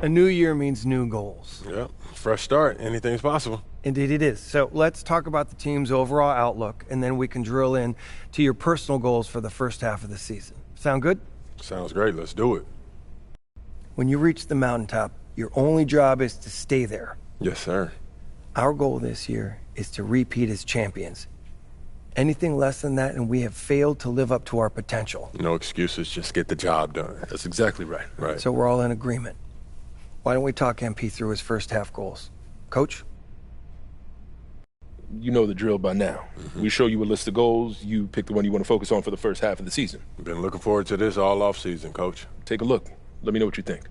A new year means new goals. Yep, fresh start. Anything's possible. Indeed it is. So let's talk about the team's overall outlook, and then we can drill in to your personal goals for the first half of the season. Sound good? Sounds great. Let's do it. When you reach the mountaintop, your only job is to stay there. Yes, sir. Our goal this year is to repeat as champions. Anything less than that, and we have failed to live up to our potential. No excuses, just get the job done. That's exactly right. Right. So we're all in agreement. Why don't we talk MP through his first half goals? Coach? You know the drill by now. We show you a list of goals. You pick the one you want to focus on for the first half of the season. Been looking forward to this all off season, Coach. Take a look. Let me know what you think.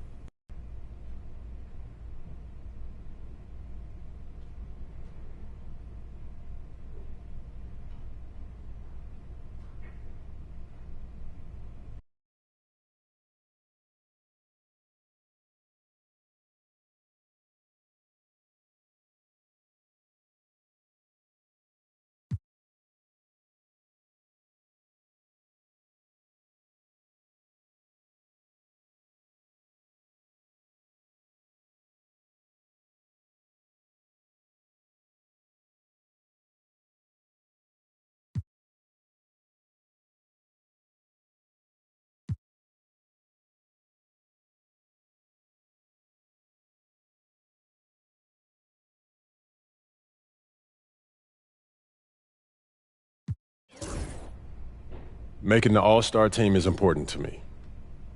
Making the all-star team is important to me.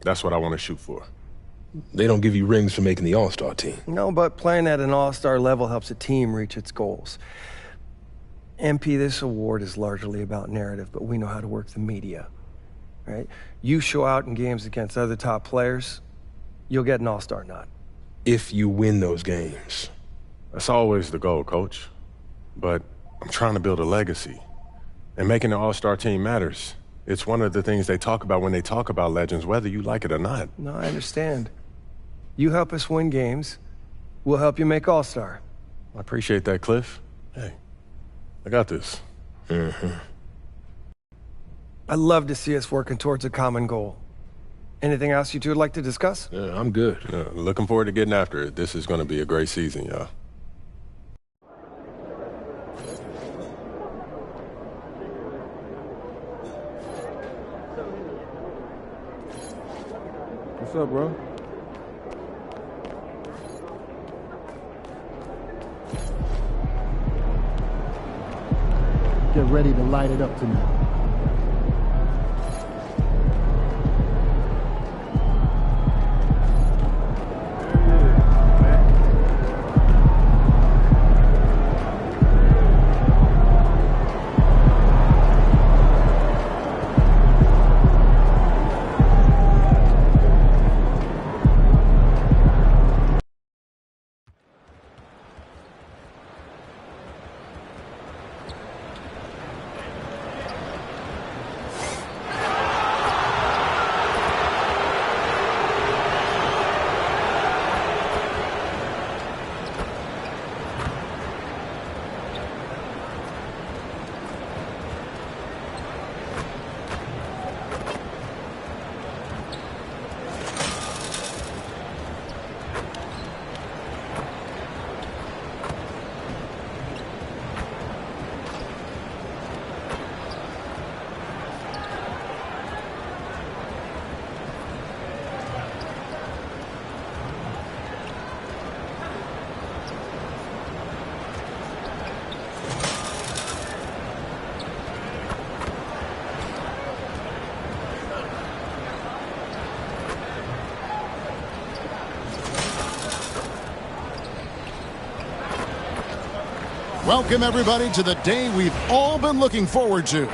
That's what I want to shoot for. They don't give you rings for making the all-star team. No, but playing at an all-star level helps a team reach its goals. MP, this award is largely about narrative, but we know how to work the media, right? You show out in games against other top players, you'll get an all-star nod. If you win those games. That's always the goal, Coach. But I'm trying to build a legacy. And making the all-star team matters. It's one of the things they talk about when they talk about legends, whether you like it or not. No, I understand. You help us win games, we'll help you make all-star. I appreciate that, Cliff. Hey, I got this. I'd love to see us working towards a common goal. Anything else you two would like to discuss? Yeah, I'm good. Looking forward to getting after it. This is going to be a great season, y'all. What's up, bro? Get ready to light it up tonight. Welcome, everybody, to the day we've all been looking forward to.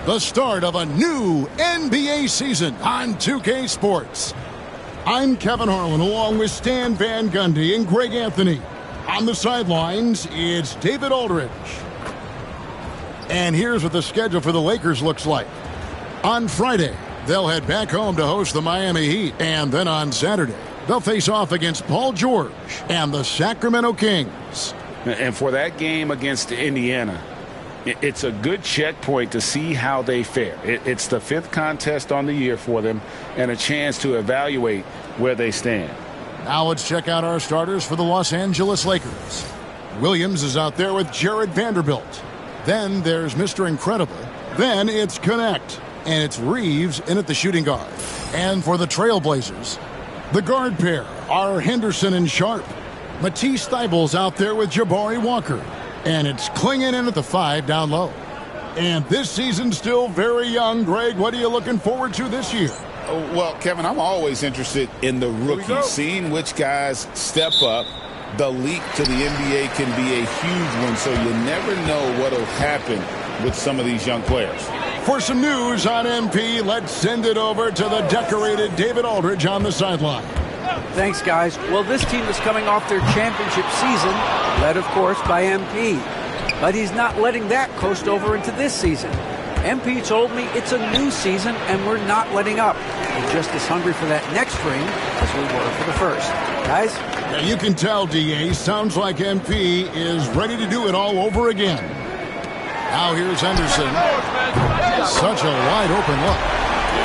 The start of a new NBA season on 2K Sports. I'm Kevin Harlan, along with Stan Van Gundy and Greg Anthony. On the sidelines, it's David Aldridge. And here's what the schedule for the Lakers looks like. On Friday, they'll head back home to host the Miami Heat. And then on Saturday, they'll face off against Paul George and the Sacramento Kings. And for that game against Indiana, it's a good checkpoint to see how they fare. It's the fifth contest on the year for them and a chance to evaluate where they stand. Now let's check out our starters for the Los Angeles Lakers. Williams is out there with Jared Vanderbilt. Then there's Mr. Incredible. Then it's Connect. And it's Reeves in at the shooting guard. And for the Trailblazers, the guard pair are Henderson and Sharp. Matisse Thybulle's out there with Jabari Walker. And it's Klingon in at the 5 down low. And this season's still very young. Greg, what are you looking forward to this year? Well, Kevin, I'm always interested in the rookies, seeing which guys step up. The leap to the NBA can be a huge one, so you never know what will happen with some of these young players. For some news on MP, let's send it over to the decorated David Aldridge on the sideline. Thanks, guys. Well, this team is coming off their championship season, led, of course, by MP. But he's not letting that coast over into this season. MP told me it's a new season, and we're not letting up. We're just as hungry for that next ring as we were for the first. Guys? Now you can tell, DA, sounds like MP is ready to do it all over again. Now here's Henderson. Such a wide-open look.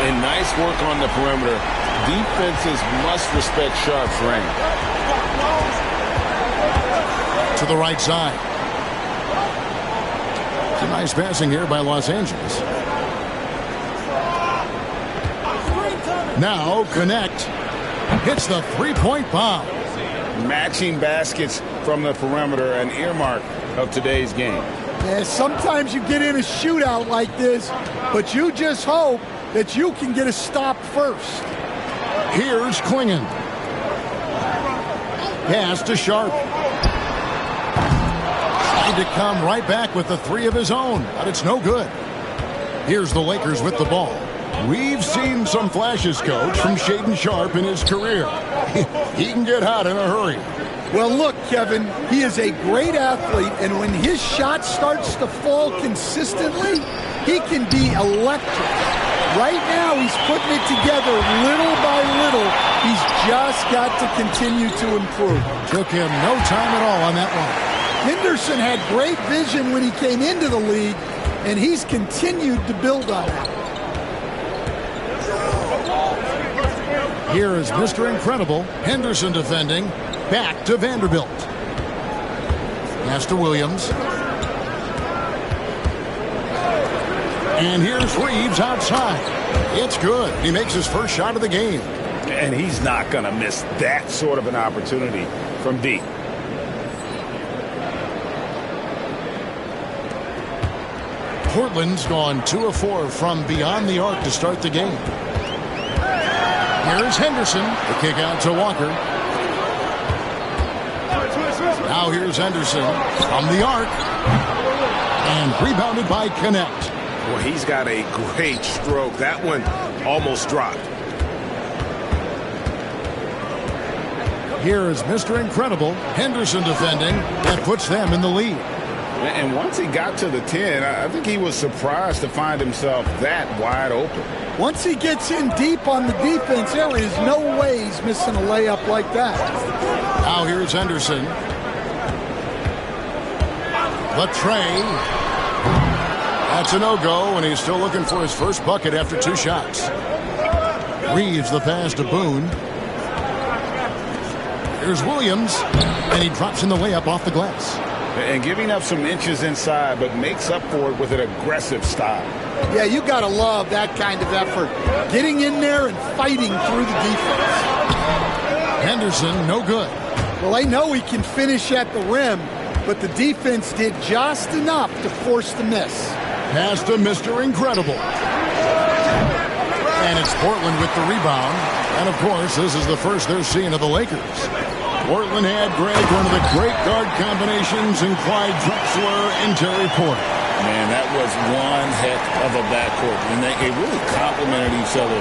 And nice work on the perimeter. Defenses must respect Sharp's range. To the right side. Some nice passing here by Los Angeles. Now Connect hits the three-point bomb. Matching baskets from the perimeter, an earmark of today's game. Yeah, sometimes you get in a shootout like this, but you just hope that you can get a stop first. Here's Klingon. Pass to Sharp. Tried to come right back with the 3 of his own, but it's no good. Here's the Lakers with the ball. We've seen some flashes, Coach, from Shaedon Sharp in his career. He can get hot in a hurry. Well, look, Kevin, he is a great athlete, and when his shot starts to fall consistently, he can be electric. Right now, he's putting it together little by little. He's just got to continue to improve. Took him no time at all on that one. Henderson had great vision when he came into the league, and he's continued to build on that. Here is Mr. Incredible. Henderson defending. Back to Vanderbilt. Pass to Williams. And here's Reeves outside. It's good. He makes his first shot of the game. And he's not going to miss that sort of an opportunity from deep. Portland's gone 2 of 4 from beyond the arc to start the game. Here's Henderson. The kick out to Walker. Now here's Henderson from the arc. And rebounded by Connect. Well, he's got a great stroke. That one almost dropped. Here is Mr. Incredible. Henderson defending. That puts them in the lead. And once he got to the 10, I think he was surprised to find himself that wide open. Once he gets in deep on the defense, there is no way he's missing a layup like that. Now here's Henderson. The tray. That's a no-go, and he's still looking for his first bucket after 2 shots. Reeves the pass to Boone. Here's Williams, and he drops in the layup off the glass. And giving up some inches inside, but makes up for it with an aggressive style. Yeah, you got to love that kind of effort. Getting in there and fighting through the defense. Henderson, no good. Well, they know he can finish at the rim, but the defense did just enough to force the miss. Pass to Mr. Incredible. And it's Portland with the rebound. And, of course, this is the first they're seeing of the Lakers. Portland had, Greg, one of the great guard combinations in Clyde Drexler and Terry Porter. Man, that was one heck of a backcourt. And they really complemented each other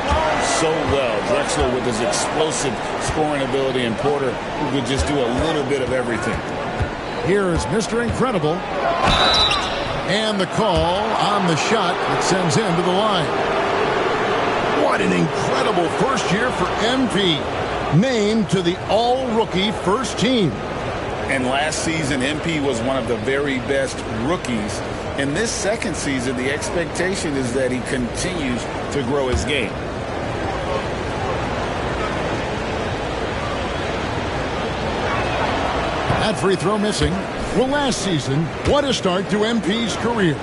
so well. Drexler with his explosive scoring ability and Porter who could just do a little bit of everything. Here's Mr. Incredible. And the call on the shot that sends him to the line. What an incredible first year for MP. Named to the all-rookie first team. And last season, MP was one of the very best rookies. In this second season, the expectation is that he continues to grow his game. That free throw missing. Well, last season, what a start to MP's career.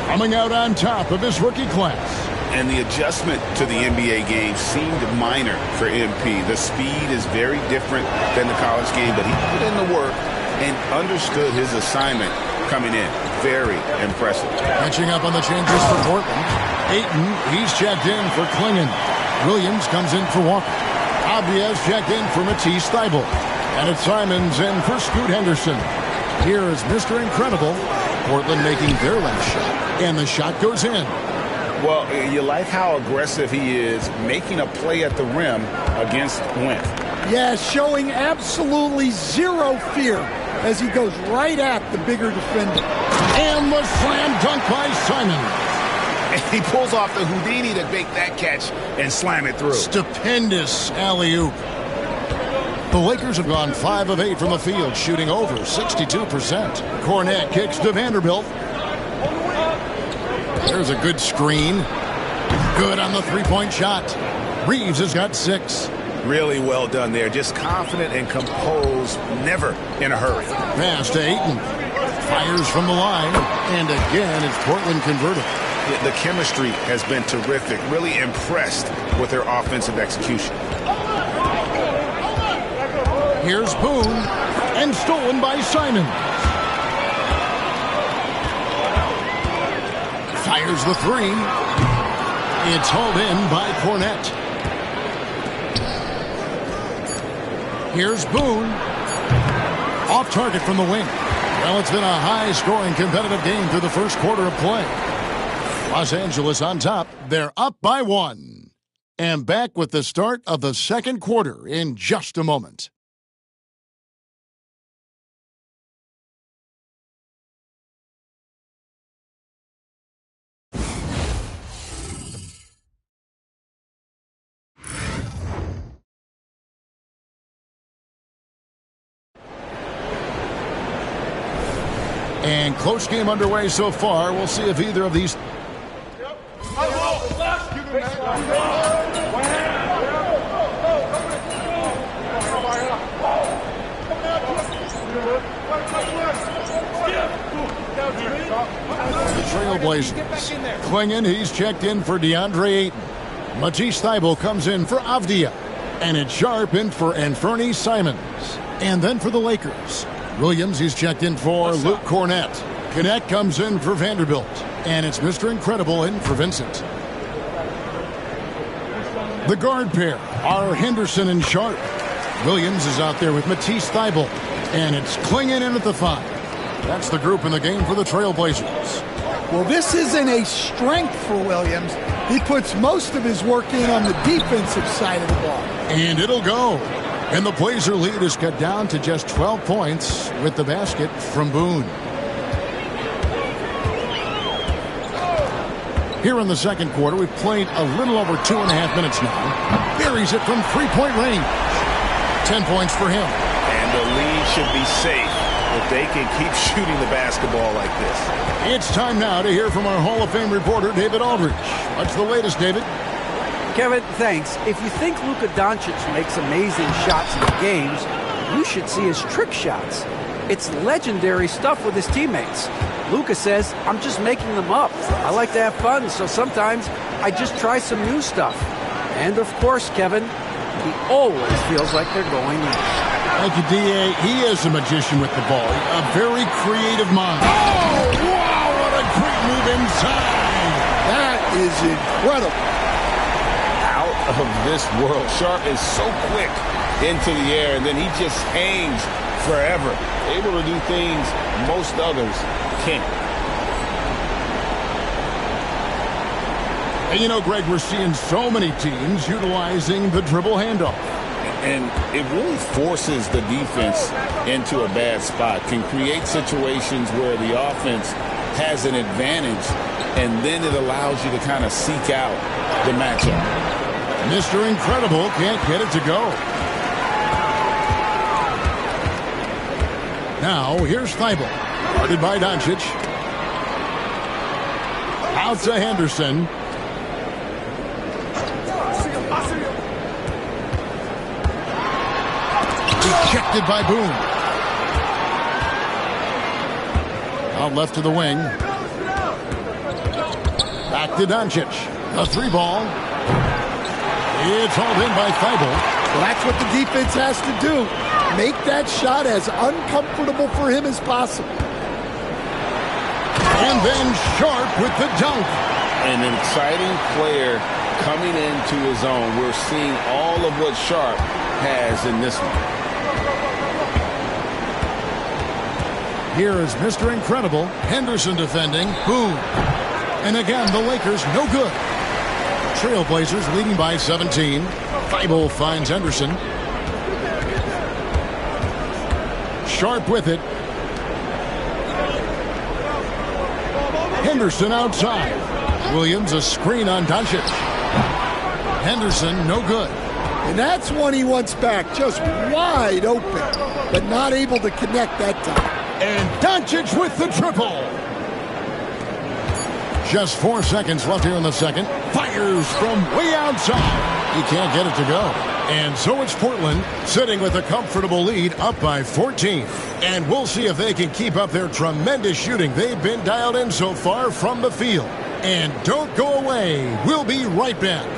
Coming out on top of his rookie class. And the adjustment to the NBA game seemed minor for MP. The speed is very different than the college game, but he put in the work and understood his assignment coming in. Very impressive. Catching up on the changes for Portland. Ayton, he's checked in for Klingon. Williams comes in for Walker. Abias checked in for Matisse Thybulle. And it's Simons in for Scoot Henderson. Here is Mr. Incredible. Portland making their last shot. And the shot goes in. Well, you like how aggressive he is, making a play at the rim against Wentz. Yeah, showing absolutely zero fear as he goes right at the bigger defender. And the slam dunk by Simons. And he pulls off the Houdini to make that catch and slam it through. Stupendous alley-oop. The Lakers have gone 5 of 8 from the field, shooting over 62%. Cornette kicks to Vanderbilt. There's a good screen. Good on the three-point shot. Reeves has got 6. Really well done there. Just confident and composed, never in a hurry. Pass to Ayton. Fires from the line. And again, it's Portland converted. The chemistry has been terrific. Really impressed with their offensive execution. Here's Boone. And stolen by Simons. Fires the three. It's hauled in by Cornette. Here's Boone. Off target from the wing. Well, it's been a high-scoring competitive game through the first quarter of play. Los Angeles on top. They're up by 1. And back with the start of the second quarter in just a moment. And close game underway so far. We'll see if either of these... The Trailblazers. Klingon, he's checked in for DeAndre Ayton. Matisse Thybulle comes in for Avdia. And it's Sharp in for Anfernee Simons. And then for the Lakers. Williams, he's checked in for Luke Cornette. Cornette comes in for Vanderbilt. And it's Mr. Incredible in for Vincent. The guard pair are Henderson and Sharp. Williams is out there with Matisse Thybulle. And it's Klingon in at the 5. That's the group in the game for the Trailblazers. Well, this isn't a strength for Williams. He puts most of his work in on the defensive side of the ball. And it'll go. And the Blazer lead is cut down to just 12 points with the basket from Boone. Here in the second quarter, we've played a little over 2.5 minutes now. Buries it from three-point range. 10 points for him. And the lead should be safe if they can keep shooting the basketball like this. It's time now to hear from our Hall of Fame reporter, David Aldridge. What's the latest, David? Kevin, thanks. If you think Luka Doncic makes amazing shots in the games, you should see his trick shots. It's legendary stuff with his teammates. Luka says, I'm just making them up. I like to have fun, so sometimes I just try some new stuff. And of course, Kevin, he always feels like they're going in. Thank you, D.A. He is a magician with the ball. A very creative mind. Oh, wow, what a great move inside. That is incredible. Out of this world. Sharp is so quick into the air, and then he just hangs forever. Able to do things most others can't. And you know, Greg, we're seeing so many teams utilizing the dribble handoff. And it really forces the defense into a bad spot. Can create situations where the offense has an advantage, and then it allows you to kind of seek out the matchup. Mr. Incredible can't get it to go. Now, here's Thybulle. Guarded by Doncic. Out to Henderson. Ejected by Boone. Out left to the wing. Back to Doncic. A 3-ball. It's hauled in by Thibault. Well, that's what the defense has to do. Make that shot as uncomfortable for him as possible. And then Sharp with the dunk. An exciting player coming into his own. We're seeing all of what Sharp has in this one. Here is Mr. Incredible. Henderson defending. Boom. And again, the Lakers no good. Trailblazers leading by 17. Thibault finds Henderson. Sharp with it. Henderson outside. Williams a screen on Doncic. Henderson no good. And that's one he wants back, just wide open, but not able to connect that time. And Doncic with the triple. Just 4 seconds left here in the second. Fires from way outside. He can't get it to go. And so it's Portland sitting with a comfortable lead up by 14. And we'll see if they can keep up their tremendous shooting. They've been dialed in so far from the field. And don't go away. We'll be right back.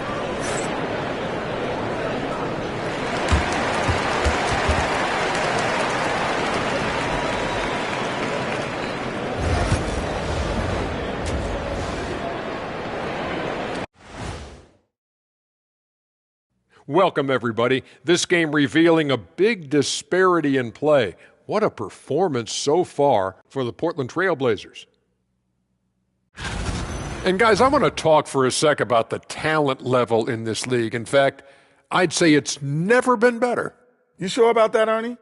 Welcome, everybody. This game revealing a big disparity in play. What a performance so far for the Portland Trailblazers. And guys, I want to talk for a sec about the talent level in this league. In fact, I'd say it's never been better. You sure about that, Ernie?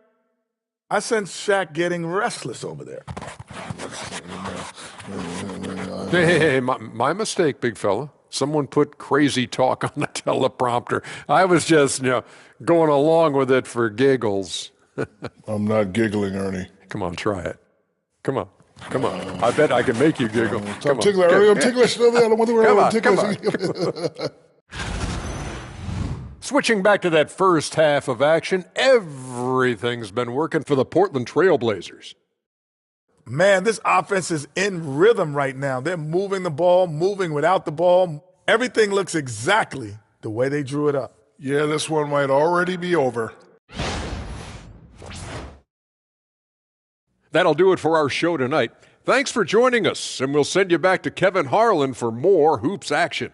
I sense Shaq getting restless over there. Hey, my mistake, big fella. Someone put crazy talk on the teleprompter. I was just, going along with it for giggles. I'm not giggling, Ernie. Come on, try it. Come on. I bet I can make you giggle. I'm ticklish. I'm ticklish. I don't want to worry about ticklish. Switching back to that first half of action, everything's been working for the Portland Trailblazers. Man, this offense is in rhythm right now. They're moving the ball, moving without the ball. Everything looks exactly the way they drew it up. Yeah, this one might already be over. That'll do it for our show tonight. Thanks for joining us, and we'll send you back to Kevin Harlan for more Hoops action.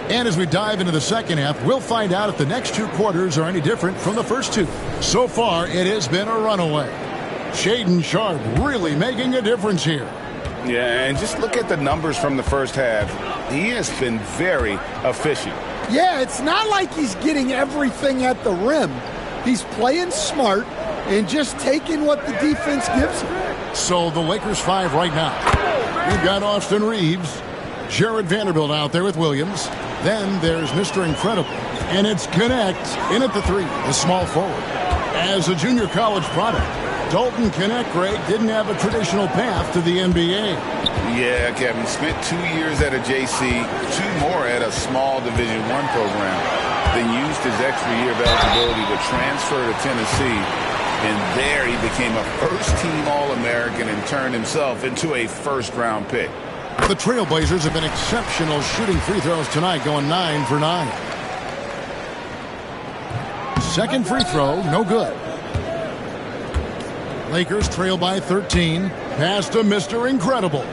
And as we dive into the second half, we'll find out if the next 2 quarters are any different from the first 2. So far, it has been a runaway. Shaedon Sharp really making a difference here. Yeah, and just look at the numbers from the first half. He has been very efficient. Yeah, it's not like he's getting everything at the rim. He's playing smart and just taking what the defense gives him. So the Lakers 5 right now. We've got Austin Reeves, Jared Vanderbilt out there with Williams. Then there's Mr. Incredible. And it's Connect in at the 3, the small forward. As a junior college product, Dalton Connect, Greg, didn't have a traditional path to the NBA. Yeah, Kevin, spent 2 years at a JC, 2 more at a small Division I program, then used his extra year of eligibility to transfer to Tennessee. And there he became a first-team All-American and turned himself into a first-round pick. The Trailblazers have been exceptional shooting free throws tonight, going 9 for 9. Second free throw, no good. Lakers trail by 13. Pass to Mr. Incredible.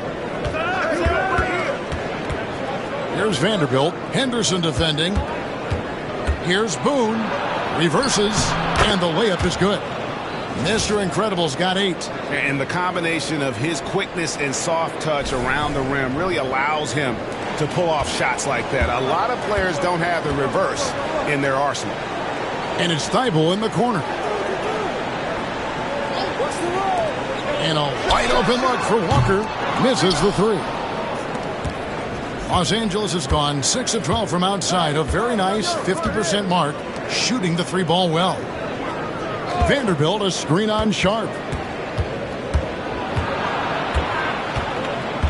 Here's Vanderbilt. Henderson defending. Here's Boone. Reverses. And the layup is good. Mr. Incredible's got 8. And the combination of his quickness and soft touch around the rim really allows him to pull off shots like that. A lot of players don't have the reverse in their arsenal. And it's Thibault in the corner. And a wide open look for Walker. Misses the 3. Los Angeles has gone 6 of 12 from outside. A very nice 50% mark. Shooting the 3 ball well. Vanderbilt a screen on Sharp.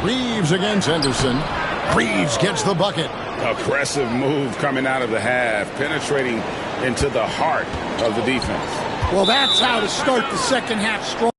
Reeves against Henderson. Reeves gets the bucket. Aggressive move coming out of the half, penetrating into the heart of the defense. Well, that's how to start the second half strong.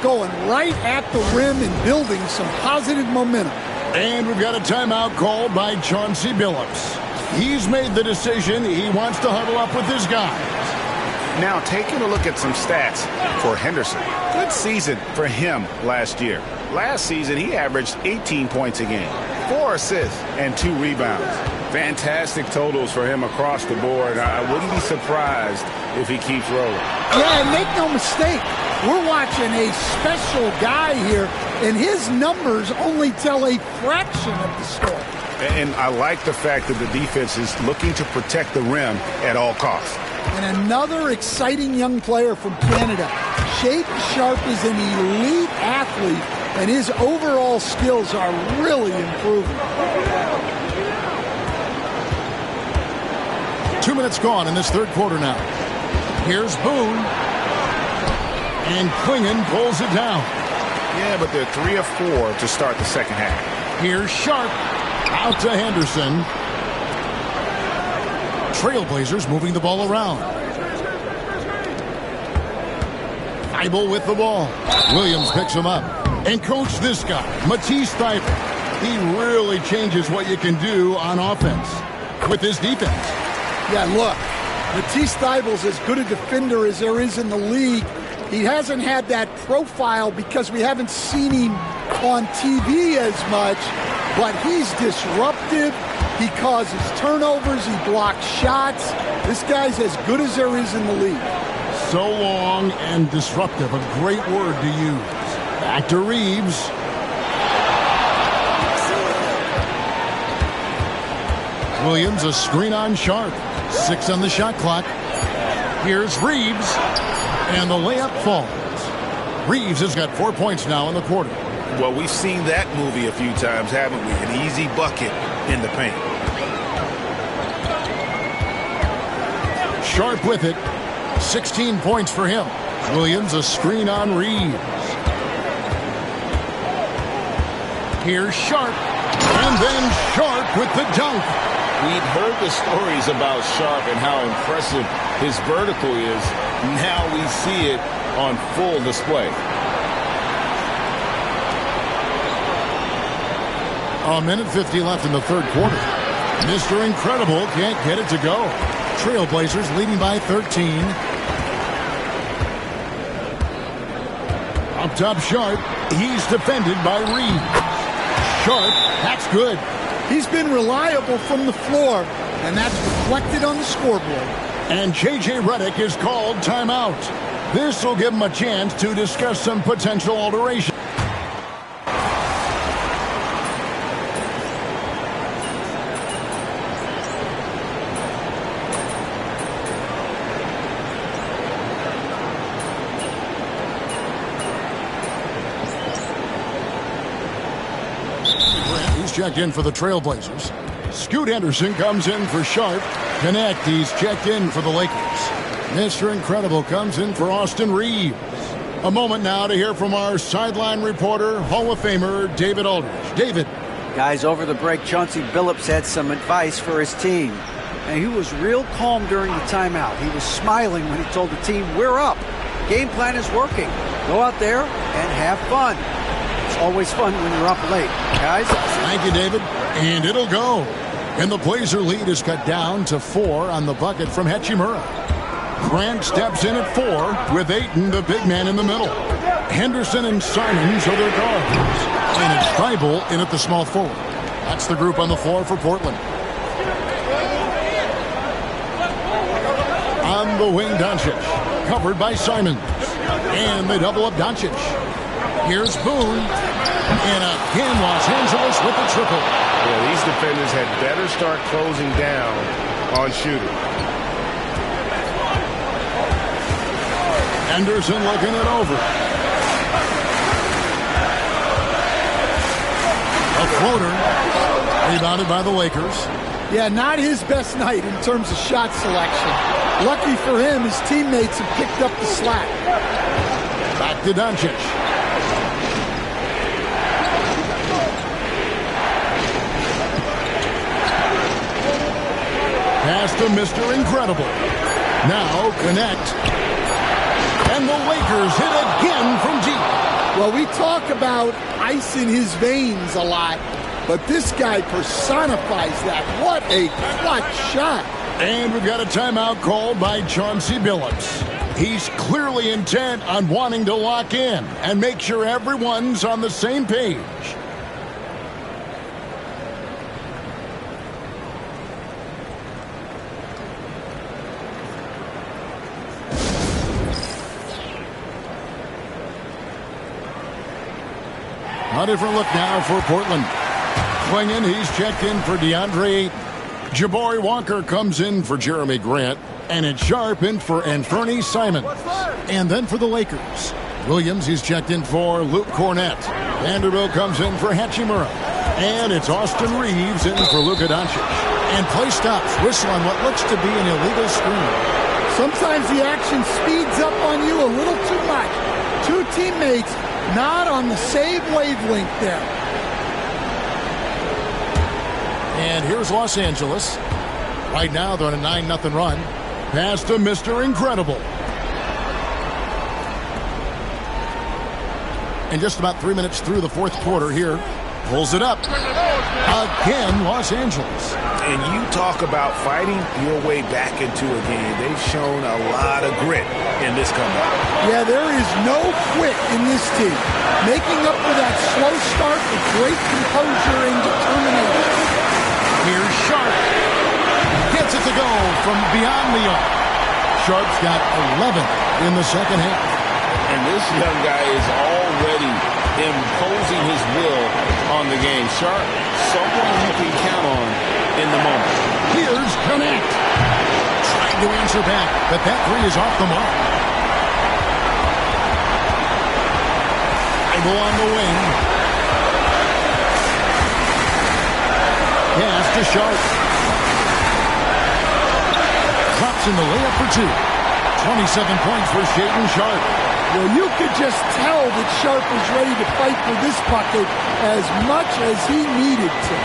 Going right at the rim and building some positive momentum. And we've got a timeout called by Chauncey Billups. He's made the decision. He wants to huddle up with his guys. Now taking a look at some stats for Henderson. Good season for him last year. Last season he averaged 18 points a game, 4 assists, and 2 rebounds. Fantastic totals for him across the board. I wouldn't be surprised if he keeps rolling. Yeah, and make no mistake, we're watching a special guy here, and his numbers only tell a fraction of the story. And I like the fact that the defense is looking to protect the rim at all costs. And another exciting young player from Canada. Shaedon Sharpe is an elite athlete, and his overall skills are really improving. 2 minutes gone in this third quarter now. Here's Boone. And Clingan pulls it down. Yeah, but they're 3 of 4 to start the second half. Here's Sharpe. Out to Henderson. Trailblazers moving the ball around. Thybulle with the ball. Williams picks him up. And coach this guy, Matisse Thybulle. He really changes what you can do on offense with his defense. Yeah, look, Matisse Thybulle's as good a defender as there is in the league. He hasn't had that profile because we haven't seen him on TV as much, but he's disruptive. He causes turnovers. He blocks shots. This guy's as good as there is in the league. So long and disruptive, a great word to use. Back to Reeves. Williams, a screen on Sharpe. 6 on the shot clock. Here's Reeves. And the layup falls. Reeves has got 4 points now in the quarter. Well, we've seen that movie a few times, haven't we? An easy bucket in the paint. Sharpe with it. 16 points for him. Williams, a screen on Reeves. Here's Sharpe. And then Sharpe with the dunk. We'd heard the stories about Sharpe and how impressive his vertical is. Now we see it on full display. A minute 50 left in the third quarter. Mr. Incredible can't get it to go. Trailblazers leading by 13. Up top, Sharpe. He's defended by Reeves. Sharpe, that's good. He's been reliable from the floor, and that's reflected on the scoreboard. And J.J. Redick is called timeout. This will give him a chance to discuss some potential alteration. He's checked in for the Trailblazers. Scoot Henderson comes in for Sharp. Connect, he's checked in for the Lakers. Mr. Incredible comes in for Austin Reeves. A moment now to hear from our sideline reporter, Hall of Famer David Aldridge. David. Guys, over the break, Chauncey Billups had some advice for his team. And he was real calm during the timeout. He was smiling when he told the team, we're up. Game plan is working. Go out there and have fun. It's always fun when you're up late. Guys? Thank you, David. And it'll go. And the Blazer lead is cut down to 4 on the bucket from Hachimura. Grant steps in at 4 with Ayton, the big man, in the middle. Henderson and Simons are their guards. And it's Thybulle in at the small forward. That's the group on the floor for Portland. On the wing, Doncic. Covered by Simons. And they double up Doncic. Here's Boone. And again, Los Angeles with a triple. Yeah, these defenders had better start closing down on shooting. Anderson looking it over. A floater. Rebounded by the Lakers. Yeah, not his best night in terms of shot selection. Lucky for him, his teammates have picked up the slack. Back to Doncic. Pass to Mr. Incredible. Now connect. And the Lakers hit again from deep. Well, we talk about ice in his veins a lot, but this guy personifies that. What a clutch shot. And we've got a timeout called by Chauncey Billups. He's clearly intent on wanting to lock in and make sure everyone's on the same page. A different look now for Portland. Swinging, he's checked in for DeAndre Ayton. Jabari Walker comes in for Jeremy Grant. And it's Sharp in for Anthony Simons. And then for the Lakers, Williams, he's checked in for Luke Cornett. Vanderbilt comes in for Hachimura. And it's Austin Reeves in for Luka Doncic. And play stops, whistle on what looks to be an illegal screen. Sometimes the action speeds up on you a little too much. Two teammates not on the same wavelength there. And here's Los Angeles. Right now they're on a 9-0 run. Pass to Mr. Incredible. And just about 3 minutes through the fourth quarter here. Pulls it up. Again, Los Angeles. And you talk about fighting your way back into a game. They've shown a lot of grit in this comeback. Yeah, there is no quit in this team. Making up for that slow start with great composure and determination. Here's Sharp. Gets it to go from beyond the arc. Sharp's got 11 in the second half. And this young guy is already imposing his will on the game. Sharp, someone you can count on in the moment. Here's Connect. Trying to answer back, but that three is off the mark. Thybulle on the wing. Pass to Sharp. Drops in the layup for two. 27 points for Shaedon Sharp. Well, you could just tell that Sharp was ready to fight for this bucket as much as he needed to.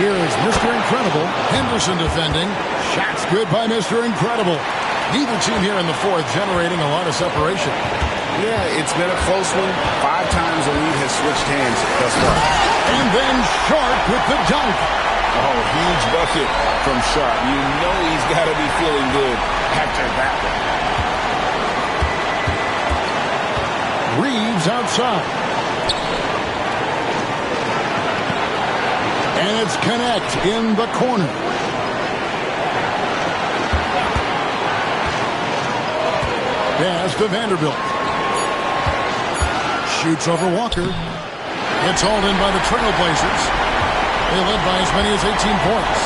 Here is Mr. Incredible. Henderson defending. Shots good by Mr. Incredible. Neither team here in the fourth generating a lot of separation. Yeah, it's been a close one. 5 times the lead has switched hands thus far. And then Sharp with the dunk. Oh, huge bucket from Sharp. You know he's got to be feeling good after that one. Reeves outside. And it's Connect in the corner. Pass to Vanderbilt. Shoots over Walker. It's hauled in by the Trailblazers. They led by as many as 18 points.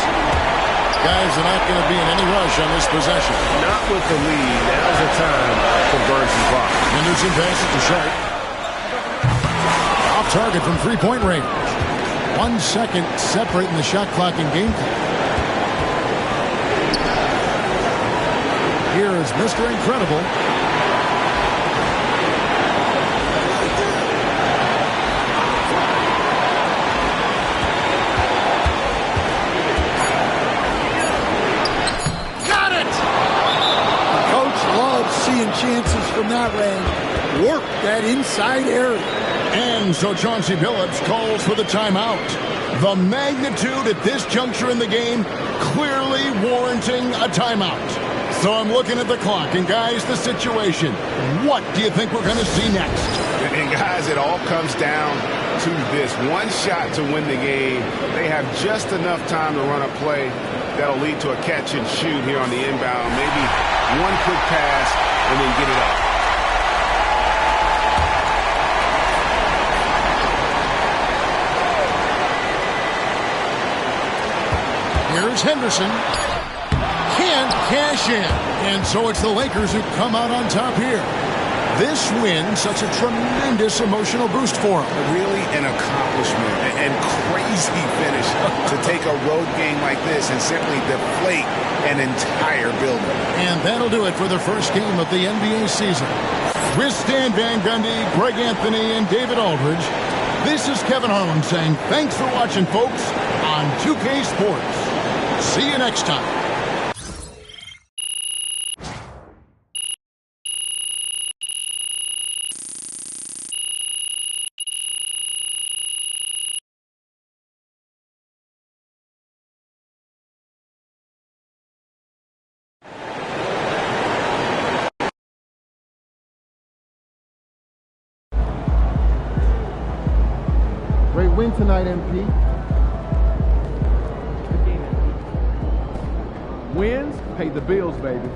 Guys are not going to be in any rush on this possession. Not with the lead. Now's the time to burn some clock. Henderson passes to Sharp. Off target from three-point range. 1 second separating the shot clock and game clock. Here is Mr. Incredible. Got it! The coach loves seeing chances from that range. Work that inside area. And so Chauncey Billups calls for the timeout. The magnitude at this juncture in the game clearly warranting a timeout. So I'm looking at the clock, and guys, the situation. What do you think we're going to see next? And guys, it all comes down to this. One shot to win the game. They have just enough time to run a play that'll lead to a catch and shoot here on the inbound. Maybe one quick pass and then get it up. Here's Henderson. Can't cash in. And so it's the Lakers who come out on top here. This win, such a tremendous emotional boost for them. Really an accomplishment and crazy finish to take a road game like this and simply deflate an entire building. And that'll do it for the first game of the NBA season. With Stan Van Gundy, Greg Anthony, and David Aldridge, this is Kevin Harlan saying thanks for watching, folks, on 2K Sports. See you next time. Great win tonight, MP. Wins pay the bills, baby.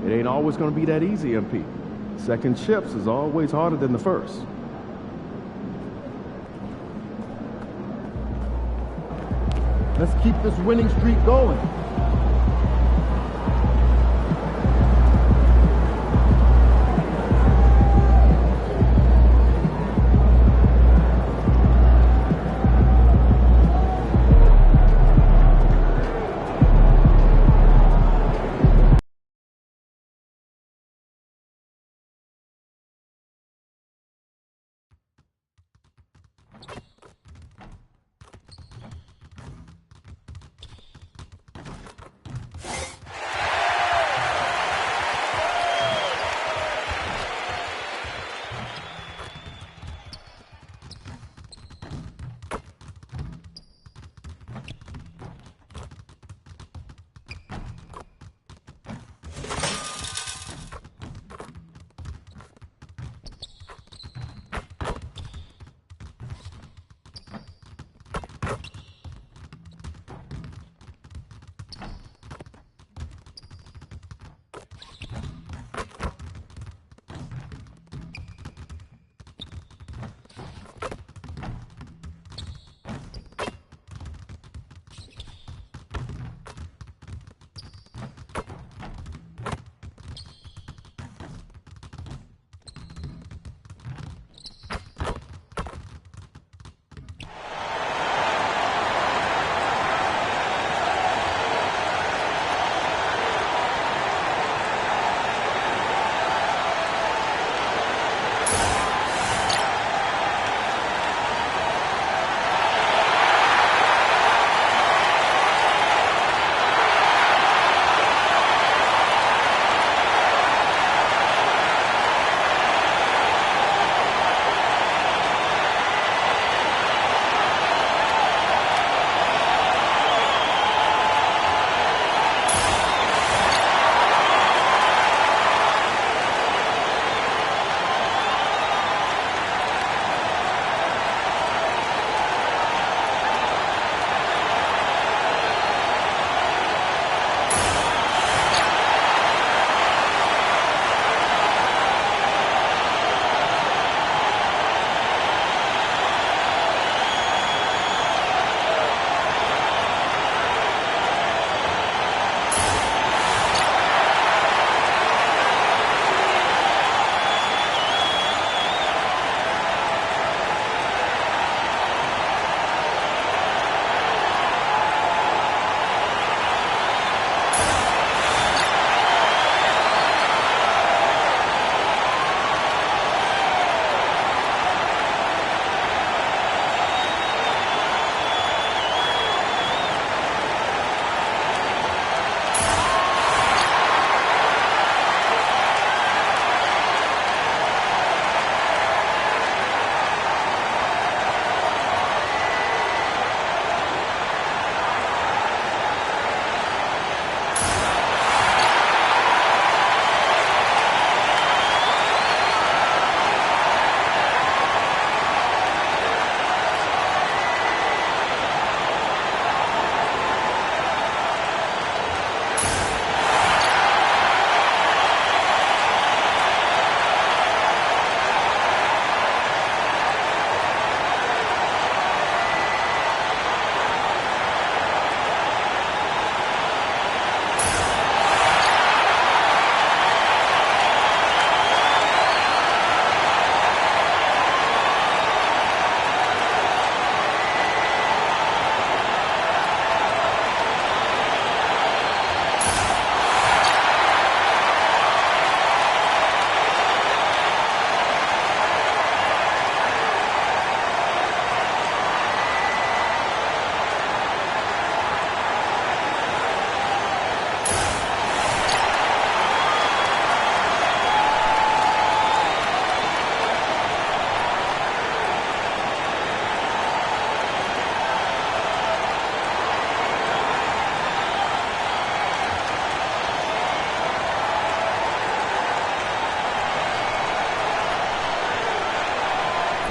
It ain't always going to be that easy, MP. Second chips is always harder than the first. Let's keep this winning streak going.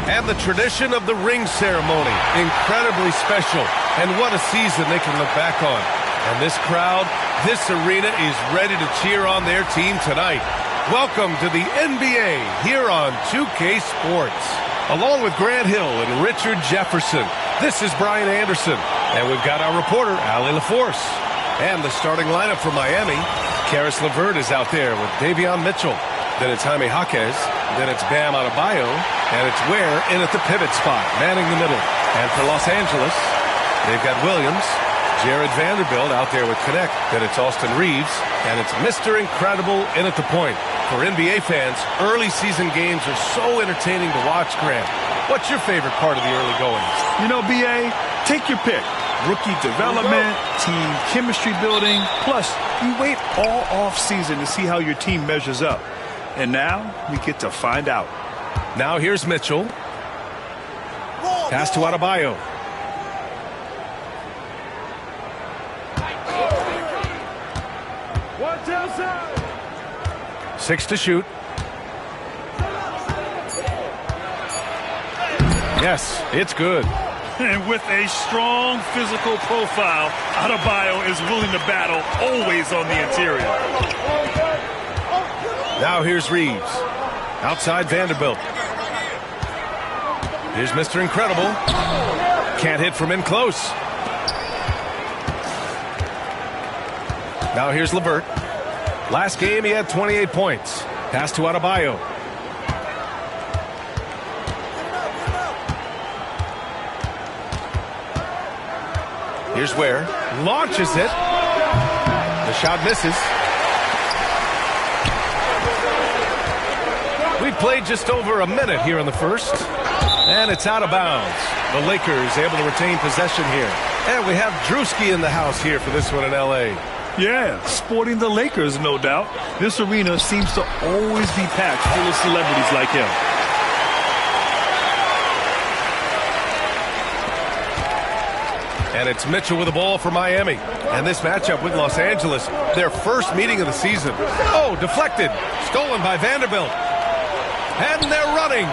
And the tradition of the ring ceremony, incredibly special. And what a season they can look back on. And this crowd, this arena is ready to cheer on their team tonight. Welcome to the NBA here on 2K Sports. Along with Grant Hill and Richard Jefferson, this is Brian Anderson. And we've got our reporter, Allie LaForce. And the starting lineup for Miami, Caris LeVert is out there with Davion Mitchell. Then it's Jaime Jaquez. Then it's Bam Adebayo. And it's Ware in at the pivot spot, manning the middle. And for Los Angeles, they've got Williams, Jared Vanderbilt out there with Connect. Then it's Austin Reeves. And it's Mr. Incredible in at the point. For NBA fans, early season games are so entertaining to watch, Grant. What's your favorite part of the early goings? You know, B.A., take your pick. Rookie development, team chemistry building. Plus, you wait all off-season to see how your team measures up. And now, we get to find out. Now here's Mitchell. Pass to Adebayo. Watch outside. 6 to shoot. Yes, it's good. And with a strong physical profile, Adebayo is willing to battle, always on the interior. Now here's Reeves. Outside Vanderbilt. Here's Mr. Incredible. Can't hit from in close. Now here's LeVert. Last game he had 28 points. Pass to Adebayo. Here's Ware. Launches it. The shot misses. We've played just over a minute here in the first. And it's out of bounds. The Lakers able to retain possession here. And we have Drewski in the house here for this one in L.A. Yeah, sporting the Lakers, no doubt. This arena seems to always be packed full of celebrities like him. And it's Mitchell with the ball for Miami. And this matchup with Los Angeles, their first meeting of the season. Oh, deflected. Stolen by Vanderbilt. And they're running.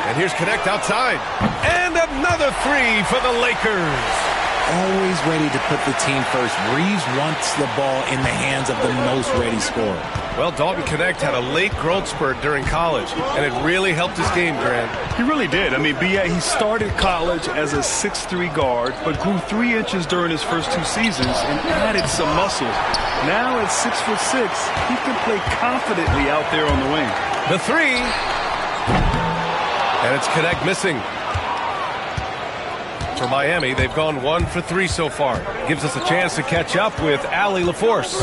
And here's Connect outside. And another three for the Lakers. Always ready to put the team first. Reeves wants the ball in the hands of the most ready scorer. Well, Dalton Connect had a late growth spurt during college, and it really helped his game, Grant. He really did. I mean, B.A., he started college as a 6'3" guard, but grew 3 inches during his first 2 seasons and added some muscle. Now at 6'6", he can play confidently out there on the wing. The three. And it's Connect missing. For Miami, they've gone 1 for 3 so far. Gives us a chance to catch up with Allie LaForce.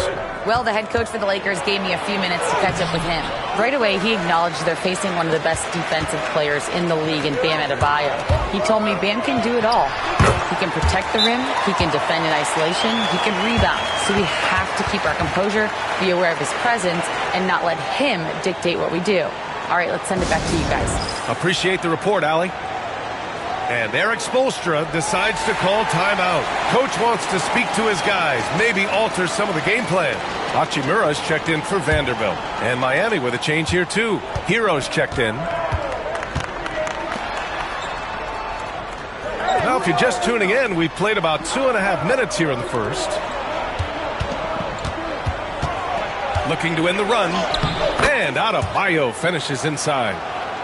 Well, the head coach for the Lakers gave me a few minutes to catch up with him. Right away, he acknowledged they're facing one of the best defensive players in the league in Bam Adebayo. He told me Bam can do it all. He can protect the rim, he can defend in isolation, he can rebound. So we have to keep our composure, be aware of his presence, and not let him dictate what we do. All right, let's send it back to you guys. Appreciate the report, Allie. And Eric Spoelstra decides to call timeout. Coach wants to speak to his guys, maybe alter some of the game plan. Hachimura's checked in for Vanderbilt. And Miami with a change here, too. Hero's checked in. Now, if you're just tuning in, we've played about 2.5 minutes here in the first. Looking to win the run. And Adebayo finishes inside.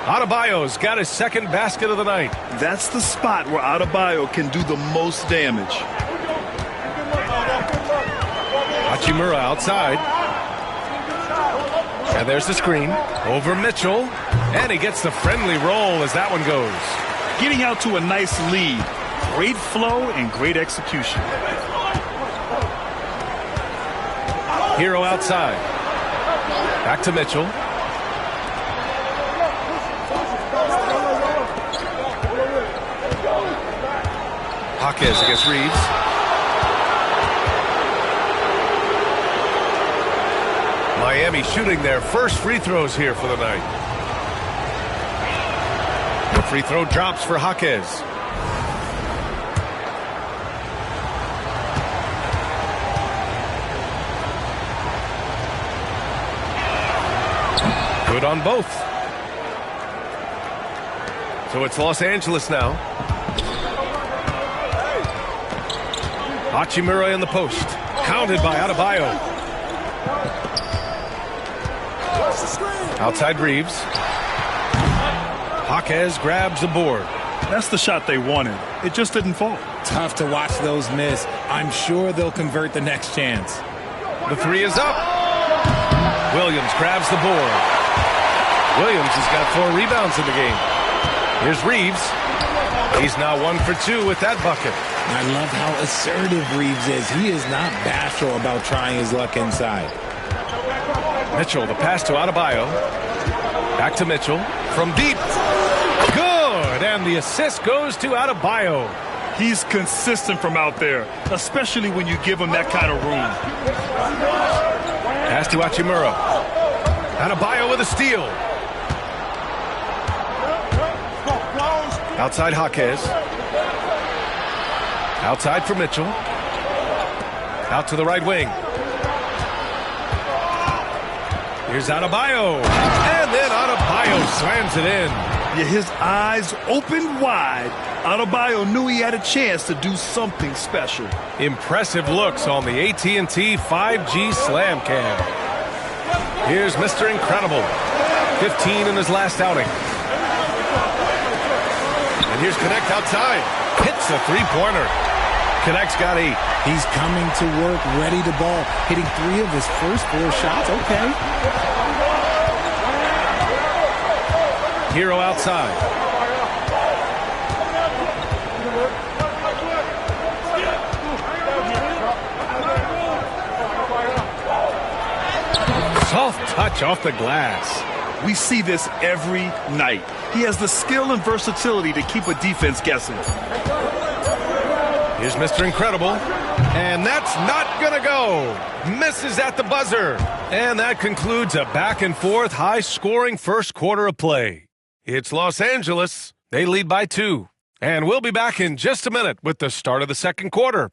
Adebayo's got his second basket of the night. That's the spot where Adebayo can do the most damage. Hachimura outside. And there's the screen. Over Mitchell. And he gets the friendly roll as that one goes. Getting out to a nice lead. Great flow and great execution. Hero outside. Back to Mitchell. Jaquez against Reeves. Miami shooting their first free throws here for the night. The free throw drops for Jaquez. Good on both. So it's Los Angeles now. Hachimura in the post. Counted by Adebayo. Outside Reeves. Jaquez grabs the board. That's the shot they wanted. It just didn't fall. Tough to watch those miss. I'm sure they'll convert the next chance. The three is up. Williams grabs the board. Williams has got 4 rebounds in the game. Here's Reeves. He's now 1 for 2 with that bucket. I love how assertive Reeves is. He is not bashful about trying his luck inside. Mitchell, the pass to Adebayo. Back to Mitchell. From deep. Good. And the assist goes to Adebayo. He's consistent from out there, especially when you give him that kind of room. Pass to Hachimura. Adebayo with a steal. Outside Jaquez. Outside for Mitchell. Out to the right wing. Here's Adebayo. And then Adebayo slams it in. Yeah, his eyes opened wide. Adebayo knew he had a chance to do something special. Impressive looks on the AT&T 5G Slam Cam. Here's Mr. Incredible. 15 in his last outing. And here's Connect outside. Hits a three-pointer. Connect's got 8. He's coming to work, ready to ball, hitting 3 of his first 4 shots. Okay. Hero outside. Soft touch off the glass. We see this every night. He has the skill and versatility to keep a defense guessing. Here's Mr. Incredible. And that's not going to go. Misses at the buzzer. And that concludes a back-and-forth, high-scoring first quarter of play. It's Los Angeles. They lead by 2. And we'll be back in just a minute with the start of the second quarter.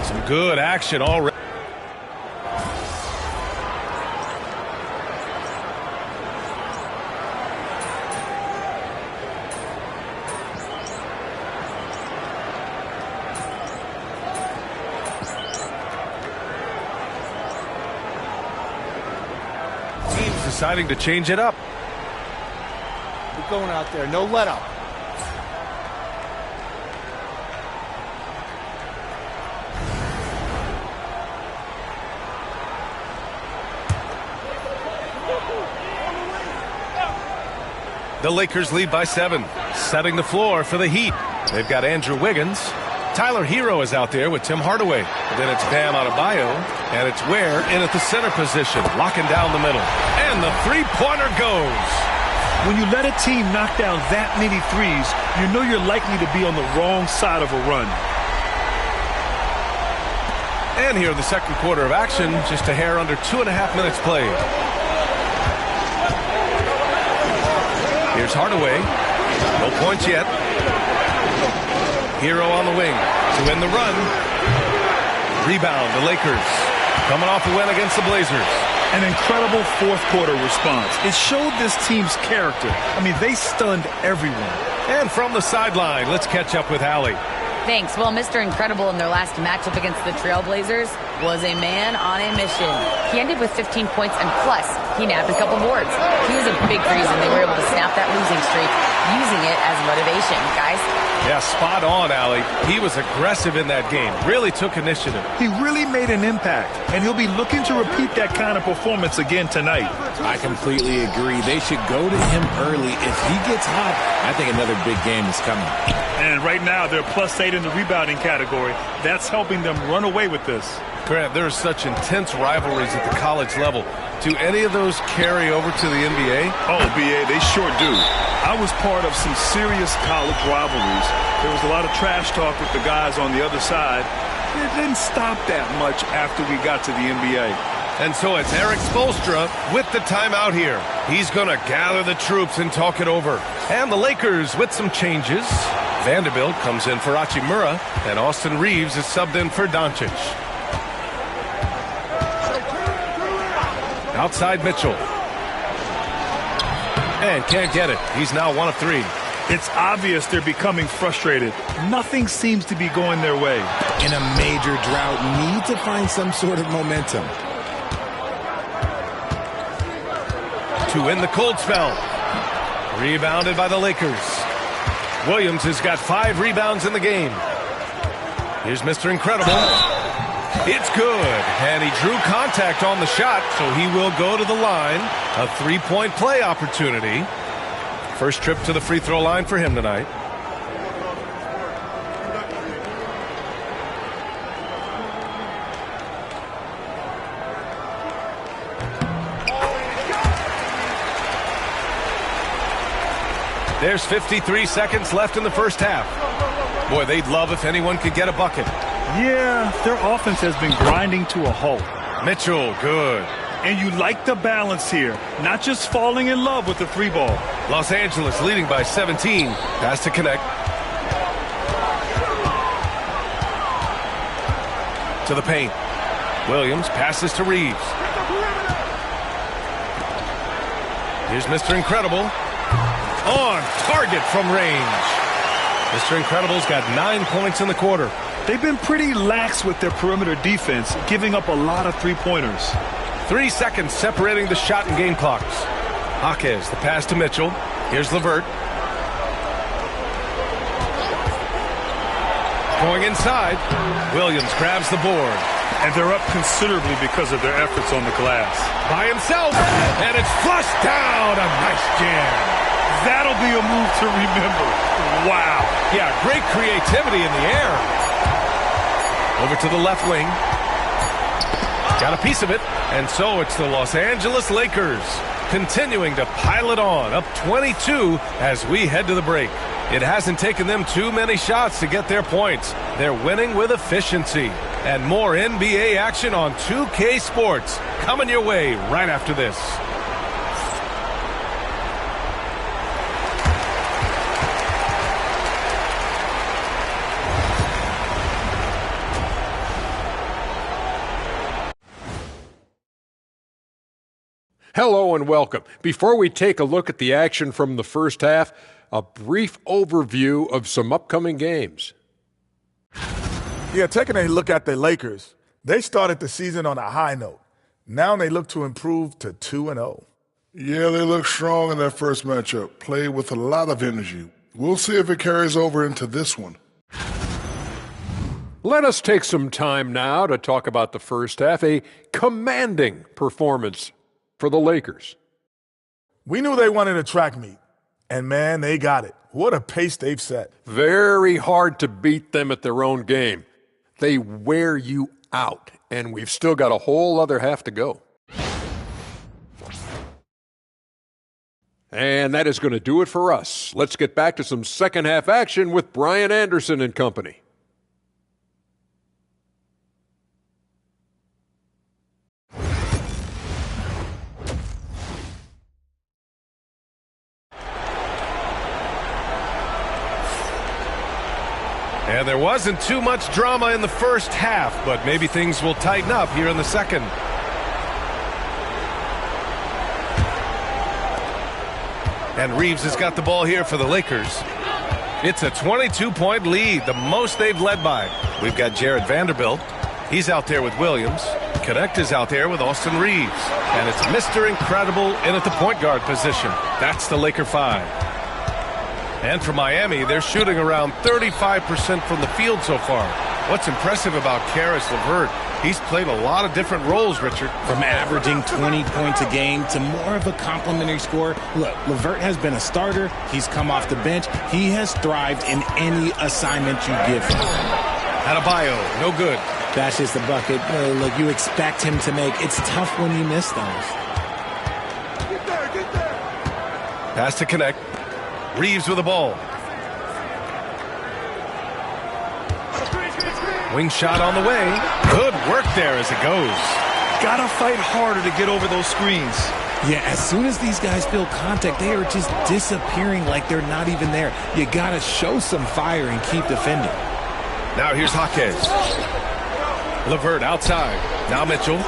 Some good action already. Team's deciding to change it up. We're going out there. No let up. The Lakers lead by 7, setting the floor for the Heat. They've got Andrew Wiggins. Tyler Hero is out there with Tim Hardaway. Then it's Bam Adebayo, and it's Ware in at the center position, locking down the middle. And the three-pointer goes. When you let a team knock down that many threes, you know you're likely to be on the wrong side of a run. And here in the second quarter of action, just a hair under 2.5 minutes played. Here's Hardaway. No points yet. Hero on the wing to win the run. Rebound, the Lakers. Coming off a win against the Blazers. An incredible fourth quarter response. It showed this team's character. I mean, they stunned everyone. And from the sideline, let's catch up with Allie. Thanks. Well, Mr. Incredible in their last matchup against the Trailblazers was a man on a mission. He ended with 15 points, and plus, he nabbed a couple boards. He was a big reason they were able to snap that losing streak, using it as motivation, guys. Yeah, spot on, Allie. He was aggressive in that game. Really took initiative. He really made an impact, and he'll be looking to repeat that kind of performance again tonight. I completely agree. They should go to him early. If he gets hot, I think another big game is coming. And right now, they're +8 in the rebounding category. That's helping them run away with this. Grant, there are such intense rivalries at the college level. Do any of those carry over to the NBA? Oh, BA, they sure do. I was part of some serious college rivalries. There was a lot of trash talk with the guys on the other side. It didn't stop that much after we got to the NBA. And so it's Eric Spoelstra with the timeout here. He's going to gather the troops and talk it over. And the Lakers with some changes. Vanderbilt comes in for Hachimura, and Austin Reeves is subbed in for Doncic. Outside Mitchell. And can't get it. He's now 1 of 3. It's obvious they're becoming frustrated. Nothing seems to be going their way. In a major drought, need to find some sort of momentum. To win the cold spell. Rebounded by the Lakers. Williams has got 5 rebounds in the game. Here's Mr. Incredible. It's good. And he drew contact on the shot, so he will go to the line. A 3-point play opportunity. First trip to the free throw line for him tonight. There's 53 seconds left in the first half. Boy, they'd love if anyone could get a bucket. Yeah, their offense has been grinding to a halt. Mitchell, good. And you like the balance here, not just falling in love with the 3-ball. Los Angeles leading by 17. Pass to connect. To the paint. Williams passes to Reeves. Here's Mr. Incredible. On target from range. Mr. Incredible's got 9 points in the quarter. They've been pretty lax with their perimeter defense, giving up a lot of 3-pointers. 3 seconds separating the shot and game clocks. Jaquez, the pass to Mitchell. Here's LeVert. Going inside. Williams grabs the board. And they're up considerably because of their efforts on the glass. By himself. And it's flushed down. A nice jam. That'll be a move to remember. Wow. Yeah, great creativity in the air. Over to the left wing. Got a piece of it. And so it's the Los Angeles Lakers continuing to pile it on, up 22 as we head to the break. It hasn't taken them too many shots to get their points. They're winning with efficiency. And more NBA action on 2K Sports coming your way right after this. Hello and welcome. Before we take a look at the action from the first half, a brief overview of some upcoming games. Yeah, taking a look at the Lakers, they started the season on a high note. Now they look to improve to 2-0. Yeah, they look strong in their first matchup, played with a lot of energy. We'll see if it carries over into this one. Let us take some time now to talk about the first half, a commanding performance for the Lakers. We knew they wanted a track meet, and man, they got it. What a pace they've set. Very hard to beat them at their own game. They wear you out, and we've still got a whole other half to go. And that is going to do it for us. Let's get back to some second half action with Brian Anderson and company. And there wasn't too much drama in the first half, but maybe things will tighten up here in the second. And Reeves has got the ball here for the Lakers. It's a 22-point lead, the most they've led by. We've got Jared Vanderbilt. He's out there with Williams. Connect is out there with Austin Reeves. And it's Mr. Incredible in at the point guard position. That's the Laker 5. And for Miami, they're shooting around 35% from the field so far. What's impressive about Caris LeVert, he's played a lot of different roles, Richard. From averaging 20 points a game to more of a complimentary scorer. Look, LeVert has been a starter. He's come off the bench. He has thrived in any assignment you give him. Adebayo, no good. That's just the bucket. Look, you expect him to make. It's tough when you miss those. Pass to connect. Reeves with the ball. Wing shot on the way. Good work there as it goes. got to fight harder to get over those screens. Yeah, as soon as these guys feel contact, they are just disappearing like they're not even there. You got to show some fire and keep defending. Now here's Jaquez. LeVert outside. Now Mitchell.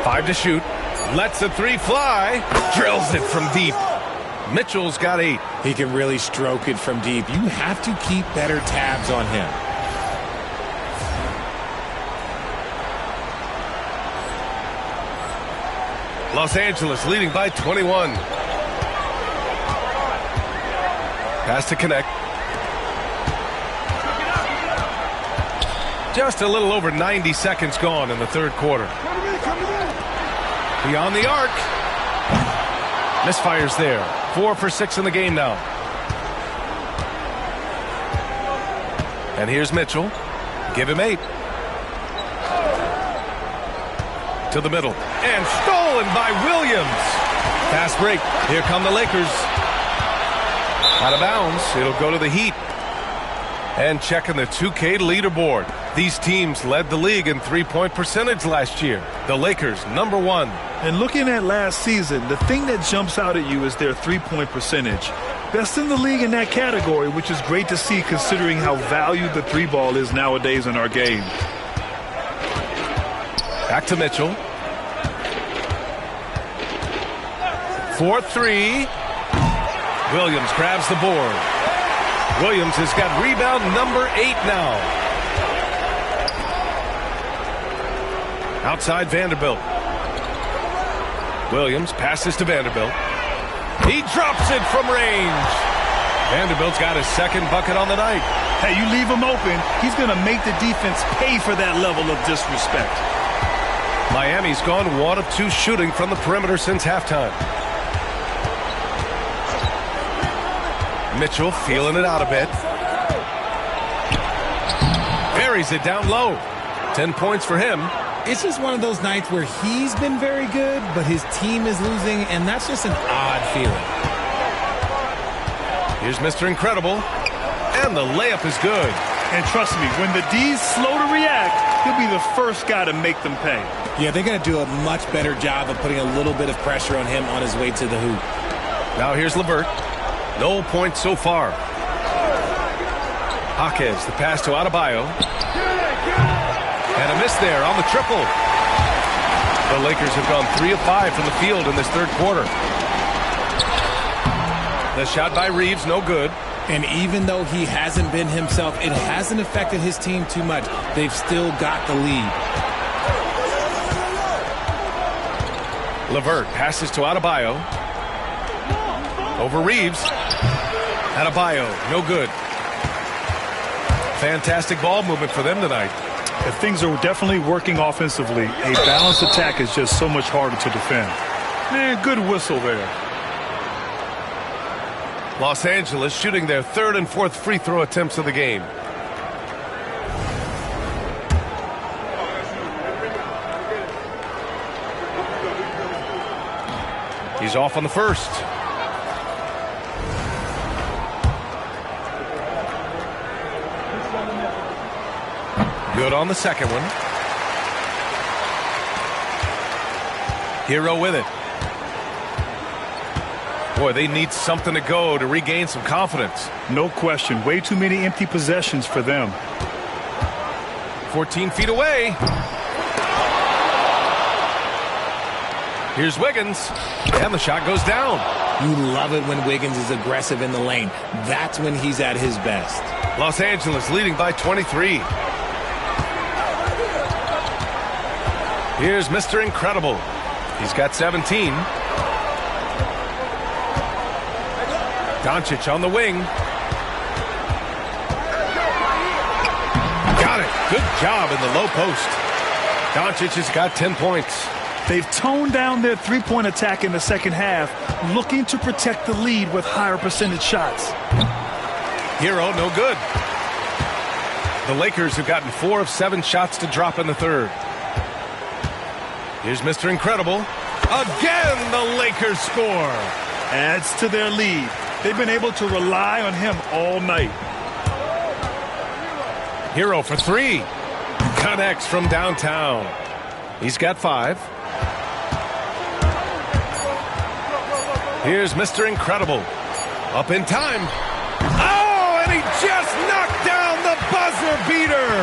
Five to shoot. Lets the three fly. Drills it from deep. Mitchell's got 8. He can really stroke it from deep. You have to keep better tabs on him. Los Angeles leading by 21. Pass to connect. Just a little over 90 seconds gone in the third quarter. Beyond the arc. Misfires there. 4 for 6 in the game now. And here's Mitchell. Give him 8. To the middle. And stolen by Williams. Fast break. Here come the Lakers. Out of bounds. It'll go to the Heat. And checking the 2K leaderboard. These teams led the league in three-point percentage last year. The Lakers, number 1. And looking at last season, the thing that jumps out at you is their three-point percentage. Best in the league in that category, which is great to see considering how valued the three ball is nowadays in our game. Back to Mitchell. 4-3. Williams grabs the board. Williams has got rebound number 8 now. Outside Vanderbilt. Williams passes to Vanderbilt. He drops it from range. Vanderbilt's got his second bucket on the night. Hey, you leave him open, he's going to make the defense pay for that level of disrespect. Miami's gone 1 of 2 shooting from the perimeter since halftime. Mitchell feeling it out a bit. Buries it down low. 10 points for him. It's just one of those nights where he's been very good, but his team is losing, and that's just an odd feeling. Here's Mr. Incredible, and the layup is good. And trust me, when the D's slow to react, he'll be the first guy to make them pay. Yeah, they're going to do a much better job of putting a little bit of pressure on him on his way to the hoop. Now here's LeVert. No points so far. Jaquez, the pass to Adebayo. And a miss there on the triple. The Lakers have gone 3 of 5 from the field in this third quarter. The shot by Reeves, no good. And even though he hasn't been himself, it hasn't affected his team too much. They've still got the lead. LeVert passes to Adebayo. Over Reeves. Adebayo, no good. Fantastic ball movement for them tonight. If things are definitely working offensively, a balanced attack is just so much harder to defend. Man, good whistle there. Los Angeles shooting their 3rd and 4th free throw attempts of the game. He's off on the first. Good on the second one. Hero with it. Boy, they need something to go to regain some confidence. No question. Way too many empty possessions for them. 14 feet away. Here's Wiggins. And the shot goes down. You love it when Wiggins is aggressive in the lane. That's when he's at his best. Los Angeles leading by 23. Here's Mr. Incredible. He's got 17. Doncic on the wing. Got it. Good job in the low post. Doncic has got 10 points. They've toned down their three-point attack in the second half, looking to protect the lead with higher percentage shots. Hero, no good. The Lakers have gotten 4 of 7 shots to drop in the third. Here's Mr. Incredible. Again, the Lakers score. Adds to their lead. They've been able to rely on him all night. Hero for three. Connects from downtown. He's got 5. Here's Mr. Incredible. Up in time. Oh, and he just knocked down the buzzer beater.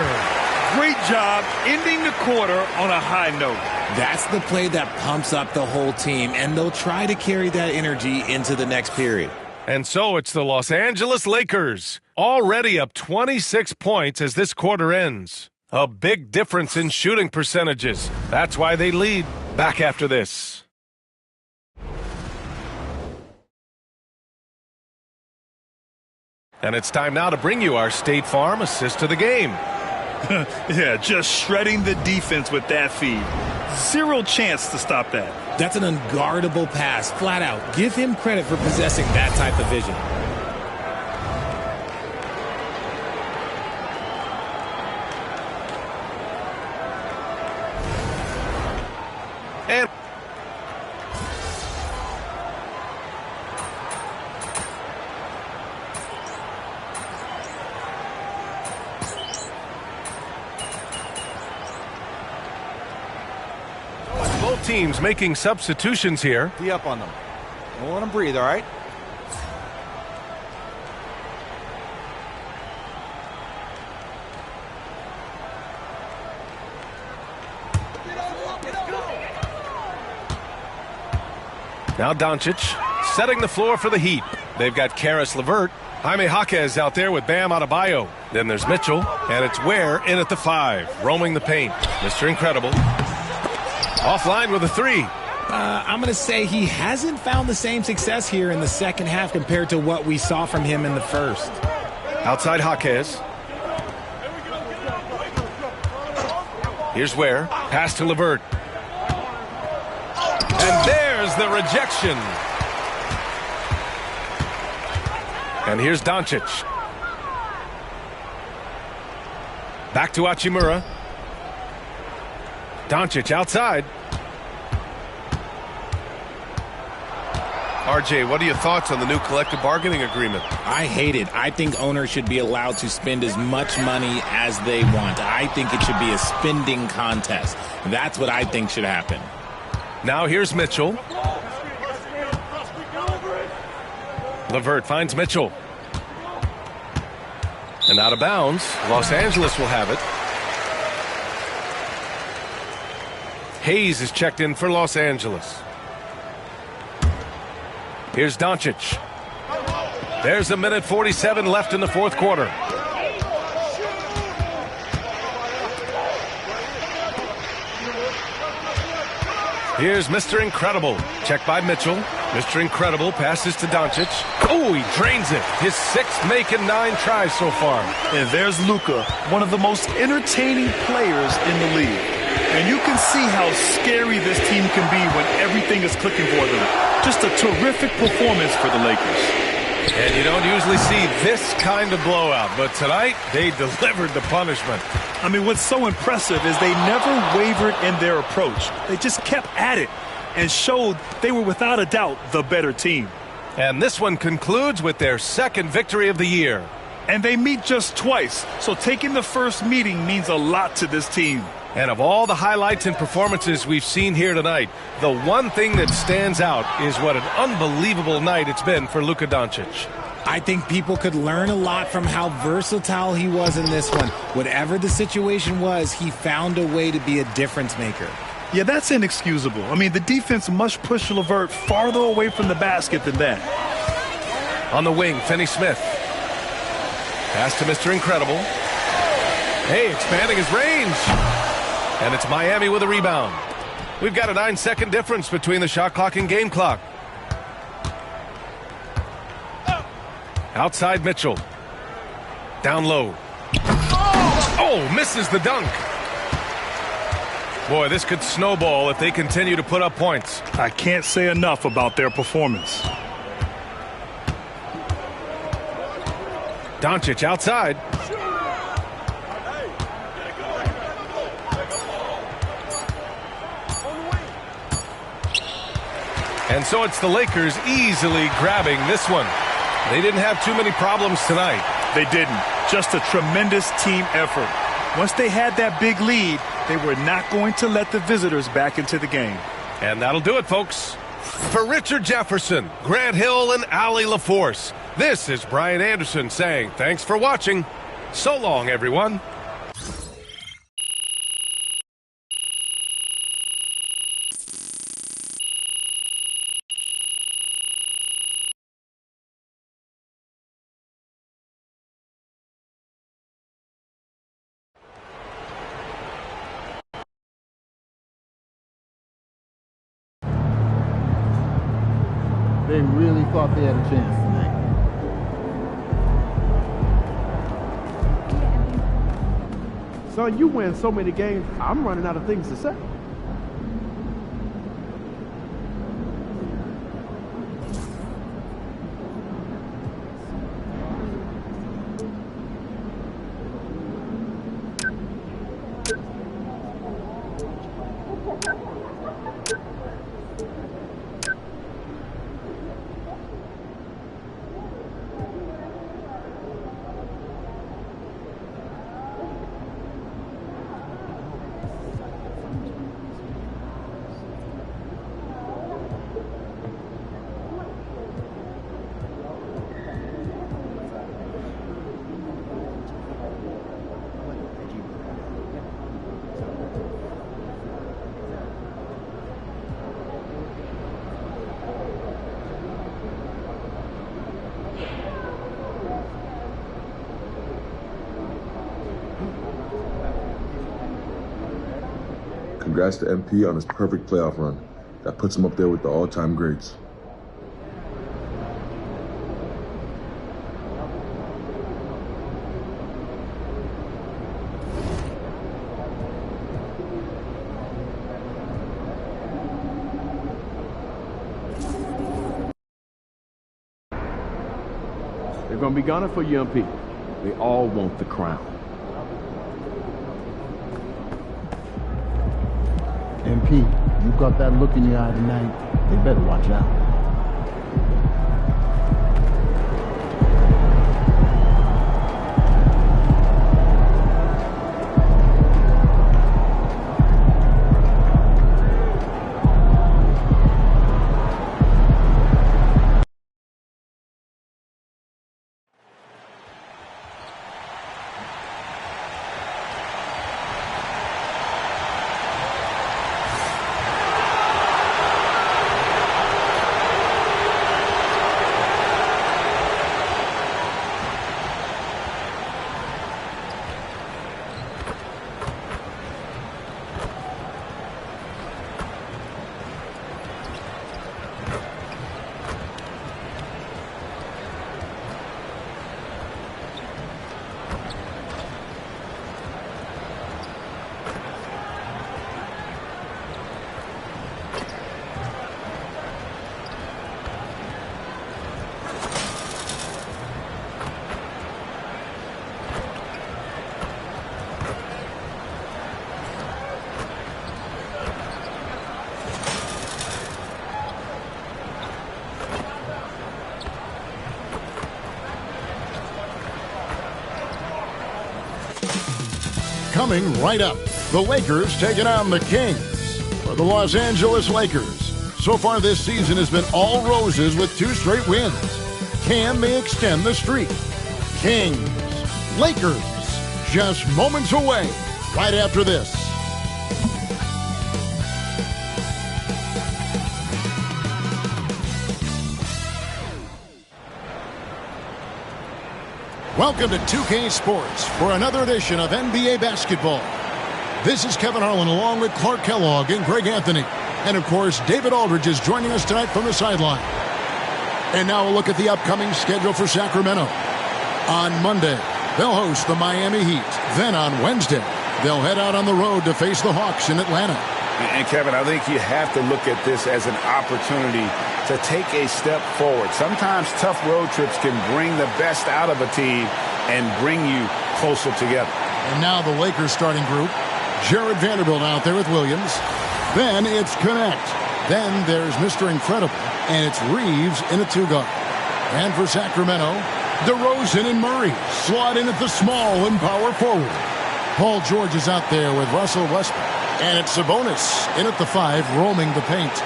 Great job ending the quarter on a high note. That's the play that pumps up the whole team, and they'll try to carry that energy into the next period. And so it's the Los Angeles Lakers, already up 26 points as this quarter ends. A big difference in shooting percentages. That's why they lead. Back after this. And it's time now to bring you our State Farm assist to the game. Yeah, just shredding the defense with that feed. Zero chance to stop that. That's an unguardable pass, flat out. Give him credit for possessing that type of vision. And both teams making substitutions here. Be up on them. Don't let them breathe, all right? Now Doncic setting the floor for the Heat. They've got Caris LeVert. Jaime Jaquez out there with Bam Adebayo. Then there's Mitchell, and it's Ware in at the 5, roaming the paint. Mr. Incredible. Offline with a 3. I'm going to say he hasn't found the same success here in the second half compared to what we saw from him in the first. Outside Jaquez. Here's Ware. Pass to LeVert. And there's the rejection. And here's Doncic. Back to Hachimura. Doncic outside. RJ, what are your thoughts on the new collective bargaining agreement? I hate it. I think owners should be allowed to spend as much money as they want. I think it should be a spending contest. That's what I think should happen. Now here's Mitchell. LeVert finds Mitchell. And out of bounds. Los Angeles will have it. Hayes is checked in for Los Angeles. Here's Doncic. There's a minute 47 left in the fourth quarter. Here's Mr. Incredible. Checked by Mitchell. Mr. Incredible passes to Doncic. Oh, he drains it. His 6th make in 9 tries so far. And there's Luka, one of the most entertaining players in the league. And you can see how scary this team can be when everything is clicking for them. Just a terrific performance for the Lakers. And you don't usually see this kind of blowout, but tonight they delivered the punishment. I mean, what's so impressive is they never wavered in their approach. They just kept at it and showed they were without a doubt the better team. And this one concludes with their 2nd victory of the year. And they meet just twice, so taking the first meeting means a lot to this team. And of all the highlights and performances we've seen here tonight, the one thing that stands out is what an unbelievable night it's been for Luka Doncic. I think people could learn a lot from how versatile he was in this one. Whatever the situation was, he found a way to be a difference maker. Yeah, that's inexcusable. I mean, the defense must push LeVert farther away from the basket than that. On the wing, Finney-Smith. Pass to Mr. Incredible. Hey, expanding his range. And it's Miami with a rebound. We've got a 9-second difference between the shot clock and game clock. Outside Mitchell. Down low. Oh, misses the dunk. Boy, this could snowball if they continue to put up points. I can't say enough about their performance. Doncic outside. And so it's the Lakers easily grabbing this one. They didn't have too many problems tonight. They didn't. Just a tremendous team effort. Once they had that big lead, they were not going to let the visitors back into the game. And that'll do it, folks. For Richard Jefferson, Grant Hill, and Allie LaForce, this is Brian Anderson saying thanks for watching. So long, everyone. They really thought they had a chance tonight. Son, you win so many games, I'm running out of things to say. Congrats to MP on his perfect playoff run. That puts him up there with the all-time greats. They're going to be gunning for you, MP. They all want the crown. MP, you got that look in your eye tonight. They better watch out. Coming right up, the Lakers taking on the Kings. For the Los Angeles Lakers, so far this season has been all roses with 2 straight wins. Can they extend the streak? Kings, Lakers, just moments away right after this. Welcome to 2K Sports for another edition of NBA Basketball. This is Kevin Harlan along with Clark Kellogg and Greg Anthony. And of course, David Aldridge is joining us tonight from the sideline. And now a look at the upcoming schedule for Sacramento. On Monday, they'll host the Miami Heat. Then on Wednesday, they'll head out on the road to face the Hawks in Atlanta. And Kevin, I think you have to look at this as an opportunity to take a step forward. Sometimes tough road trips can bring the best out of a team and bring you closer together. And now the Lakers starting group. Jared Vanderbilt out there with Williams. Then it's Connect. Then there's Mr. Incredible, and it's Reeves in a 2-guard. And for Sacramento, DeRozan and Murray slot in at the small and power forward. Paul George is out there with Russell Westbrook. And it's Sabonis in at the 5, roaming the paint.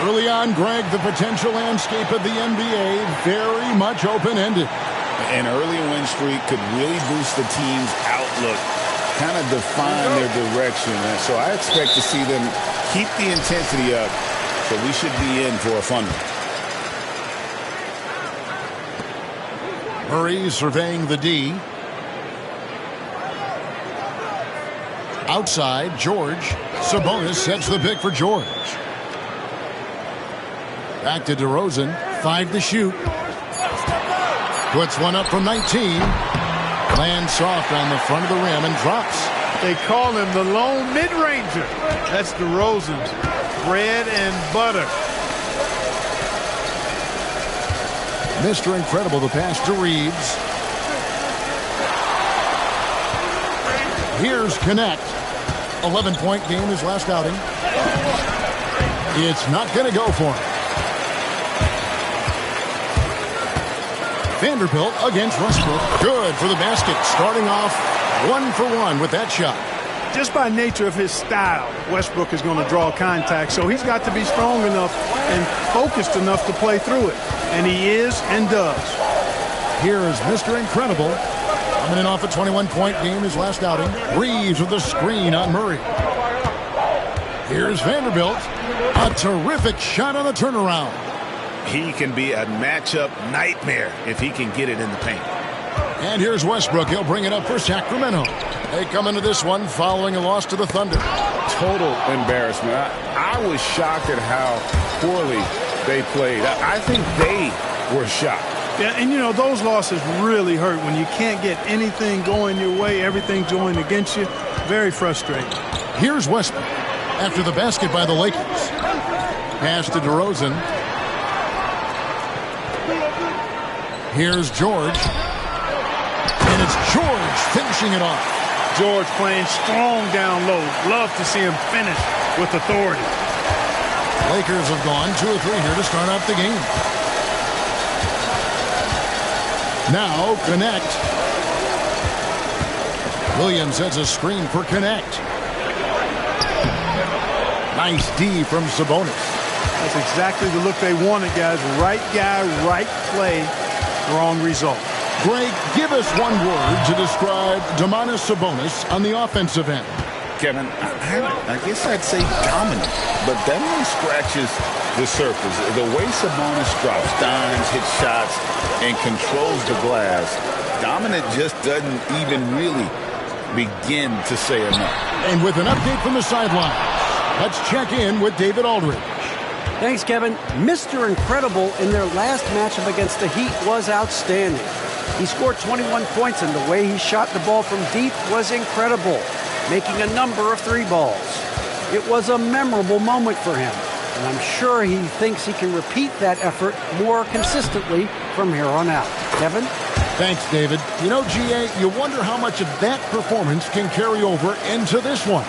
Early on, Greg, the potential landscape of the NBA very much open-ended. An early win streak could really boost the team's outlook, kind of define their direction. And so I expect to see them keep the intensity up, so we should be in for a fun one. Murray surveying the D. Outside, George. Sabonis sets the pick for George. Back to DeRozan. 5 to shoot. Puts one up from 19. Lands soft on the front of the rim and drops. They call him the lone mid-ranger. That's DeRozan's bread and butter. Mr. Incredible, the pass to Reeves. Here's Connect. 11-point game his last outing. It's not going to go for him. Vanderbilt against Westbrook. Good for the basket. Starting off 1 for 1 with that shot. Just by nature of his style, Westbrook is going to draw contact, so he's got to be strong enough and focused enough to play through it. And he is and does. Here is Mr. Incredible. Coming in off a 21-point game his last outing. Reeves with the screen on Murray. Here's Vanderbilt. A terrific shot on the turnaround. He can be a matchup nightmare if he can get it in the paint. And here's Westbrook. He'll bring it up for Sacramento. They come into this one following a loss to the Thunder. Total embarrassment. I was shocked at how poorly they played. I think they were shocked. Yeah, and you know, those losses really hurt when you can't get anything going your way, everything's going against you. Very frustrating. Here's Westbrook after the basket by the Lakers. Pass to DeRozan. Here's George. And it's George finishing it off. George playing strong down low. Love to see him finish with authority. Lakers have gone 2 or 3 here to start off the game. Now, Connect. Williams sets a screen for Connect. Nice D from Sabonis. That's exactly the look they wanted, guys. Right guy, right play, wrong result. Greg, give us one word to describe Domantas Sabonis on the offensive end. Kevin, I guess I'd say dominant, but that only scratches the surface. The way Sabonis drops dimes, hits shots, and controls the glass, dominant just doesn't even really begin to say enough. And with an update from the sideline, let's check in with David Aldridge. Thanks, Kevin. Mr. Incredible in their last matchup against the Heat was outstanding. He scored 21 points, and the way he shot the ball from deep was incredible, making a number of 3 balls. It was a memorable moment for him, and I'm sure he thinks he can repeat that effort more consistently from here on out. Kevin? Thanks, David. You know, GA, you wonder how much of that performance can carry over into this one.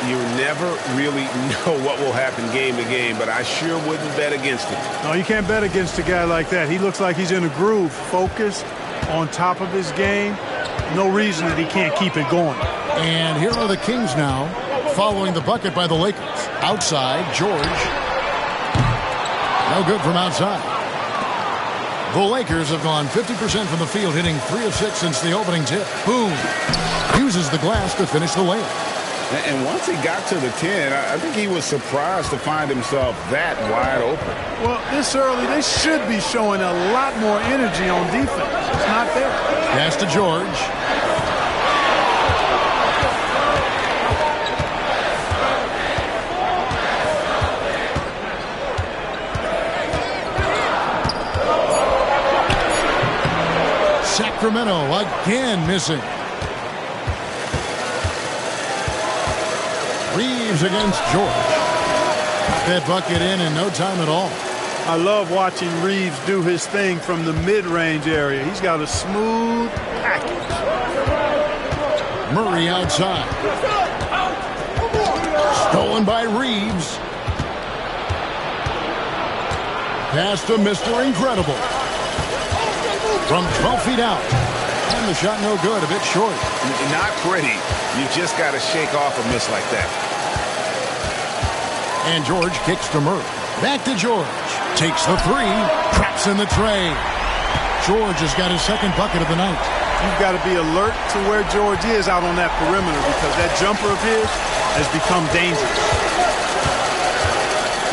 You never really know what will happen game to game, but I sure wouldn't bet against it. No, you can't bet against a guy like that. He looks like he's in a groove, focused, on top of his game. No reason that he can't keep it going. And here are the Kings now, following the bucket by the Lakers. Outside, George. No good from outside. The Lakers have gone 50% from the field, hitting 3 of 6 since the opening tip. Boom. Uses the glass to finish the layup. And once he got to the 10, I think he was surprised to find himself that wide open. Well, this early, they should be showing a lot more energy on defense. It's not there. Pass to George. Sacramento again missing. Reeves against George. That bucket in no time at all. I love watching Reeves do his thing from the mid-range area. He's got a smooth package. Murray outside. Stolen by Reeves. Pass to Mr. Incredible. from 12 feet out. And the shot no good, a bit short. Not pretty. You just got to shake off a miss like that. And George kicks to Murray. Back to George. Takes the three. Traps in the tray. George has got his second bucket of the night. You've got to be alert to where George is out on that perimeter because that jumper of his has become dangerous.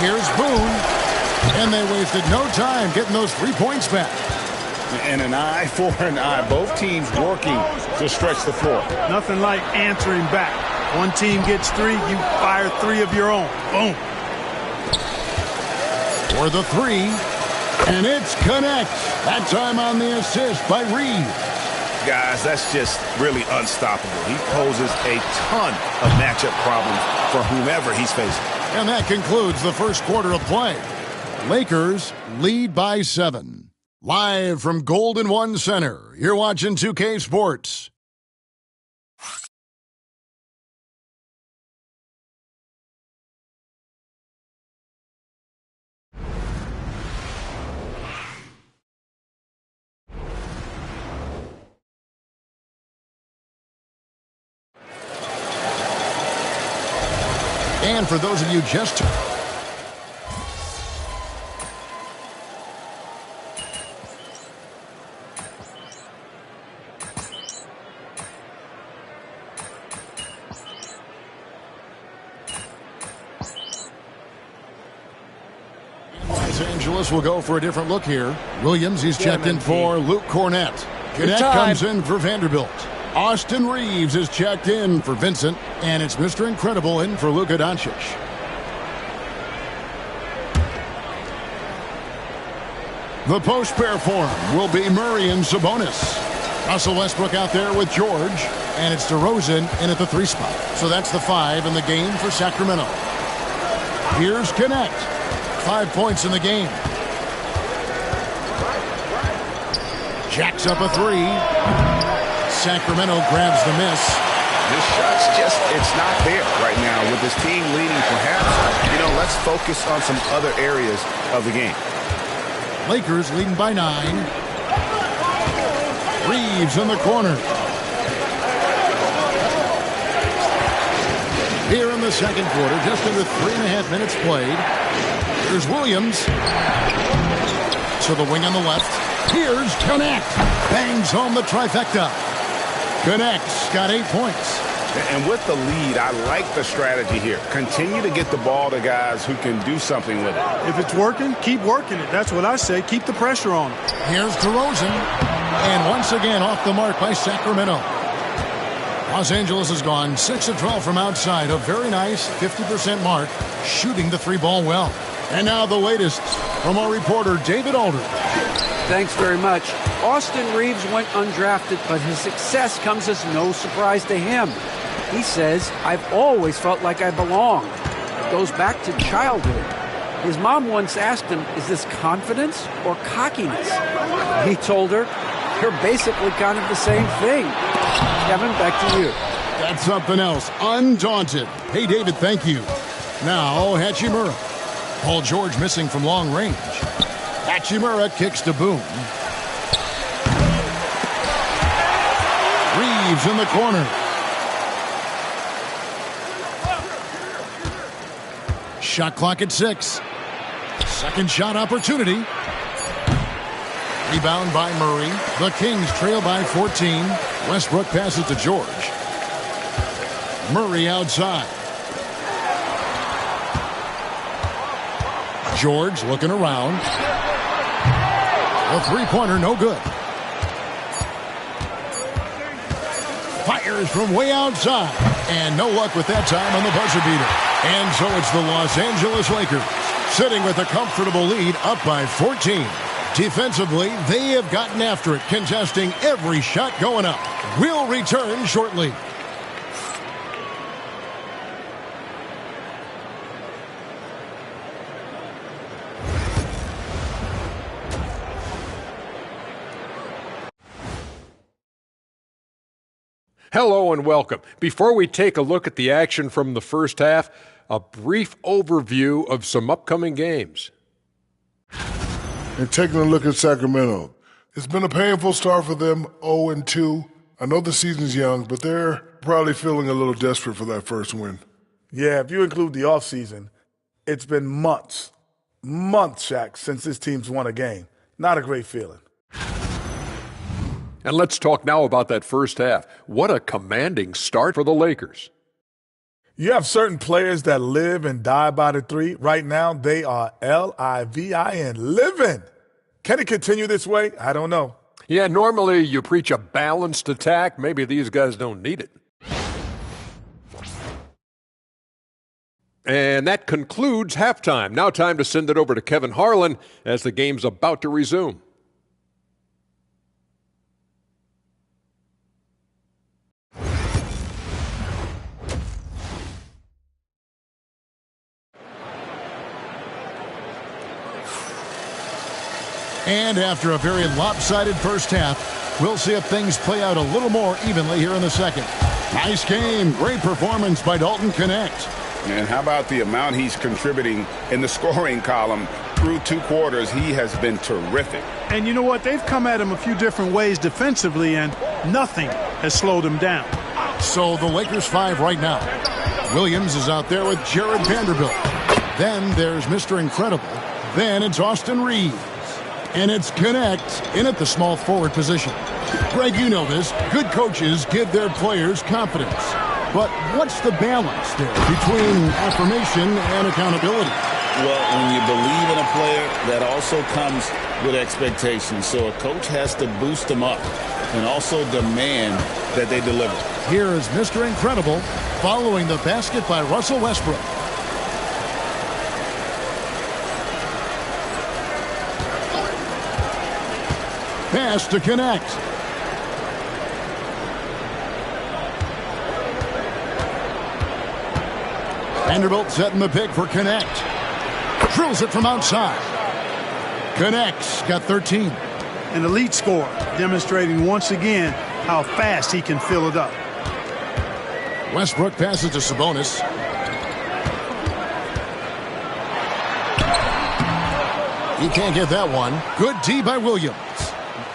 Here's Boone. And they wasted no time getting those 3 points back. And an eye for an eye. Both teams working to stretch the floor. Nothing like answering back. One team gets 3, you fire 3 of your own. Boom. For the 3. And it's connect. That time on the assist by Reeves. Guys, that's just really unstoppable. He poses a ton of matchup problems for whomever he's facing. And that concludes the first quarter of play. Lakers lead by 7. Live from Golden One Center, you're watching 2K Sports. And for those of you just... Los Angeles will go for a different look here. Williams, he's checked in for Luke Cornett. Cadet comes in for Vanderbilt. Austin Reeves is checked in for Vincent. And it's Mr. Incredible in for Luka Doncic. The post pair form will be Murray and Sabonis. Russell Westbrook out there with George. And it's DeRozan in at the 3 spot. So that's the 5 in the game for Sacramento. Here's Connect. 5 points in the game. Jacks up a 3. Sacramento grabs the miss. This shot's just, it's not there right now. With this team leading perhaps, let's focus on some other areas of the game. Lakers leading by 9. Reeves in the corner. Here in the second quarter, just under 3.5 minutes played. Here's Williams. To the wing on the left. Here's Connect. Bangs home the trifecta. Connect's got 8 points. And with the lead, I like the strategy here. Continue to get the ball to guys who can do something with it. If it's working, keep working it. That's what I say. Keep the pressure on him. Here's DeRozan. And once again off the mark by Sacramento. Los Angeles has gone 6 of 12 from outside. A very nice 50% mark, shooting the 3-ball well. And now the latest from our reporter, David Aldridge. Thanks very much. Austin Reeves went undrafted, but his success comes as no surprise to him. He says, I've always felt like I belong. It goes back to childhood. His mom once asked him, is this confidence or cockiness? He told her, you're basically kind of the same thing. Kevin, back to you. That's something else. Undaunted. Hey, David, thank you. Now, Hachimura. Paul George missing from long range. Hachimura kicks to Boone. Reeves in the corner. Shot clock at 6. Second shot opportunity. Rebound by Murray. The Kings trail by 14. Westbrook passes to George. Murray outside. George looking around. A three-pointer, no good. Fires from way outside. And no luck with that time on the buzzer beater. And so it's the Los Angeles Lakers sitting with a comfortable lead up by 14. Defensively, they have gotten after it, contesting every shot going up. We'll return shortly. Hello and welcome. Before we take a look at the action from the first half, a brief overview of some upcoming games. And taking a look at Sacramento, It's been a painful start for them, 0-2. I know the season's young, but they're probably feeling a little desperate for that first win. Yeah, if you include the offseason, it's been months, Shaq, since this team's won a game. Not a great feeling. And let's talk now about that first half. What a commanding start for the Lakers. You have certain players that live and die by the three. Right now, they are L-I-V-I-N, living. Can it continue this way? I don't know. Yeah, normally you preach a balanced attack. Maybe these guys don't need it. And that concludes halftime. Now time to send it over to Kevin Harlan as the game's about to resume. And after a very lopsided first half, we'll see if things play out a little more evenly here in the second. Nice game. Great performance by Dalton Knecht. And how about the amount he's contributing in the scoring column? Through 2 quarters, he has been terrific. And you know what? They've come at him a few different ways defensively, and nothing has slowed him down. So the Lakers 5 right now. Williams is out there with Jared Vanderbilt. Then there's Mr. Incredible. Then it's Austin Reeves. And it's Knecht in at the small forward position. Greg, you know this. Good coaches give their players confidence. But what's the balance there between affirmation and accountability? Well, when you believe in a player, that also comes with expectations. So a coach has to boost them up and also demand that they deliver. Here is Mr. Incredible following the basket by Russell Westbrook. Pass to Knecht. Vanderbilt setting the pick for Knecht. Drills it from outside. Knecht's got 13. An elite scorer, demonstrating once again how fast he can fill it up. Westbrook passes to Sabonis. He can't get that one. Good D by Williams.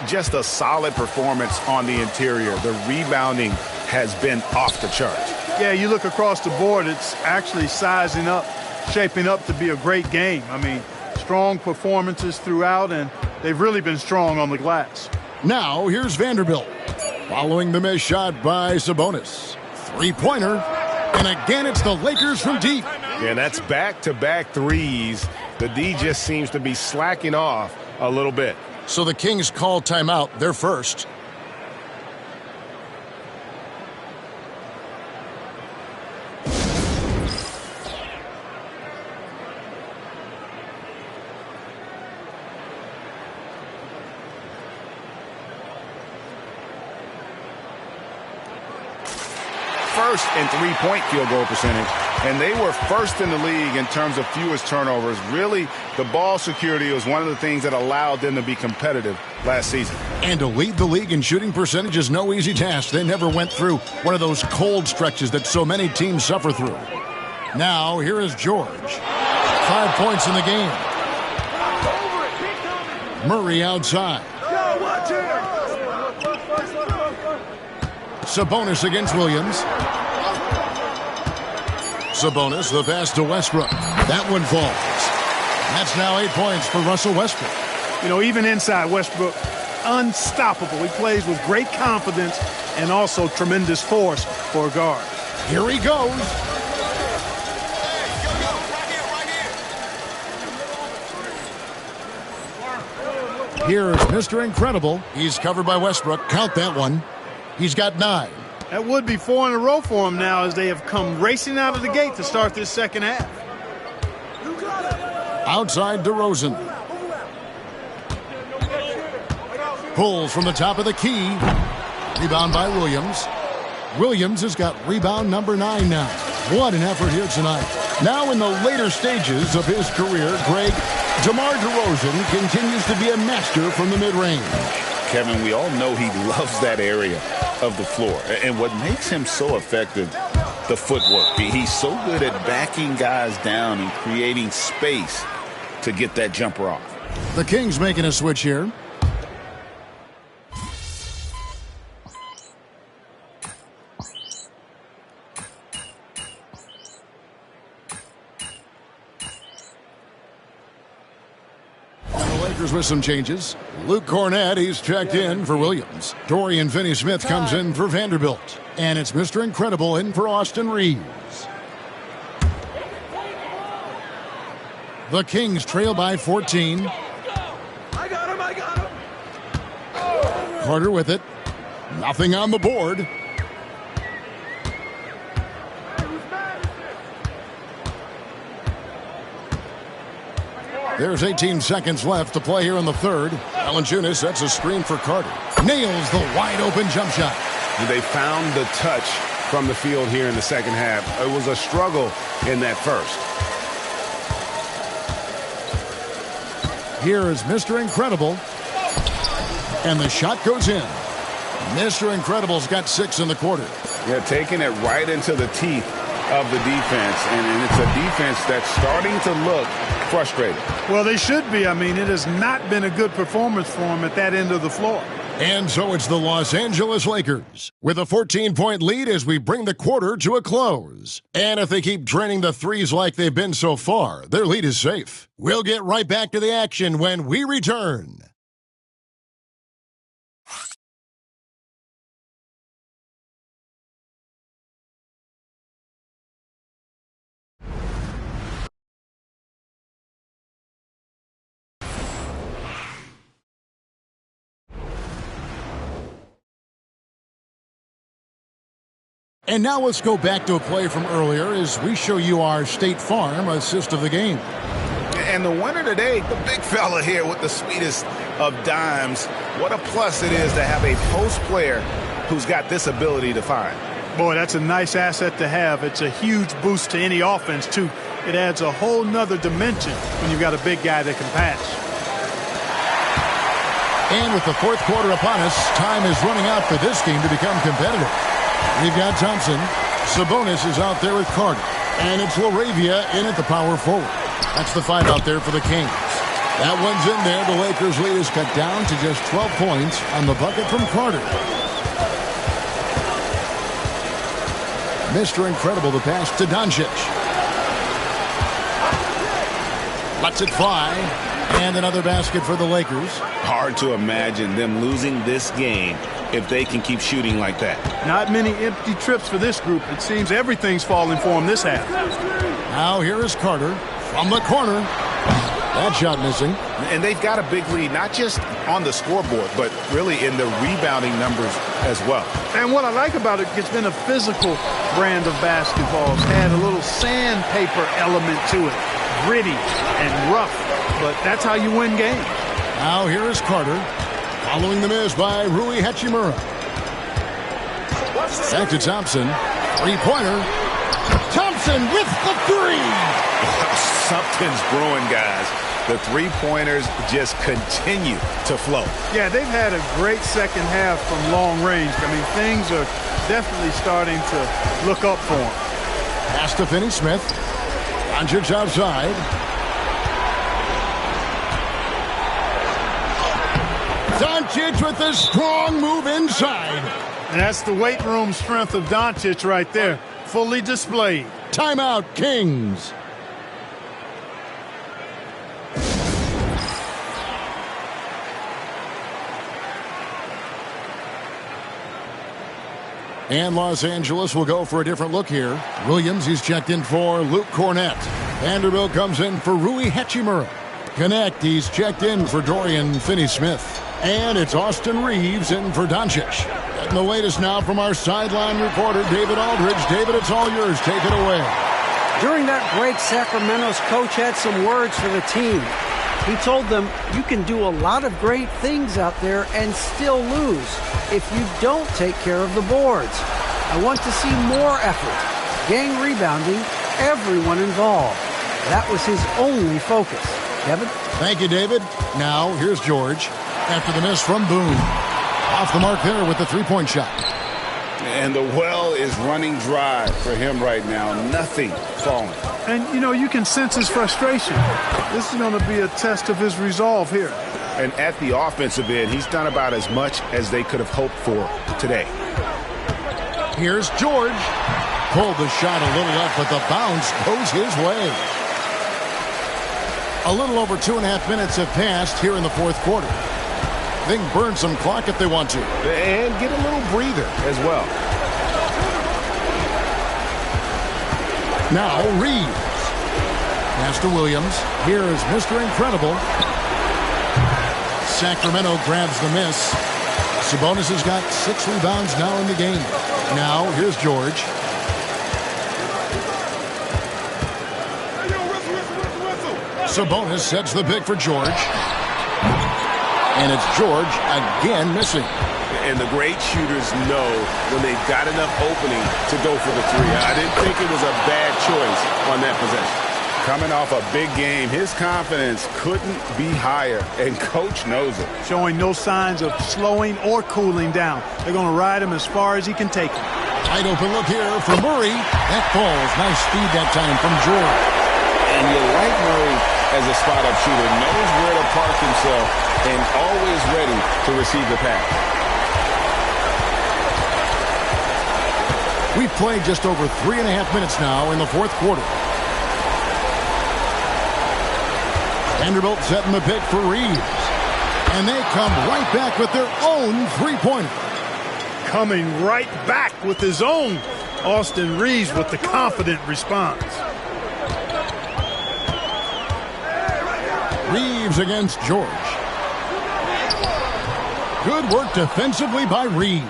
Just a solid performance on the interior. The rebounding has been off the charts. Yeah, you look across the board, it's actually sizing up, shaping up to be a great game. I mean, strong performances throughout, and they've really been strong on the glass. Now, here's Vanderbilt. Following the missed shot by Sabonis. Three-pointer. And again, it's the Lakers from deep. Yeah, that's back-to-back threes. The D just seems to be slacking off a little bit. So the Kings call timeout, their first. First in three-point field goal percentage, and they were first in the league in terms of fewest turnovers. Really, the ball security was one of the things that allowed them to be competitive last season. And to lead the league in shooting percentage is no easy task. They never went through one of those cold stretches that so many teams suffer through. Now, here is George. 5 points in the game. Murray outside. Sabonis against Williams. Sabonis, the pass to Westbrook. That one falls. That's now 8 points for Russell Westbrook. You know, even inside, Westbrook, unstoppable. He plays with great confidence and also tremendous force for a guard. Here he goes. Here's Mr. Incredible. He's covered by Westbrook. Count that one. He's got 9. That would be 4 in a row for him now as they have come racing out of the gate to start this second half. Outside DeRozan. Pulls from the top of the key. Rebound by Williams. Williams has got rebound number 9 now. What an effort here tonight. Now in the later stages of his career, Greg, DeMar DeRozan continues to be a master from the mid-range. Kevin, we all know he loves that area of the floor. And what makes him so effective, the footwork. He's so good at backing guys down and creating space to get that jumper off. The Kings making a switch here. Lakers with some changes. Luke Cornett, he's checked in for Williams. Dorian Finney-Smith comes in for Vanderbilt. And it's Mr. Incredible in for Austin Reeves. The Kings trail by 14. I got him. Carter with it. Nothing on the board. There's 18 seconds left to play here in the third. Valanciunas sets a screen for Carter. Nails the wide-open jump shot. They found the touch from the field here in the second half. It was a struggle in that first. Here is Mr. Incredible. And the shot goes in. Mr. Incredible's got 6 in the quarter. Yeah, taking it right into the teeth of the defense. And it's a defense that's starting to look frustrated. Well, they should be. I mean, it has not been a good performance for them at that end of the floor. And so it's the Los Angeles Lakers with a 14-point lead as we bring the quarter to a close. And if they keep draining the threes like they've been so far, their lead is safe. We'll get right back to the action when we return. And now let's go back to a play from earlier as we show you our State Farm assist of the game. And the winner today, the big fella here with the sweetest of dimes. What a plus it is to have a post player who's got this ability to find. Boy, that's a nice asset to have. It's a huge boost to any offense, too. It adds a whole nother dimension when you've got a big guy that can pass. And with the fourth quarter upon us, time is running out for this game to become competitive. We've got Thompson. Sabonis is out there with Carter. And it's LaRavia in at the power forward. That's the 5 out there for the Kings. That one's in there. The Lakers' lead is cut down to just 12 points on the bucket from Carter. Mr. Incredible, the pass to Doncic. Lets it fly. And another basket for the Lakers. Hard to imagine them losing this game if they can keep shooting like that. Not many empty trips for this group. It seems everything's falling for them this half. Now here is Carter from the corner. That shot missing. And they've got a big lead, not just on the scoreboard, but really in the rebounding numbers as well. And what I like about it, it's been a physical brand of basketball. It's had a little sandpaper element to it. Gritty and rough, but that's how you win games. Now here is Carter. Following the miss by Rui Hachimura. Back to Thompson. Three-pointer. Thompson with the three. Something's brewing, guys. The three-pointers just continue to flow. Yeah, they've had a great second half from long range. I mean, things are definitely starting to look up for them. Pass to Finney-Smith. Doncic outside. Doncic with a strong move inside. And that's the weight room strength of Doncic right there. Fully displayed. Timeout, Kings. And Los Angeles will go for a different look here. Williams, he's checked in for Luke Cornett. Vanderbilt comes in for Rui Hachimura. Connect, he's checked in for Dorian Finney-Smith. And it's Austin Reeves in for Doncic. Getting the latest now from our sideline reporter, David Aldridge. David, it's all yours. Take it away. During that break, Sacramento's coach had some words for the team. He told them, you can do a lot of great things out there and still lose if you don't take care of the boards. I want to see more effort, gang rebounding, everyone involved. That was his only focus. Kevin? Thank you, David. Now, here's George. After the miss from Boone. Off the mark there with the three-point shot. And the well is running dry for him right now. Nothing falling. And, you know, you can sense his frustration. This is going to be a test of his resolve here. And at the offensive end, he's done about as much as they could have hoped for today. Here's George. Pulled the shot a little up, but the bounce goes his way. A little over 2.5 minutes have passed here in the fourth quarter. They can burn some clock if they want to. And get a little breather as well. Now Reeves. Pass to Williams. Here's Mr. Incredible. Sacramento grabs the miss. Sabonis has got 6 rebounds now in the game. Now here's George. Sabonis sets the pick for George. And it's George again missing. And the great shooters know when they've got enough opening to go for the three. I didn't think it was a bad choice on that possession. Coming off a big game, his confidence couldn't be higher, and Coach knows it. Showing no signs of slowing or cooling down. They're going to ride him as far as he can take him. Wide open look here for Murray. That falls. Nice speed that time from George. And you like Murray as a spot-up shooter. Knows where to park himself and always ready to receive the pass. We've played just over 3.5 minutes now in the fourth quarter. Vanderbilt setting the pick for Reeves. And they come right back with their own three-pointer. Coming right back with his own. Austin Reeves with the confident response. Reeves against George. Good work defensively by Reeves.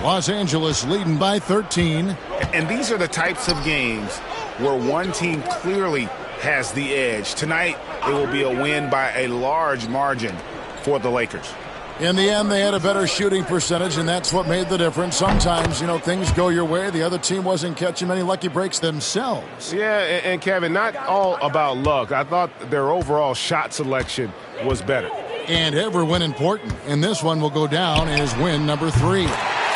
Los Angeles leading by 13. And these are the types of games where one team clearly has the edge. Tonight, it will be a win by a large margin for the Lakers. In the end, they had a better shooting percentage, and that's what made the difference. Sometimes, things go your way. The other team wasn't catching many lucky breaks themselves. Yeah, and Kevin, not all about luck. I thought their overall shot selection was better. And every win important. And this one will go down as win number 3.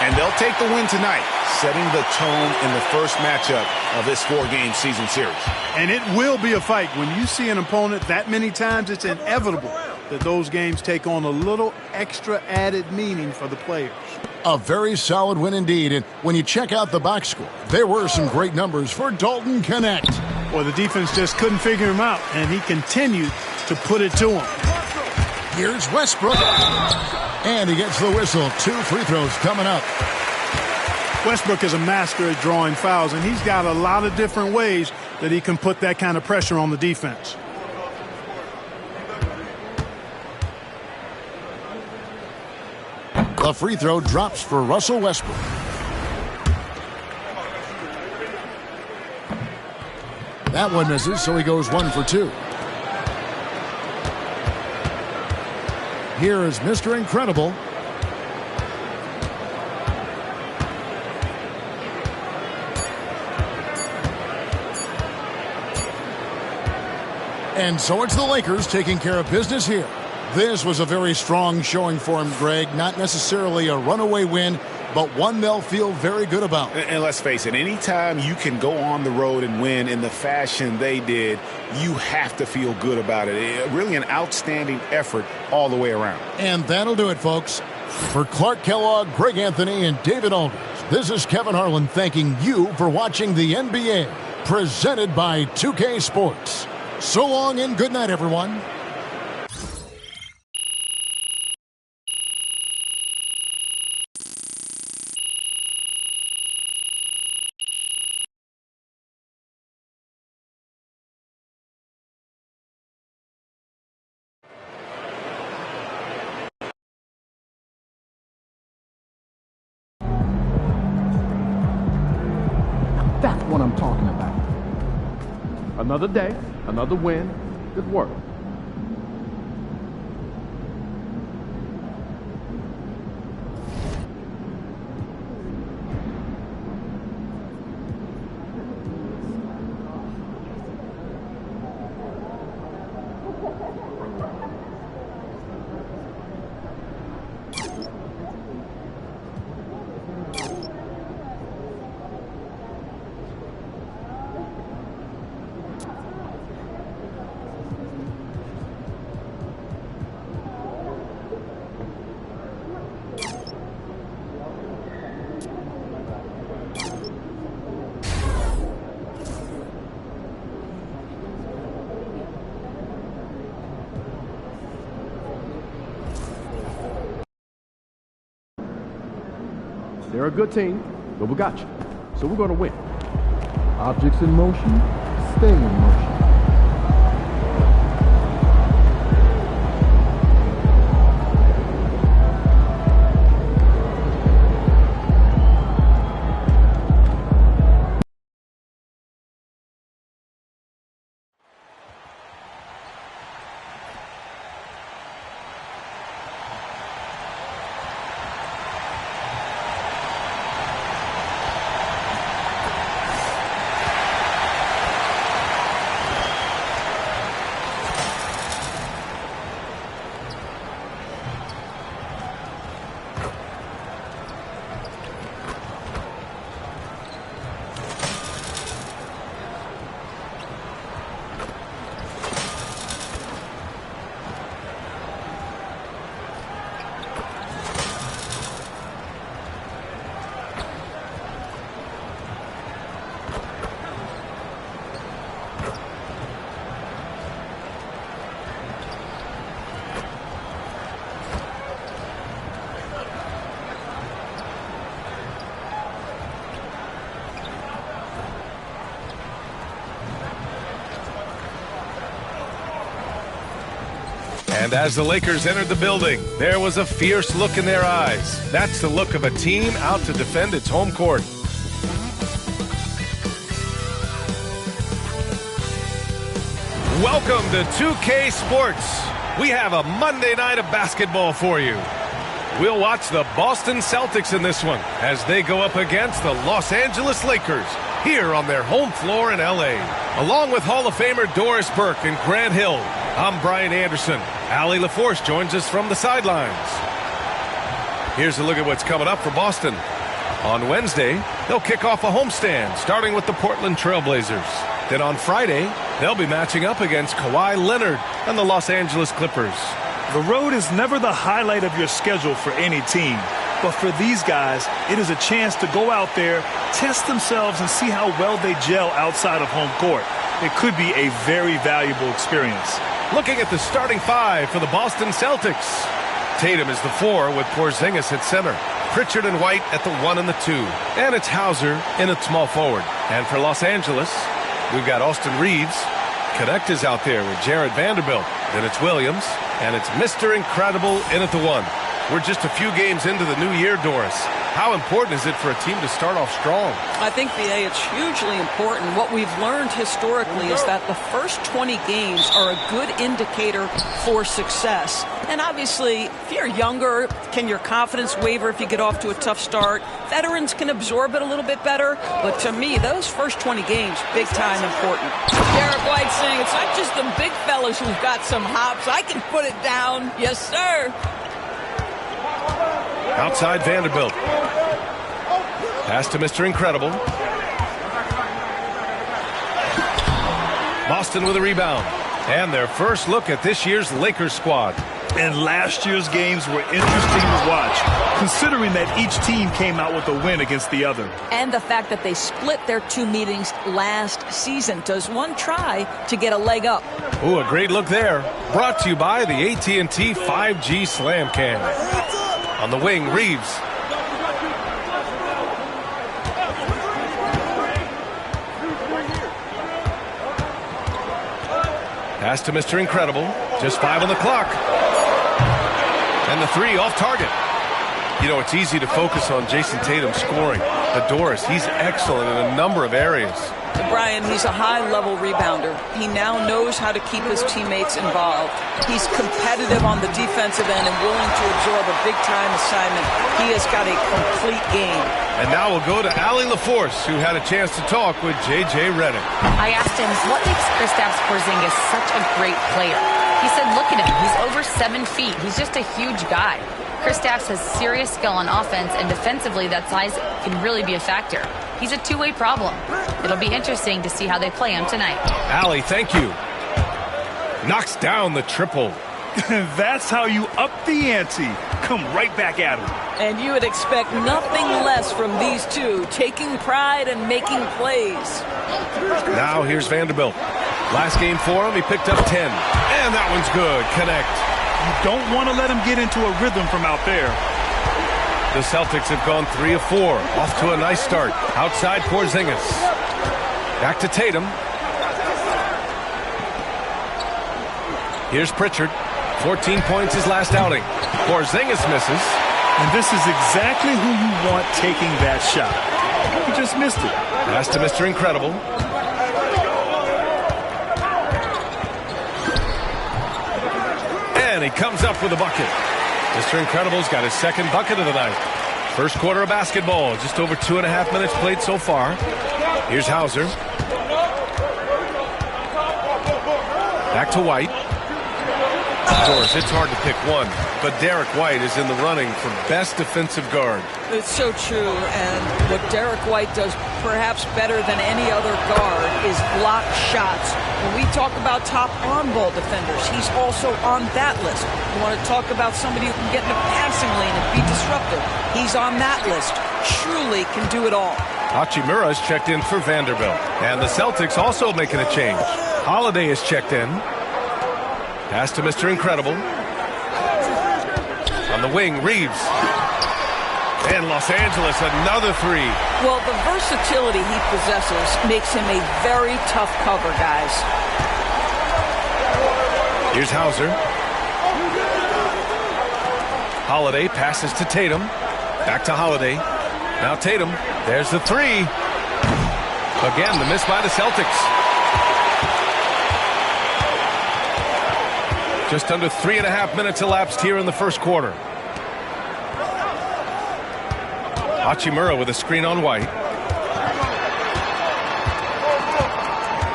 And they'll take the win tonight, setting the tone in the first matchup of this 4-game season series. And it will be a fight. When you see an opponent that many times, it's inevitable that those games take on a little extra added meaning for the players. A very solid win indeed. And when you check out the box score, there were some great numbers for Dalton Knecht. Well, the defense just couldn't figure him out, and he continued to put it to him. Here's Westbrook. And he gets the whistle. 2 free throws coming up. Westbrook is a master at drawing fouls, and he's got a lot of different ways that he can put that kind of pressure on the defense. The free throw drops for Russell Westbrook. That one misses, so he goes 1 for 2. Here is Mr. Incredible. And so it's the Lakers taking care of business here. This was a very strong showing for him, Greg. Not necessarily a runaway win, but one they'll feel very good about. And let's face it, anytime you can go on the road and win in the fashion they did, you have to feel good about it. Really an outstanding effort all the way around. And that'll do it, folks. For Clark Kellogg, Greg Anthony, and David Aldridge, this is Kevin Harlan thanking you for watching the NBA, presented by 2K Sports. So long and good night, everyone. That's what I'm talking about. Another day, another win. Good work. They're a good team, but we got you. So we're going to win. Objects in motion, stay in motion. And as the Lakers entered the building, there was a fierce look in their eyes. That's the look of a team out to defend its home court. Welcome to 2K Sports. We have a Monday night of basketball for you. We'll watch the Boston Celtics in this one as they go up against the Los Angeles Lakers here on their home floor in LA. Along with Hall of Famer Doris Burke and Grant Hill, I'm Brian Anderson. Allie LaForce joins us from the sidelines. Here's a look at what's coming up for Boston. On Wednesday, they'll kick off a homestand, starting with the Portland Trailblazers. Then on Friday, they'll be matching up against Kawhi Leonard and the Los Angeles Clippers. The road is never the highlight of your schedule for any team. But for these guys, it is a chance to go out there, test themselves, and see how well they gel outside of home court. It could be a very valuable experience. Looking at the starting five for the Boston Celtics. Tatum is the 4 with Porzingis at center. Pritchard and White at the 1 and the 2. And it's Hauser in at small forward. And for Los Angeles, we've got Austin Reeves. Connect is out there with Jared Vanderbilt. Then it's Williams. And it's Mr. Incredible in at the 1. We're just a few games into the new year, Doris. How important is it for a team to start off strong? I think, B.A., it's hugely important. What we've learned historically is that the first 20 games are a good indicator for success. And obviously, if you're younger, can your confidence waver if you get off to a tough start? Veterans can absorb it a little bit better. But to me, those first 20 games, big time important. Derek White saying it's not just the big fellas who've got some hops. I can put it down. Yes, sir. Outside Vanderbilt. Pass to Mr. Incredible. Boston with a rebound. And their first look at this year's Lakers squad. And last year's games were interesting to watch, considering that each team came out with a win against the other. And the fact that they split their 2 meetings last season. Does one try to get a leg up? Ooh, a great look there. Brought to you by the AT&T 5G Slam Cam. On the wing, Reeves. Pass to Mr. Incredible. Just 5 on the clock. And the 3 off target. You know, it's easy to focus on Jason Tatum scoring. But Doris, he's excellent in a number of areas. Brian, he's a high-level rebounder. He now knows how to keep his teammates involved. He's competitive on the defensive end and willing to absorb a big-time assignment. He has got a complete game. And now we'll go to Allie LaForce, who had a chance to talk with J.J. Redick. I asked him, what makes Kristaps Porzingis such a great player? He said, look at him. He's over 7 feet. He's just a huge guy. Kristaps has serious skill on offense, and defensively, that size can really be a factor. He's a two-way problem. It'll be interesting to see how they play him tonight. Allie, thank you. Knocks down the triple. That's how you up the ante. Come right back at him. And you would expect nothing less from these two, taking pride and making plays. Now here's Vanderbilt. Last game for him, he picked up 10. And that one's good. Connect. You don't want to let him get into a rhythm from out there. The Celtics have gone 3 of 4. Off to a nice start. Outside Porzingis. Back to Tatum. Here's Pritchard. 14 points his last outing. Porzingis misses. And this is exactly who you want taking that shot. He just missed it. Pass to Mr. Incredible. And he comes up with a bucket. Mr. Incredible's got his second bucket of the night. First quarter of basketball. Just over 2.5 minutes played so far. Here's Hauser. Back to White. Of course, it's hard to pick one, but Derek White is in the running for best defensive guard. It's so true, and what Derek White does perhaps better than any other guard is block shots. When we talk about top on-ball defenders, he's also on that list. You want to talk about somebody who can get in the passing lane and be disruptive. He's on that list. Truly can do it all. Hachimura's checked in for Vanderbilt, and the Celtics also making a change. Holiday is checked in. Pass to Mr. Incredible. On the wing, Reeves. And Los Angeles, another three. Well, the versatility he possesses makes him a very tough cover, guys. Here's Hauser. Holiday passes to Tatum. Back to Holiday. Now Tatum. There's the three. Again, the miss by the Celtics. Just under 3.5 minutes elapsed here in the first quarter. Hachimura with a screen on White.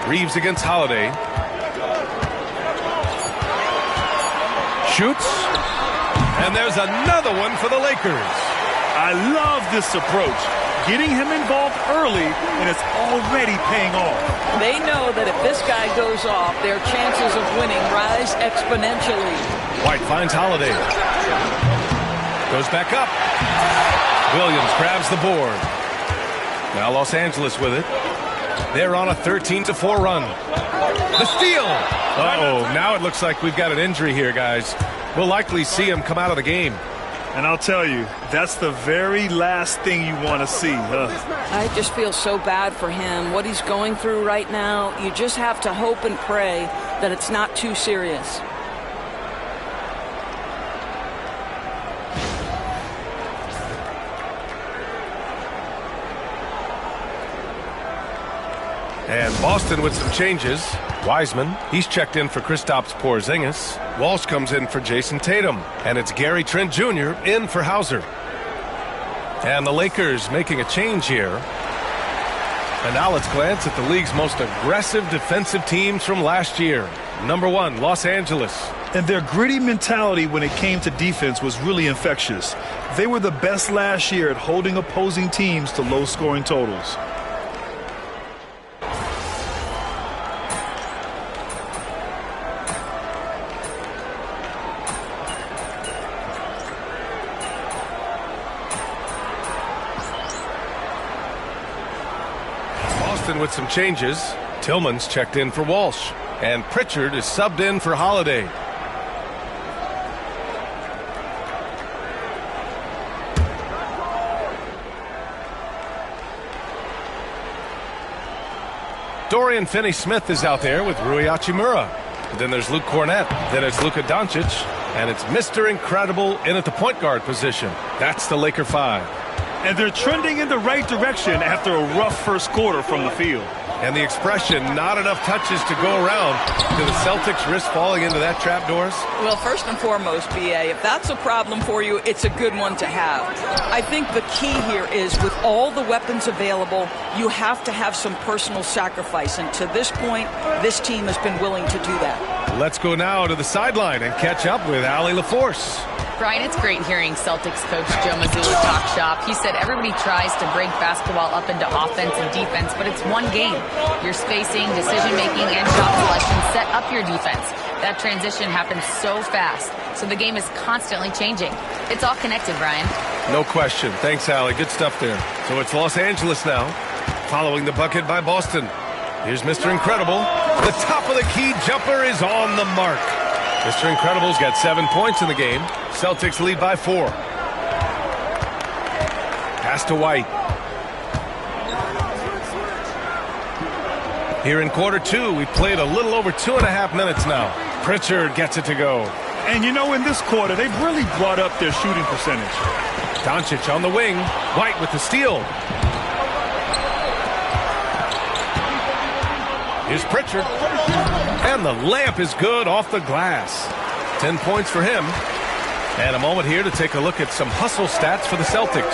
Reeves against Holiday. Shoots. And there's another one for the Lakers. I love this approach. Getting him involved early, and it's already paying off. They know that if this guy goes off, their chances of winning rise exponentially. White finds Holiday. Goes back up. Williams grabs the board. Now Los Angeles with it. They're on a 13-4 run. The steal. Uh-oh, now it looks like we've got an injury here, guys. We'll likely see him come out of the game. And I'll tell you, that's the very last thing you want to see, huh? I just feel so bad for him. What he's going through right now, you just have to hope and pray that it's not too serious. And Boston with some changes. Wiseman, he's checked in for Kristaps Porzingis. Walsh comes in for Jason Tatum. And it's Gary Trent Jr. in for Hauser. And the Lakers making a change here. And now let's glance at the league's most aggressive defensive teams from last year. Number 1, Los Angeles. And their gritty mentality when it came to defense was really infectious. They were the best last year at holding opposing teams to low-scoring totals. With some changes. Tillman's checked in for Walsh. And Pritchard is subbed in for Holiday. Dorian Finney-Smith is out there with Rui Hachimura. Then there's Luke Cornett. Then it's Luka Doncic. And it's Mr. Incredible in at the point guard position. That's the Laker 5. And they're trending in the right direction after a rough first quarter from the field. And the expression, not enough touches to go around. Do the Celtics risk falling into that trap, Doris? Well, first and foremost, B.A., if that's a problem for you, it's a good one to have. I think the key here is with all the weapons available, you have to have some personal sacrifice. And to this point, this team has been willing to do that. Let's go now to the sideline and catch up with Allie LaForce. Brian, it's great hearing Celtics coach Joe Mazzulla talk shop. He said everybody tries to break basketball up into offense and defense, but it's one game. Your spacing, decision-making, and shot selection set up your defense. That transition happens so fast, so the game is constantly changing. It's all connected, Brian. No question. Thanks, Allie. Good stuff there. So it's Los Angeles now, following the bucket by Boston. Here's Mr. Incredible. The top of the key jumper is on the mark. Mr. Incredible's got 7 points in the game. Celtics lead by 4. Pass to White. Here in quarter two, we've played a little over 2.5 minutes now. Pritchard gets it to go. And you know, in this quarter, they've really brought up their shooting percentage. Doncic on the wing. White with the steal. Here's Pritchard. And the layup is good off the glass. 10 points for him. And a moment here to take a look at some hustle stats for the Celtics.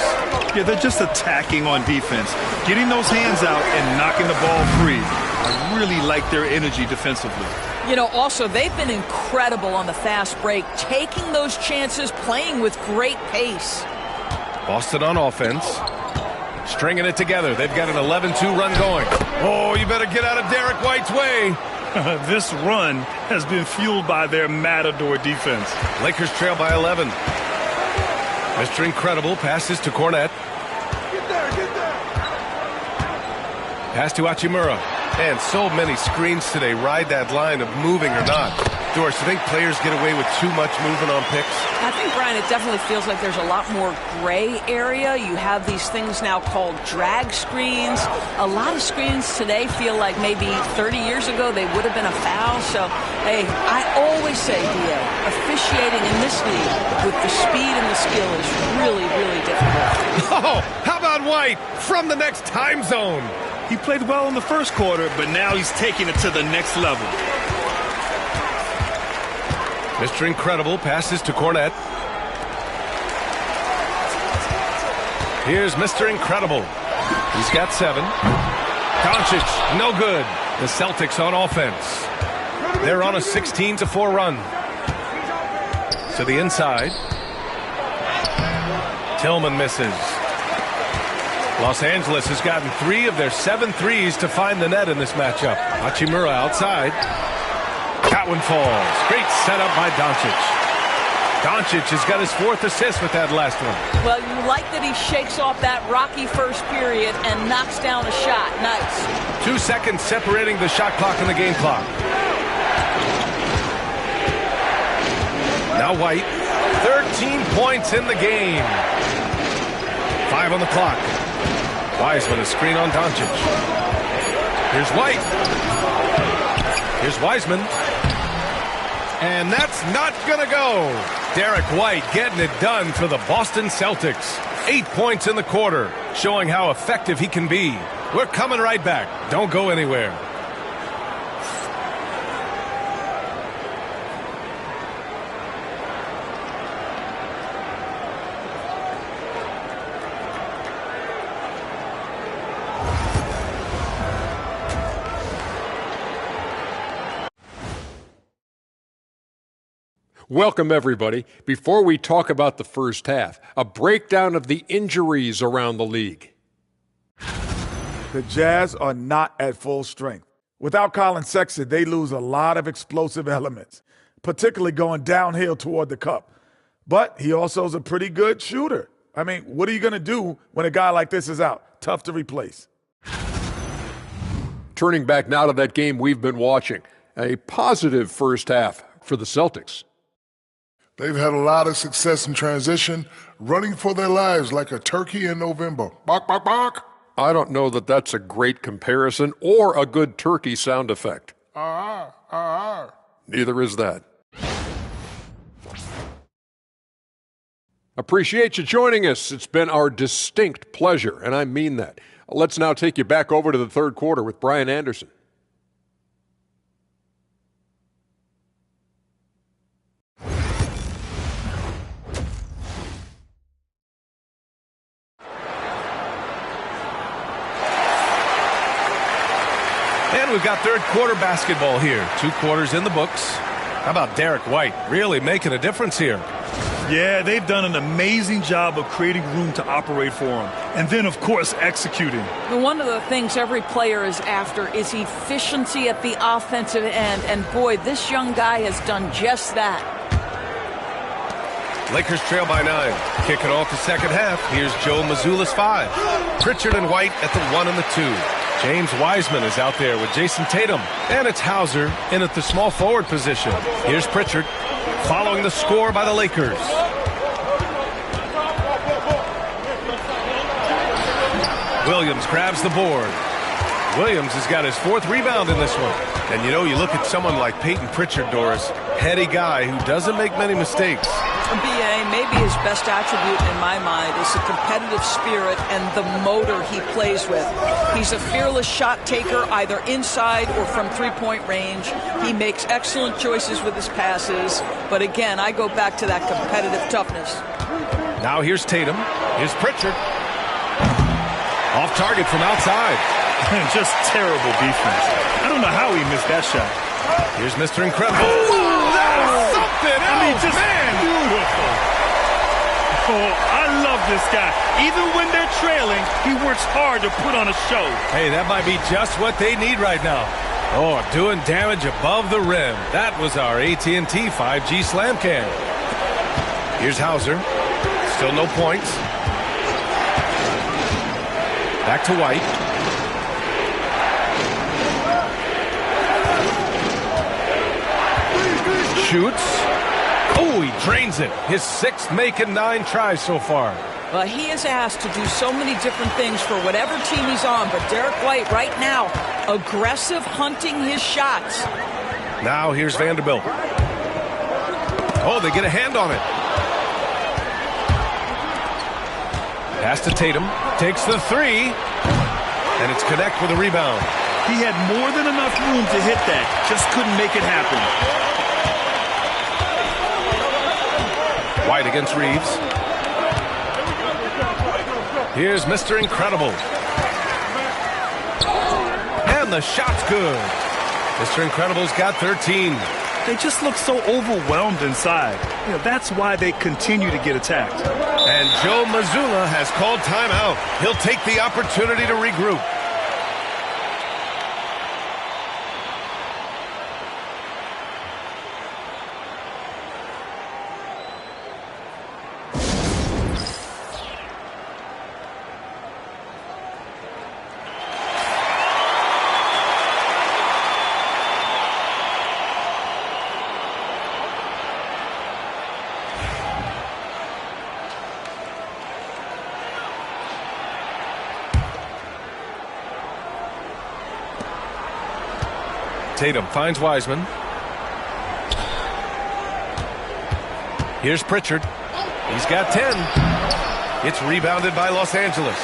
Yeah, they're just attacking on defense. Getting those hands out and knocking the ball free. I really like their energy defensively. You know, also, they've been incredible on the fast break, taking those chances, playing with great pace. Boston on offense. Stringing it together. They've got an 11-2 run going. Oh, you better get out of Derek White's way. This run has been fueled by their Matador defense. Lakers trail by 11. Mr. Incredible passes to Cornette. Get there. Pass to Hachimura. And so many screens today ride that line of moving or not. Doris, you think players get away with too much movement on picks? I think, Brian, it definitely feels like there's a lot more gray area. You have these things now called drag screens. A lot of screens today feel like maybe 30 years ago they would have been a foul. So, hey, I always say, D.A., officiating in this league with the speed and the skill is really, really difficult. Oh, how about White from the next time zone? He played well in the first quarter, but now he's taking it to the next level. Mr. Incredible passes to Cornette. Here's Mr. Incredible. He's got 7. Doncic, no good. The Celtics on offense. They're on a 16-4 run. To the inside. Tillman misses. Los Angeles has gotten 3 of their 7 threes to find the net in this matchup. Hachimura outside. That one falls. Great setup by Doncic. Doncic has got his 4th assist with that last one. Well, you like that he shakes off that rocky first period and knocks down a shot. Nice. 2 seconds separating the shot clock and the game clock. Now White. 13 points in the game. 5 on the clock. Wiseman, a screen on Doncic. Here's White. Here's Wiseman. And that's not going to go. Derek White getting it done for the Boston Celtics. 8 points in the quarter, showing how effective he can be. We're coming right back. Don't go anywhere. Welcome, everybody. Before we talk about the first half, a breakdown of the injuries around the league. The Jazz are not at full strength. Without Colin Sexton, they lose a lot of explosive elements, particularly going downhill toward the cup. But he also is a pretty good shooter. I mean, what are you going to do when a guy like this is out? Tough to replace. Turning back now to that game we've been watching, a positive first half for the Celtics. They've had a lot of success in transition, running for their lives like a turkey in November. Bark, bark, bark. I don't know that that's a great comparison or a good turkey sound effect. Neither is that. Appreciate you joining us. It's been our distinct pleasure, and I mean that. Let's now take you back over to the third quarter with Brian Anderson. And we've got third quarter basketball here. 2 quarters in the books. How about Derek White really making a difference here? Yeah, they've done an amazing job of creating room to operate for him. And then, of course, executing. One of the things every player is after is efficiency at the offensive end. And, boy, this young guy has done just that. Lakers trail by 9. Kicking off the second half. Here's Joe Mazzulla's 5. Pritchard and White at the 1 and the 2. James Wiseman is out there with Jason Tatum. And it's Hauser in at the small forward position. Here's Pritchard following the score by the Lakers. Williams grabs the board. Williams has got his 4th rebound in this one. And you know, you look at someone like Peyton Pritchard, Doris, heady guy who doesn't make many mistakes. BA, maybe his best attribute in my mind is the competitive spirit and the motor he plays with. He's a fearless shot taker, either inside or from three-point range. He makes excellent choices with his passes. But again, I go back to that competitive toughness. Now here's Tatum. Here's Pritchard. Off target from outside. Just terrible defense. I don't know how he missed that shot. Here's Mr. Incredible. Ooh, that was something else. I mean, just man. Beautiful. Oh, I love this guy. Even when they're trailing, he works hard to put on a show. Hey, that might be just what they need right now. Oh, doing damage above the rim. That was our AT&T 5G slam cam. Here's Hauser. Still no points. Back to White. Shoots. Oh, he drains it. His 6th make in 9 tries so far. Well, he is asked to do so many different things for whatever team he's on, but Derek White right now, aggressive hunting his shots. Now here's Vanderbilt. Oh, they get a hand on it. Pass to Tatum. Takes the 3. And it's Connect with a rebound. He had more than enough room to hit that. Just couldn't make it happen. White against Reeves. Here's Mr. Incredible. And the shot's good. Mr. Incredible's got 13. They just look so overwhelmed inside. You know, that's why they continue to get attacked. And Joe Mazzulla has called timeout. He'll take the opportunity to regroup. Tatum finds Wiseman. Here's Pritchard. He's got 10. It's rebounded by Los Angeles.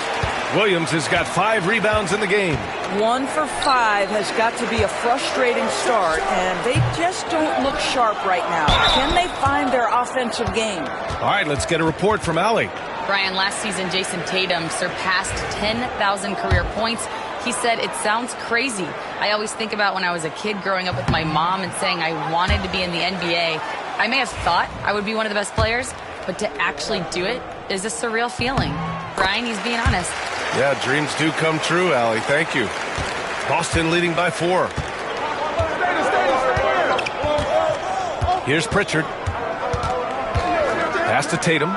Williams has got 5 rebounds in the game. 1 for 5 has got to be a frustrating start, and they just don't look sharp right now. Can they find their offensive game? All right, let's get a report from Allie. Brian, last season, Jason Tatum surpassed 10,000 career points. He said, "It sounds crazy. I always think about when I was a kid growing up with my mom and saying I wanted to be in the NBA. I may have thought I would be one of the best players, but to actually do it is a surreal feeling." Brian, he's being honest. Yeah, dreams do come true, Allie. Thank you. Boston leading by 4. Here's Pritchard. Pass to Tatum.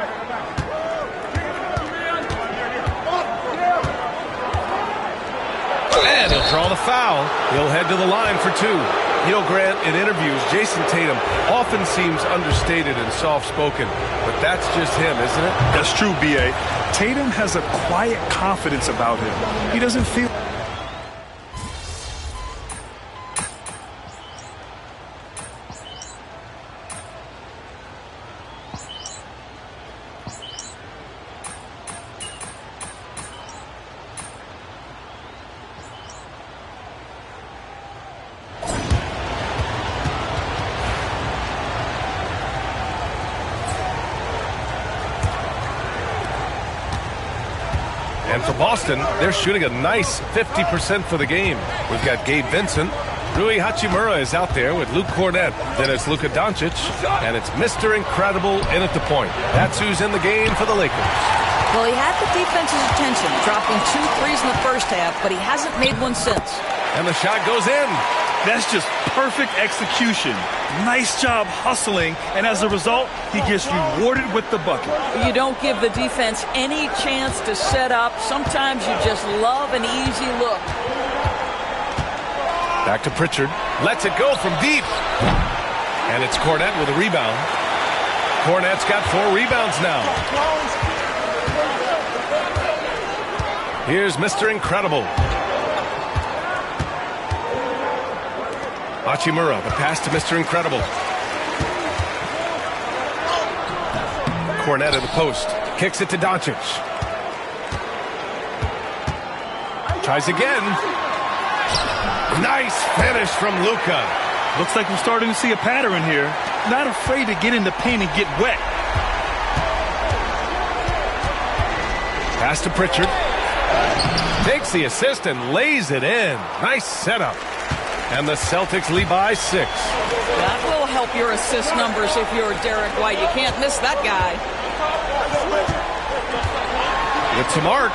And he'll draw the foul. He'll head to the line for 2. You know, Grant, in interviews, Jason Tatum often seems understated and soft-spoken, but that's just him, isn't it? That's true, B.A. Tatum has a quiet confidence about him. He doesn't feel... And for Boston, they're shooting a nice 50% for the game. We've got Gabe Vincent. Rui Hachimura is out there with Luke Cornett. Then it's Luka Doncic. And it's Mr. Incredible in at the point. That's who's in the game for the Lakers. Well, he had the defense's attention, dropping 2 threes in the first half, but he hasn't made one since. And the shot goes in. That's just perfect execution. Nice job hustling, and as a result, he gets rewarded with the bucket. You don't give the defense any chance to set up. Sometimes you just love an easy look. Back to Pritchard. Lets it go from deep. And it's Cornett with a rebound. Cornett's got 4 rebounds now. Here's Mr. Incredible. Hachimura, the pass to Mr. Incredible. Cornette at the post. Kicks it to Doncic. Tries again. Nice finish from Luka. Looks like we're starting to see a pattern here. Not afraid to get in the paint and get wet. Pass to Pritchard. Takes the assist and lays it in. Nice setup. And the Celtics lead by 6. That will help your assist numbers if you're Derek White. You can't miss that guy. It's a mark.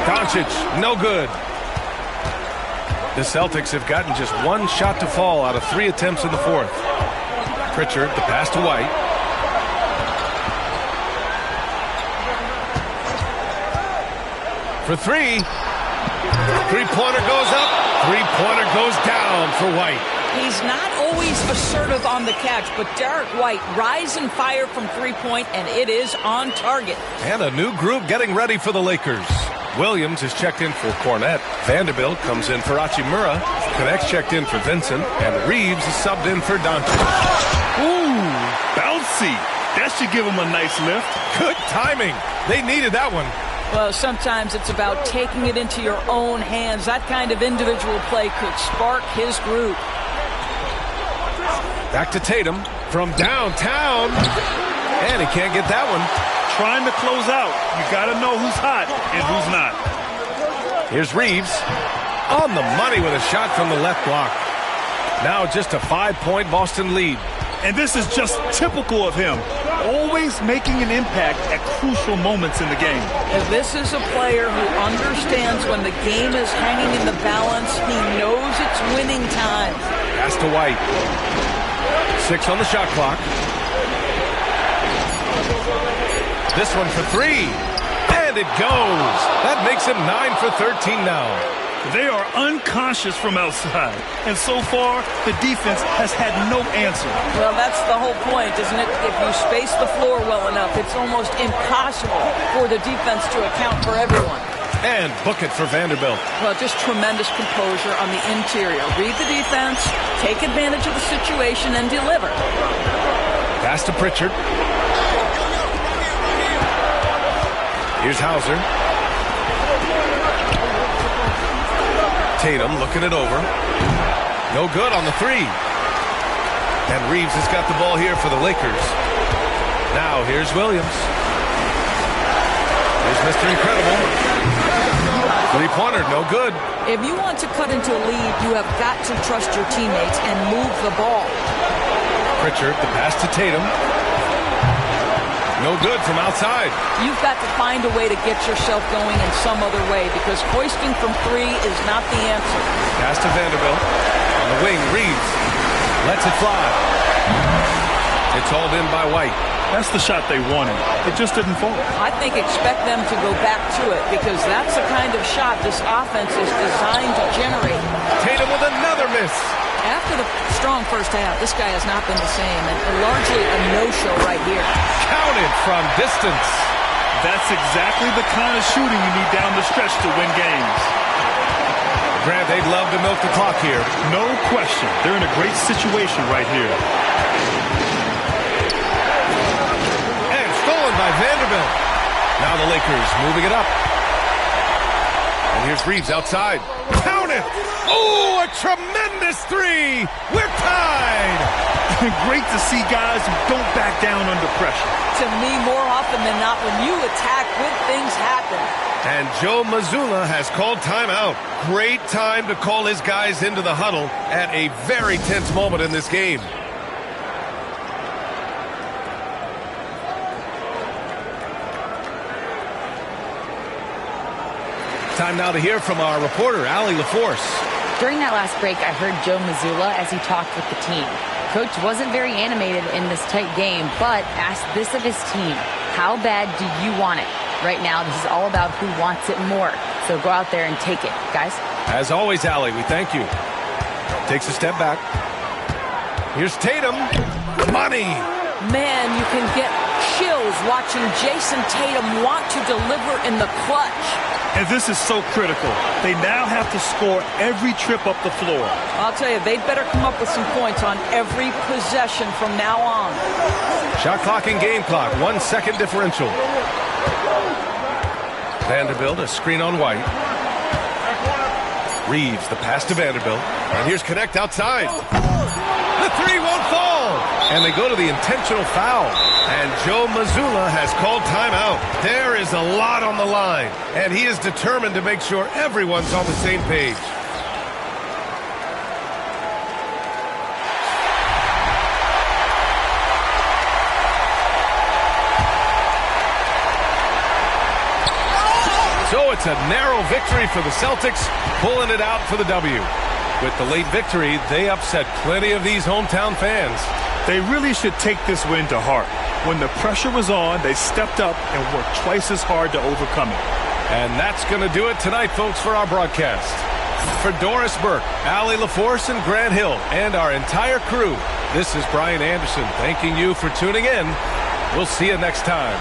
Doncic, no good. The Celtics have gotten just one shot to fall out of 3 attempts in the fourth. Pritchard, the pass to White. For 3. Three-pointer goes up. Three-pointer goes down for White. He's not always assertive on the catch, but Derek White rise and fire from three-point, and it is on target. And a new group getting ready for the Lakers. Williams is checked in for Cornette. Vanderbilt comes in for Hachimura. Connect's checked in for Vincent. And Reeves is subbed in for Doncic. Ooh, bouncy. That should give him a nice lift. Good timing. They needed that one. Well, sometimes it's about taking it into your own hands. That kind of individual play could spark his group. Back to Tatum from downtown. And he can't get that one. Trying to close out. You got to know who's hot and who's not. Here's Reeves on the money with a shot from the left block. Now just a 5-point Boston lead. And this is just typical of him. Always making an impact at crucial moments in the game. And this is a player who understands when the game is hanging in the balance. He knows it's winning time. Pass to White. 6 on the shot clock. This one for 3. And it goes. That makes him 9 for 13 now. They are unconscious from outside. And so far, the defense has had no answer. Well, that's the whole point, isn't it? If you space the floor well enough, it's almost impossible for the defense to account for everyone. And book it for Vanderbilt. Well, just tremendous composure on the interior. Read the defense, take advantage of the situation, and deliver. Pass to Pritchard. Here's Hauser. Tatum looking it over. No good on the 3. And Reeves has got the ball here for the Lakers. Now here's Williams. Here's Mr. Incredible. Three-pointer, no good. If you want to cut into a lead, you have got to trust your teammates and move the ball. Pritchard, the pass to Tatum. No good from outside. You've got to find a way to get yourself going in some other way because hoisting from 3 is not the answer. Pass to Vanderbilt. On the wing, Reeves lets it fly. It's hauled in by White. That's the shot they wanted. It just didn't fall. I think expect them to go back to it because that's the kind of shot this offense is designed to generate. Tatum with another miss. After the strong first half, this guy has not been the same, and largely a no-show right here. Counted from distance. That's exactly the kind of shooting you need down the stretch to win games. Grant, they'd love to milk the clock here. No question. They're in a great situation right here. And stolen by Vanderbilt. Now the Lakers moving it up. And here's Reeves outside. Count it! Oh, a tremendous 3! We're tied! Great to see guys who don't back down under pressure. To me, more often than not, when you attack, good things happen. And Joe Mazzulla has called timeout. Great time to call his guys into the huddle at a very tense moment in this game. Time now to hear from our reporter, Allie LaForce. During that last break, I heard Joe Mazzulla as he talked with the team. Coach wasn't very animated in this tight game, but asked this of his team. How bad do you want it? Right now, this is all about who wants it more. So go out there and take it, guys. As always, Allie, we thank you. Takes a step back. Here's Tatum. Money. Man, you can get chills watching Jason Tatum want to deliver in the clutch. And this is so critical. They now have to score every trip up the floor. I'll tell you, they'd better come up with some points on every possession from now on. Shot clock and game clock, 1 second differential. Vanderbilt, a screen on White. Reeves, the pass to Vanderbilt. And here's Connect outside. The three won't fall. And they go to the intentional foul. And Joe Mazzulla has called timeout. There is a lot on the line. And he is determined to make sure everyone's on the same page. So it's a narrow victory for the Celtics, pulling it out for the W. With the late victory, they upset plenty of these hometown fans. They really should take this win to heart. When the pressure was on, they stepped up and worked twice as hard to overcome it. And that's going to do it tonight, folks, for our broadcast. For Doris Burke, Allie LaForce, and Grant Hill, and our entire crew, this is Brian Anderson thanking you for tuning in. We'll see you next time.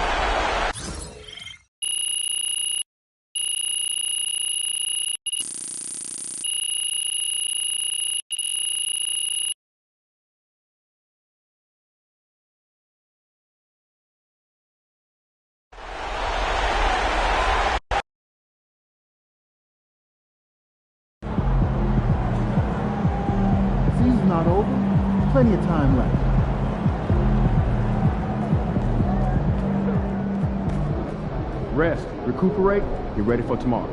Season's not over. Plenty of time left. Rest, recuperate, get ready for tomorrow.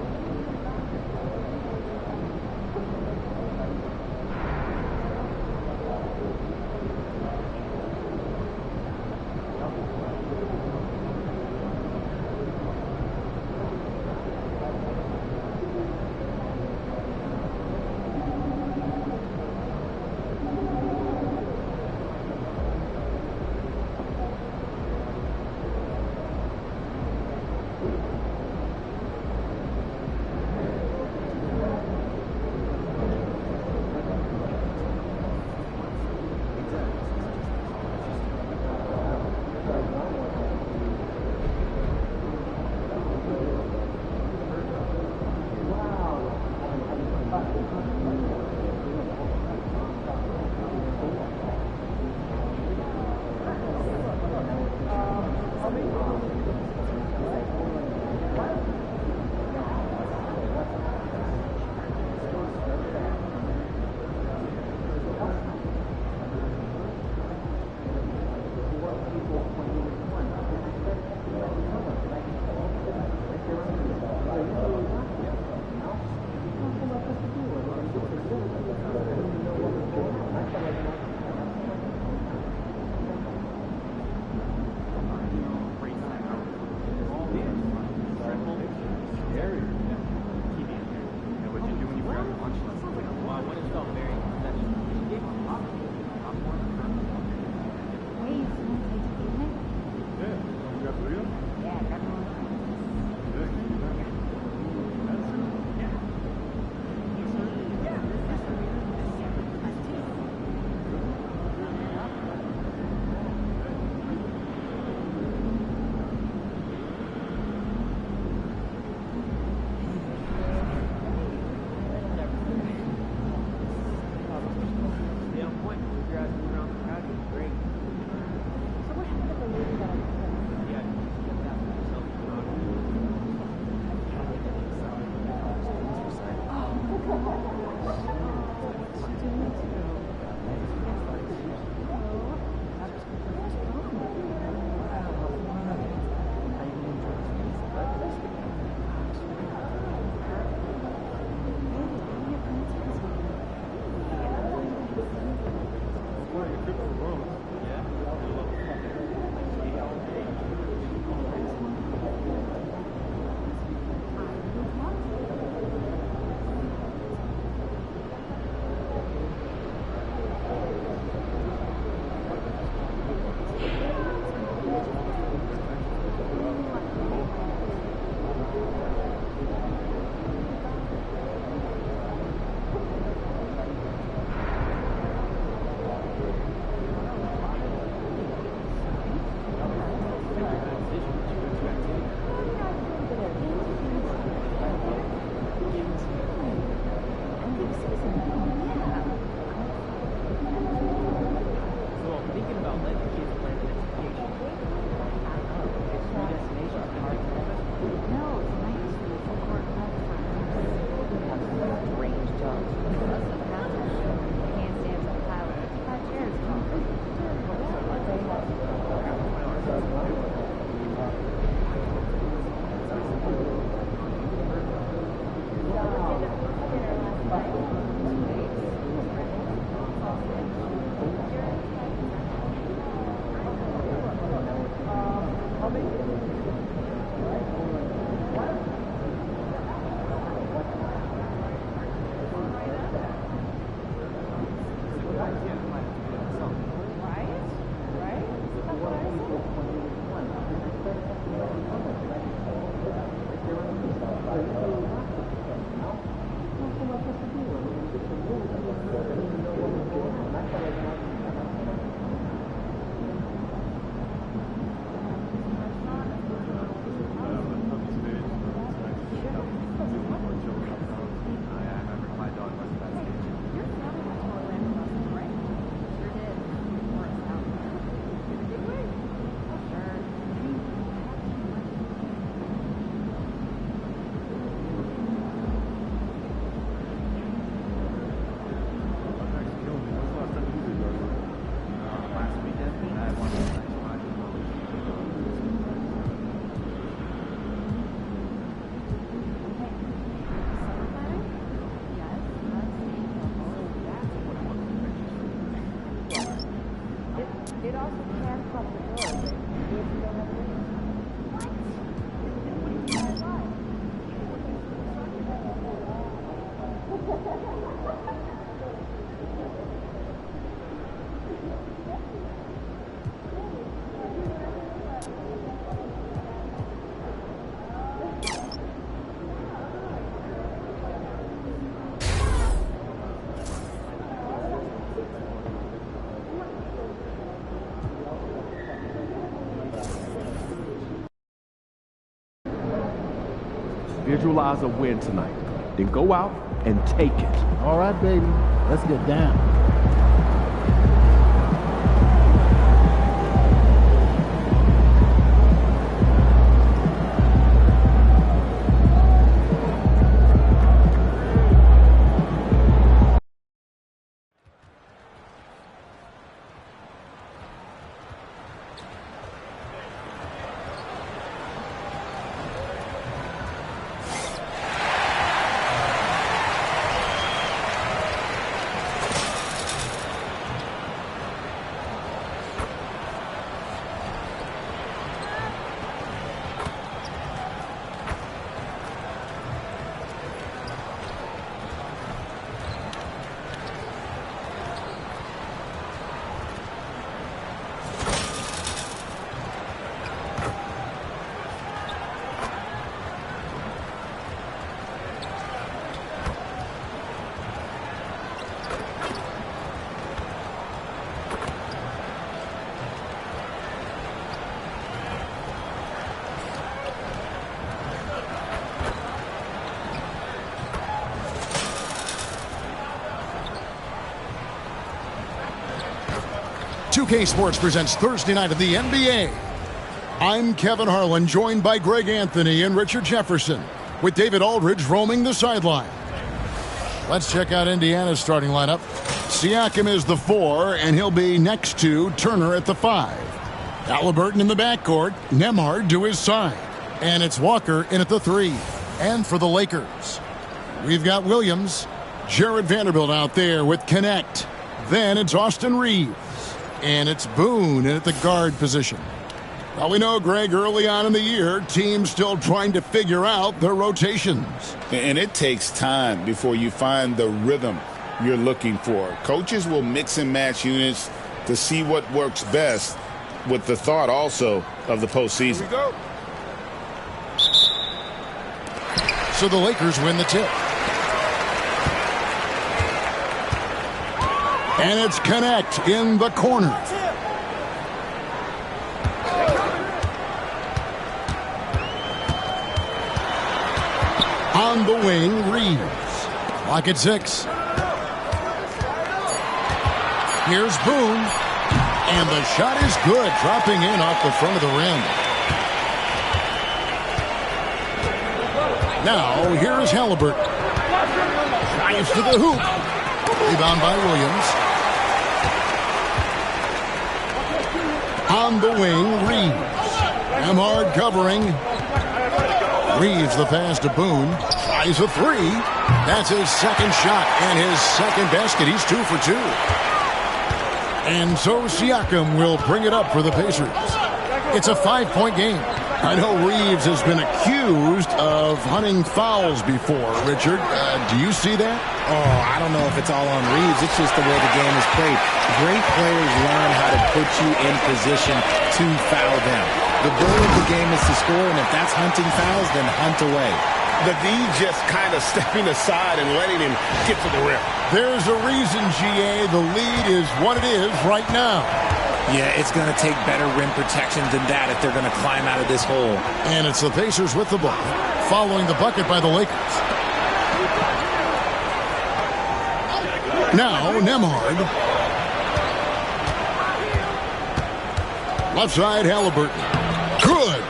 Visualize a win tonight. Then go out and take it. All right, baby. Let's get down. Two-K Sports presents Thursday night of the NBA. I'm Kevin Harlan, joined by Greg Anthony and Richard Jefferson, with David Aldridge roaming the sideline. Let's check out Indiana's starting lineup. Siakam is the 4, and he'll be next to Turner at the 5. Halliburton in the backcourt, Nembhard to his side. And it's Walker in at the 3. And for the Lakers, we've got Williams, Jared Vanderbilt out there with Connect. Then it's Austin Reeves. And it's Boone in at the guard position. Well, we know, Greg, early on in the year, teams still trying to figure out their rotations. And it takes time before you find the rhythm you're looking for. Coaches will mix and match units to see what works best, with the thought also of the postseason. Here we go. So the Lakers win the tip. And it's Connect in the corner. On the wing, Reeves. Clock at 6. Here's Boone. And the shot is good, dropping in off the front of the rim. Now, here's Halliburton. Drives to the hoop. Rebound by Williams. On the wing, Reeves. Nembhard covering. Reeves the pass to Boone. Tries a 3. That's his second shot and his second basket. He's 2 for 2. And so Siakam will bring it up for the Pacers. It's a 5-point game. I know Reeves has been accused of hunting fouls before, Richard. Do you see that? Oh, I don't know if it's all on Reeves. It's just the way the game is played. Great players learn how to put you in position to foul them. The goal of the game is to score, and if that's hunting fouls, then hunt away. The D just kind of stepping aside and letting him get to the rim. There's a reason, GA, the lead is what it is right now. Yeah, it's going to take better rim protection than that if they're going to climb out of this hole. And it's the Pacers with the ball, following the bucket by the Lakers. Now, Nembhard. Left side, Halliburton. Good.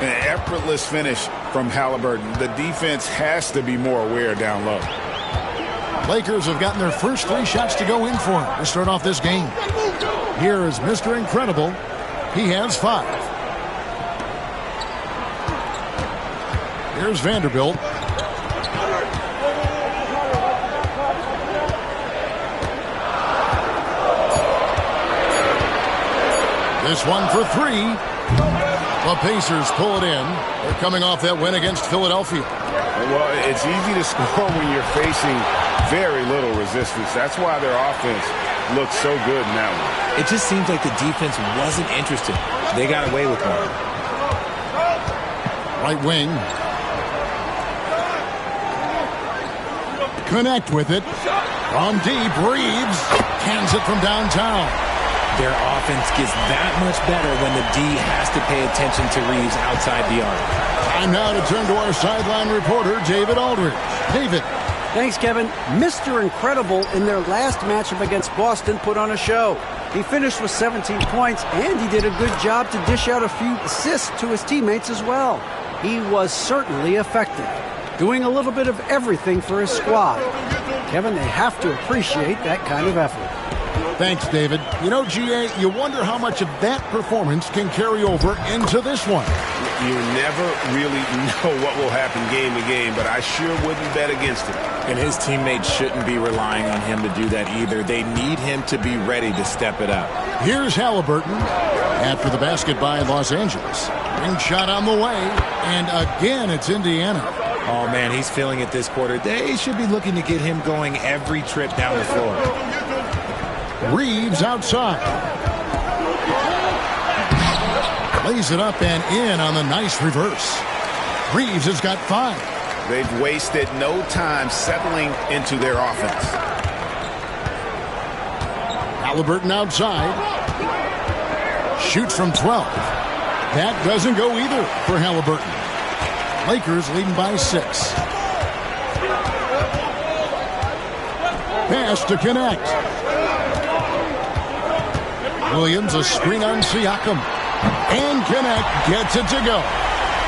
An effortless finish from Halliburton. The defense has to be more aware down low. Lakers have gotten their first 3 shots to go in for him to start off this game. Here is Mr. Incredible. He has 5. Here's Vanderbilt. This one for three. The Pacers pull it in. They're coming off that win against Philadelphia. Well, it's easy to score when you're facing very little resistance. That's why their offense looks so good in that one. It just seems like the defense wasn't interested. They got away with one. Right wing. Connect with it. From deep, Reeves cans it from downtown. Their offense gets that much better when the D has to pay attention to Reeves outside the arc. Time now to turn to our sideline reporter, David Aldridge. David. Thanks, Kevin. Mr. Incredible in their last matchup against Boston put on a show. He finished with 17 points, and he did a good job to dish out a few assists to his teammates as well. He was certainly effective, doing a little bit of everything for his squad. Kevin, they have to appreciate that kind of effort. Thanks, David. You know, GA, you wonder how much of that performance can carry over into this one. You never really know what will happen game to game, but I sure wouldn't bet against it. And his teammates shouldn't be relying on him to do that either. They need him to be ready to step it up. Here's Halliburton after the basket by Los Angeles. Ring shot on the way, and again it's Indiana. Oh, man, he's feeling it this quarter. They should be looking to get him going every trip down the floor. Reeves outside. Lays it up and in on the nice reverse. Reeves has got 5. They've wasted no time settling into their offense. Halliburton outside. Shoots from 12. That doesn't go either for Halliburton. Lakers leading by 6. Pass to connect. Williams a screen on Siakam. And Connect gets it to go.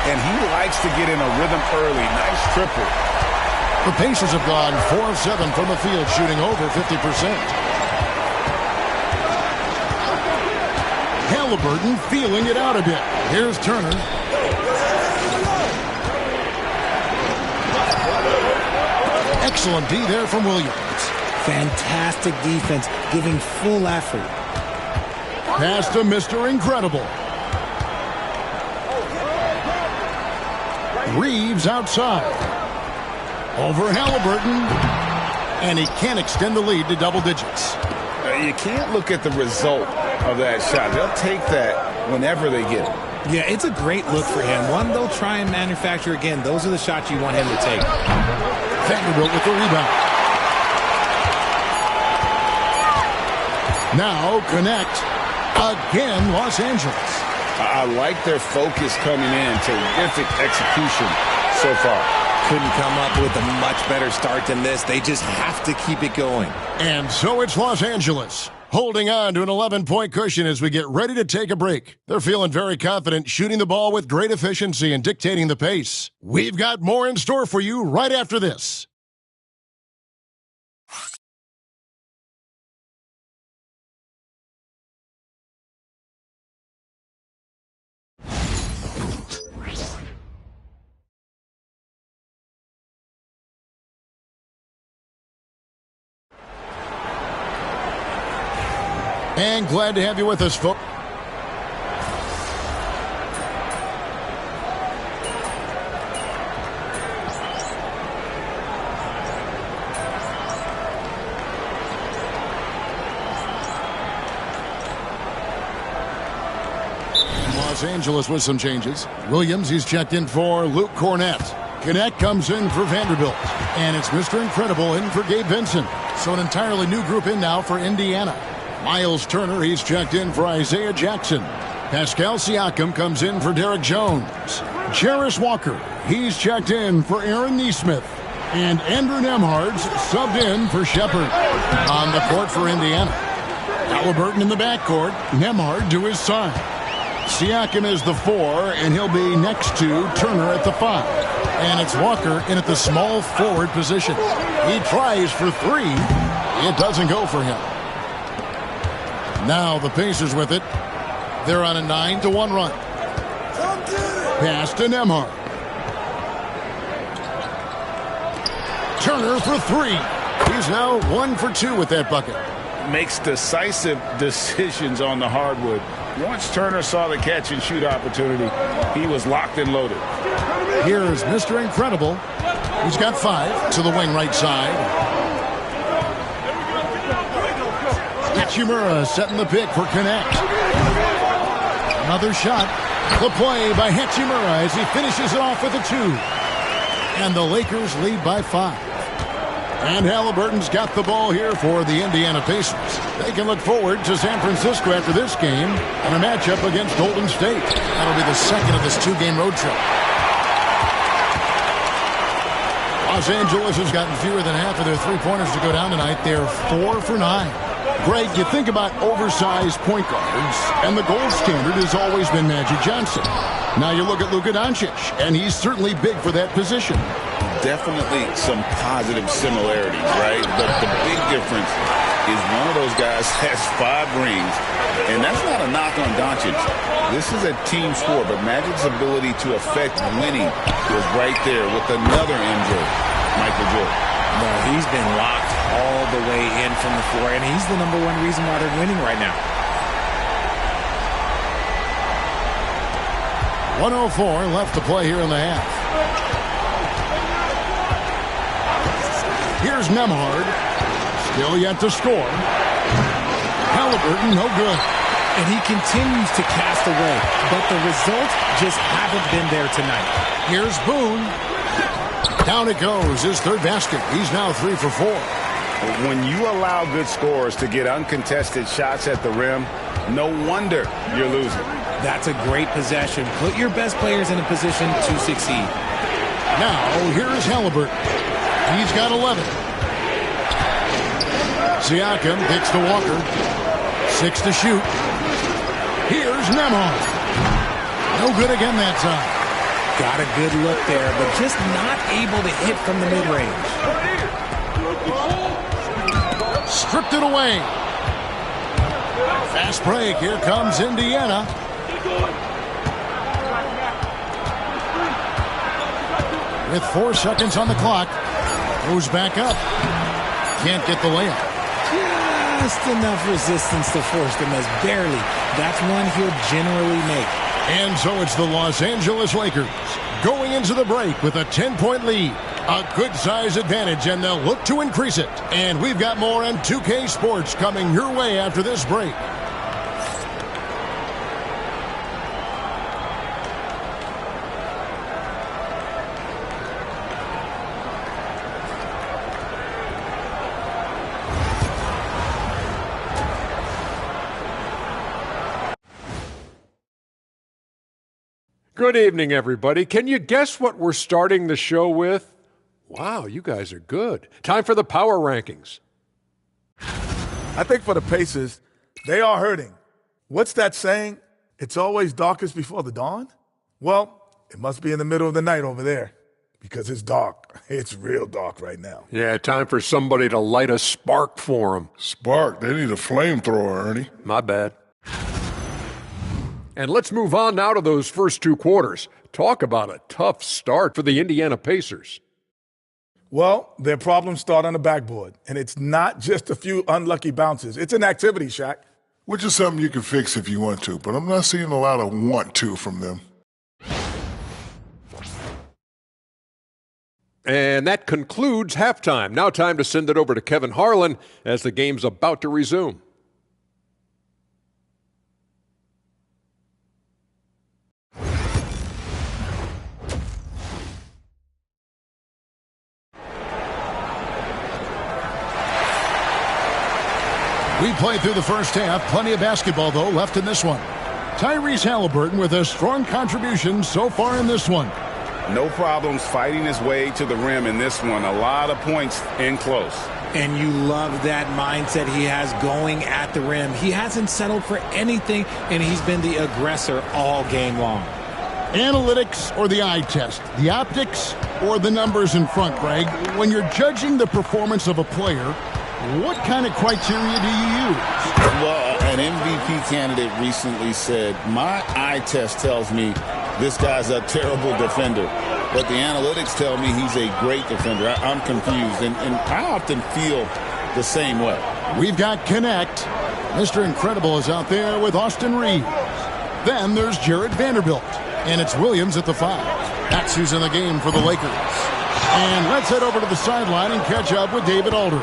And he likes to get in a rhythm early. Nice triple. The Pacers have gone 4 of 7 from the field, shooting over 50%. Halliburton feeling it out a bit. Here's Turner. Excellent D there from Williams. Fantastic defense, giving full effort. Pass to Mr. Incredible. Reeves outside. Over Halliburton. And he can't extend the lead to double digits. You can't look at the result of that shot. They'll take that whenever they get it. Yeah, it's a great look for him. One they'll try and manufacture again. Those are the shots you want him to take. Vanderbilt with the rebound. Now Connect. Again, Los Angeles. I like their focus coming in. Terrific execution so far. Couldn't come up with a much better start than this. They just have to keep it going. And so it's Los Angeles, holding on to an 11-point cushion as we get ready to take a break. They're feeling very confident, shooting the ball with great efficiency and dictating the pace. We've got more in store for you right after this. And glad to have you with us, folks. Los Angeles with some changes. Williams, he's checked in for Luke Cornett. Connect comes in for Vanderbilt. And it's Mr. Incredible in for Gabe Vincent. So an entirely new group in now for Indiana. Miles Turner, he's checked in for Isaiah Jackson. Pascal Siakam comes in for Derek Jones. Jarris Walker, he's checked in for Aaron Nesmith. And Andrew Nembhard's subbed in for Shepard. On the court for Indiana. Halliburton in the backcourt, Nembhard to his side. Siakam is the 4, and he'll be next to Turner at the 5. And it's Walker in at the small forward position. He tries for 3. It doesn't go for him. Now the Pacers with it. They're on a 9-1 run. Pass to Nembhard. Turner for 3. He's now 1 for 2 with that bucket. makes decisive decisions on the hardwood. Once Turner saw the catch and shoot opportunity, he was locked and loaded. Here's Mr. Incredible. He's got 5 to the wing right side. Hachimura setting the pick for Connect. Another shot. The play by Hachimura as he finishes it off with a 2. And the Lakers lead by 5. And Halliburton's got the ball here for the Indiana Pacers. They can look forward to San Francisco after this game and a matchup against Golden State. That'll be the second of this 2-game road trip. Los Angeles has gotten fewer than half of their three-pointers to go down tonight. They're 4 for 9. Greg, you think about oversized point guards, and the gold standard has always been Magic Johnson. Now you look at Luka Doncic, and he's certainly big for that position. Definitely some positive similarities, right? But the big difference is one of those guys has 5 rings, and that's not a knock on Doncic. This is a team sport, but Magic's ability to affect winning was right there with another MJ, Michael Jordan. No, he's been locked all the way in from the floor, and he's the #1 reason why they're winning right now. 1:04 left to play here in the half. Here's Nembhard. Still yet to score. Halliburton, no good. And he continues to cast away, but the results just haven't been there tonight. Here's Boone. Down it goes, his 3rd basket. He's now 3 for 4. When you allow good scorers to get uncontested shots at the rim, no wonder you're losing. That's a great possession. Put your best players in a position to succeed. Now, here's Halliburton. He's got 11. Siakam kicks to Walker. 6 to shoot. Here's Nembhard. No good again that time. Got a good look there, but just not able to hit from the mid-range. Stripped it away. Fast break. Here comes Indiana. With 4 seconds on the clock. Goes back up. Can't get the layup. Just enough resistance to force the miss. Barely. That's one he'll generally make. And so it's the Los Angeles Lakers going into the break with a 10-point lead. A good size advantage, and they'll look to increase it. And we've got more on 2K Sports coming your way after this break. Good evening, everybody. Can you guess what we're starting the show with? Wow, you guys are good. Time for the power rankings. I think for the Pacers, they are hurting. What's that saying? It's always darkest before the dawn? Well, it must be in the middle of the night over there because it's dark. It's real dark right now. Yeah, time for somebody to light a spark for them. Spark? They need a flamethrower, Ernie. My bad. And let's move on now to those first 2 quarters. Talk about a tough start for the Indiana Pacers. Well, their problems start on the backboard, and it's not just a few unlucky bounces. It's an activity, Shaq. Which is something you can fix if you want to, but I'm not seeing a lot of want to from them. And that concludes halftime. Now time to send it over to Kevin Harlan as the game's about to resume. We played through the first half. Plenty of basketball, though, left in this one. Tyrese Halliburton with a strong contribution so far in this one. No problems fighting his way to the rim in this one. A lot of points in close. And you love that mindset he has going at the rim. He hasn't settled for anything, and he's been the aggressor all game long. Analytics or the eye test? The optics or the numbers in front, Greg? When you're judging the performance of a player, what kind of criteria do you use? Well, an MVP candidate recently said, my eye test tells me this guy's a terrible defender, but the analytics tell me he's a great defender. I'm confused, and I often feel the same way. We've got Connect. Mr. Incredible is out there with Austin Reeves. Then there's Jared Vanderbilt. And it's Williams at the 5. That's who's in the game for the Lakers. And let's head over to the sideline and catch up with David Aldridge.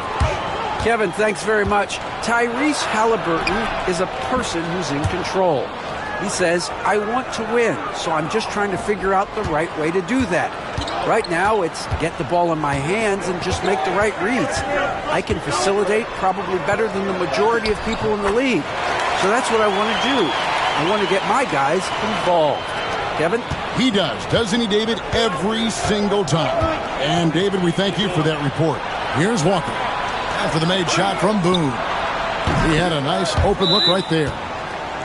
Kevin, thanks very much. Tyrese Halliburton is a person who's in control. He says, I want to win, so I'm just trying to figure out the right way to do that. Right now, it's get the ball in my hands and just make the right reads. I can facilitate probably better than the majority of people in the league. So that's what I want to do. I want to get my guys involved. Kevin? He does, doesn't he, David? Every single time. And, David, we thank you for that report. Here's Walker. After the made shot from Boone. He had a nice open look right there.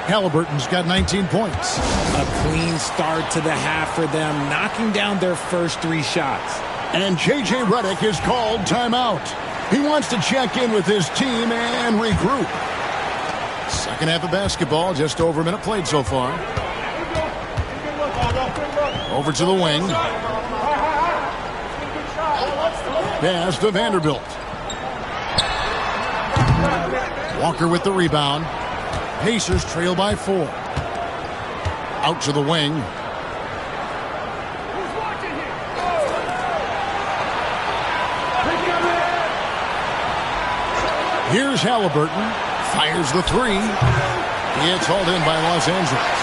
Halliburton's got 19 points. A clean start to the half for them, knocking down their first 3 shots. And J.J. Redick is called timeout. He wants to check in with his team and regroup. Second half of basketball, just over a minute played so far. Over to the wing. Pass to Vanderbilt. Walker with the rebound. Pacers trail by 4. Out to the wing. Here's Halliburton. Fires the 3. It's hauled in by Los Angeles.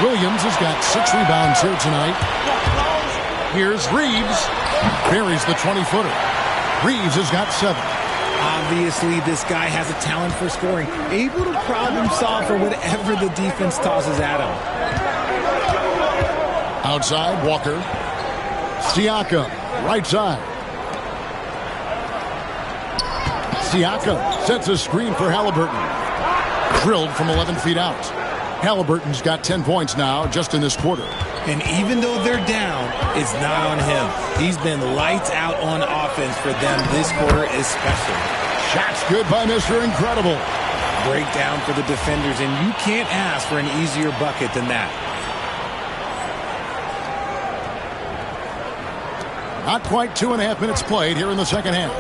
Williams has got 6 rebounds here tonight. Here's Reeves. Buries the 20-footer. Reeves has got 7. Obviously, this guy has a talent for scoring, able to problem solve for whatever the defense tosses at him. Outside, Walker. Siakam, right side. Siakam sets a screen for Halliburton. Drilled from 11 feet out. Halliburton's got 10 points now just in this quarter. And even though they're down, it's not on him. He's been lights out on offense for them this quarter especially. Shots good by Mr. Incredible. Breakdown for the defenders, and you can't ask for an easier bucket than that. Not quite 2.5 minutes played here in the second half.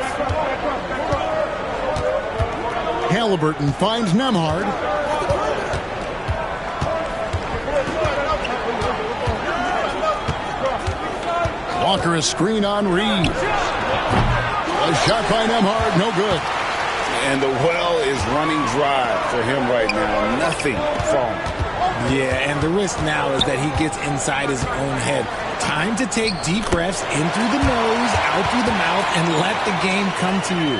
Halliburton finds Nembhard. Walker is screen on Reeves. A shot by Nembhard, no good. And the well is running dry for him right now. Nothing falling. Yeah, and the risk now is that he gets inside his own head. Time to take deep breaths in through the nose, out through the mouth, and let the game come to you.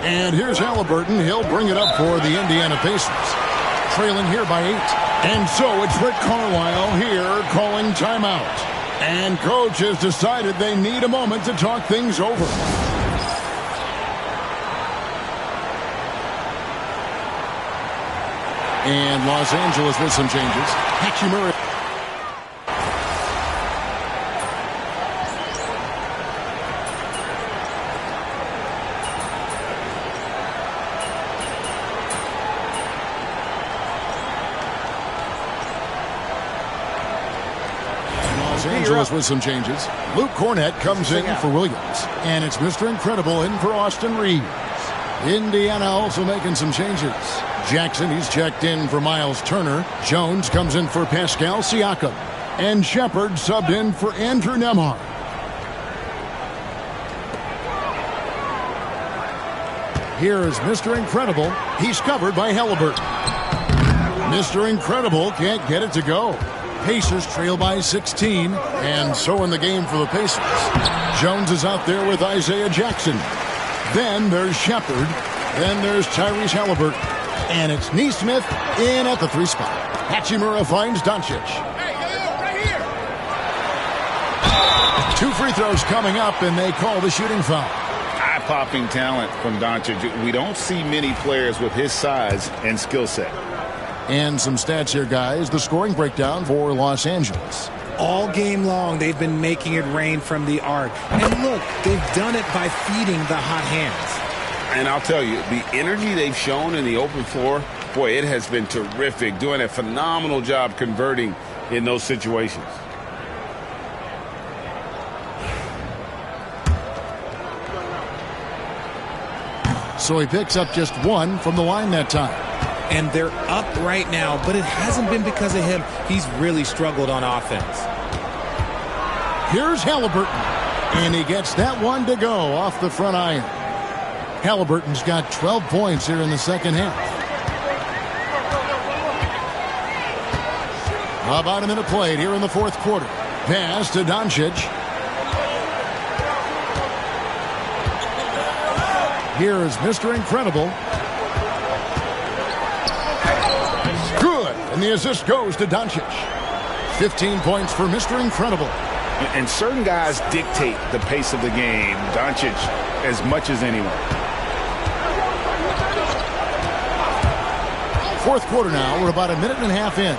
And here's Halliburton. He'll bring it up for the Indiana Pacers. Trailing here by 8. And so it's Rick Carlisle here calling timeout. And coach has decided they need a moment to talk things over. And Los Angeles with some changes. Hachimura. Los Angeles with some changes. Luke Cornett comes in for Williams. And it's Mr. Incredible in for Austin Reeves. Indiana also making some changes. Jackson, he's checked in for Miles Turner. Jones comes in for Pascal Siakam. And Shepard subbed in for Andrew Nembhard. Here is Mr. Incredible. He's covered by Halliburton. Mr. Incredible can't get it to go. Pacers trail by 16. And so in the game for the Pacers. Jones is out there with Isaiah Jackson. Then there's Shepard. Then there's Tyrese Halliburton. And it's Nesmith in at the 3 spot. Hachimura finds Doncic. Right here. 2 free throws coming up, and they call the shooting foul. Eye-popping talent from Doncic. We don't see many players with his size and skill set. And some stats here, guys. The scoring breakdown for Los Angeles. All game long, they've been making it rain from the arc. And look, they've done it by feeding the hot hands. And I'll tell you, the energy they've shown in the open floor, boy, it has been terrific. Doing a phenomenal job converting in those situations. So he picks up just 1 from the line that time. And they're up right now, but it hasn't been because of him. He's really struggled on offense. Here's Halliburton, and he gets that one to go off the front iron. Halliburton's got 12 points here in the second half. About a minute played here in the fourth quarter. Pass to Doncic. Here is Mr. Incredible. Good, and the assist goes to Doncic. 15 points for Mr. Incredible. And certain guys dictate the pace of the game. Doncic as much as anyone. Fourth quarter now. We're about a minute and a half in.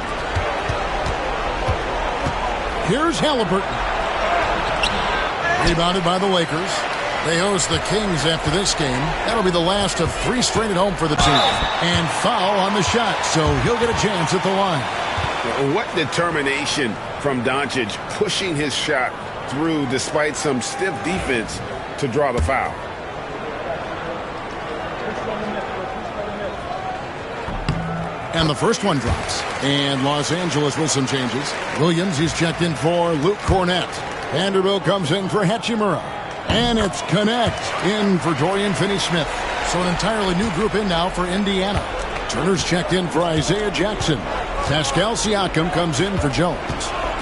Here's Halliburton. Rebounded by the Lakers. They host the Kings after this game. That'll be the last of 3 straight at home for the team. And foul on the shot, so he'll get a chance at the line. What determination from Doncic, pushing his shot through despite some stiff defense to draw the foul. And the first one drops. And Los Angeles with some changes. Williams, he's checked in for Luke Cornett. Vanderbilt comes in for Hachimura. And it's Connect in for Dorian Finney-Smith. So an entirely new group in now for Indiana. Turner's checked in for Isaiah Jackson. Pascal Siakam comes in for Jones.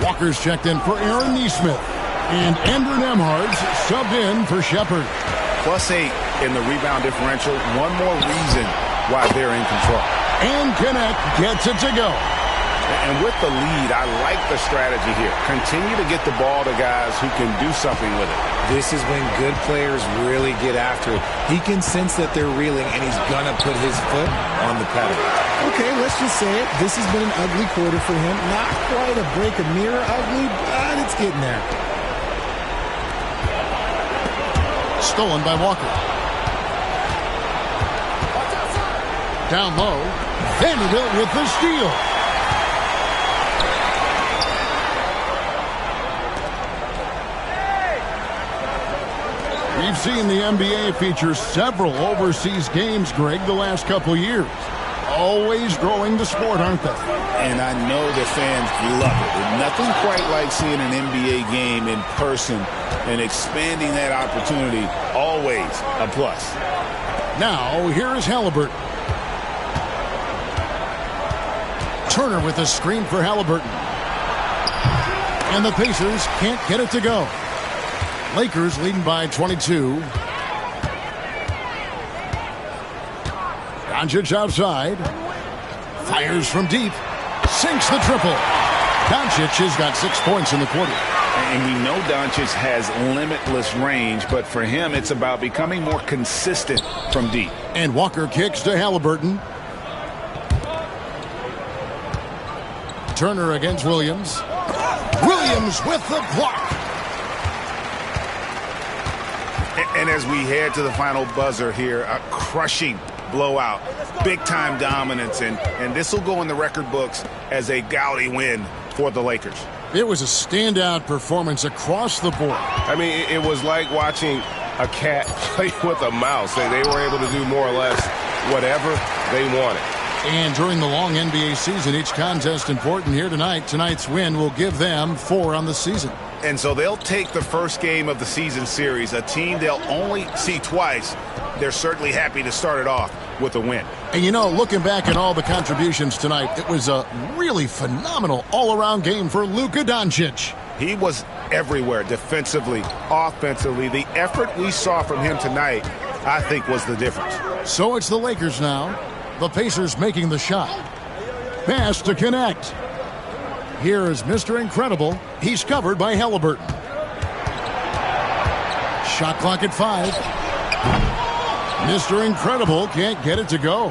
Walker's checked in for Aaron Nesmith. And Andrew Nembhard's subbed in for Shepard. +8 in the rebound differential. One more reason why they're in control. And Connect gets it to go. And with the lead, I like the strategy here. Continue to get the ball to guys who can do something with it. This is when good players really get after it. He can sense that they're reeling, and he's going to put his foot on the pedal. Okay, let's just say it. This has been an ugly quarter for him. Not quite a break a mirror ugly, but it's getting there. Stolen by Walker. Down low. Vanderbilt with the steal. We've seen the NBA feature several overseas games, Greg, the last couple years. Always growing the sport, aren't they? And I know the fans love it. There's nothing quite like seeing an NBA game in person and expanding that opportunity. Always a plus. Now, here is Halliburton. Turner with a screen for Halliburton. And the Pacers can't get it to go. Lakers leading by 22. Doncic outside. Fires from deep. Sinks the triple. Doncic has got 6 points in the quarter. And we know Doncic has limitless range, but for him, it's about becoming more consistent from deep. And Walker kicks to Halliburton. Turner against Williams. Williams with the block. And as we head to the final buzzer here, a crushing blowout, big-time dominance, and this will go in the record books as a gaudy win for the Lakers. It was a standout performance across the board. I mean, it was like watching a cat play with a mouse. They were able to do more or less whatever they wanted. And during the long NBA season, each contest important here tonight. Tonight's win will give them 4 on the season. And so they'll take the first game of the season series, a team they'll only see twice. They're certainly happy to start it off with a win. And, you know, looking back at all the contributions tonight, it was a really phenomenal all-around game for Luka Doncic. He was everywhere, defensively, offensively. The effort we saw from him tonight, I think, was the difference. So it's the Lakers now. The Pacers making the shot. Pass to Connect. Here is Mr. Incredible. He's covered by Halliburton. Shot clock at 5. Mr. Incredible can't get it to go.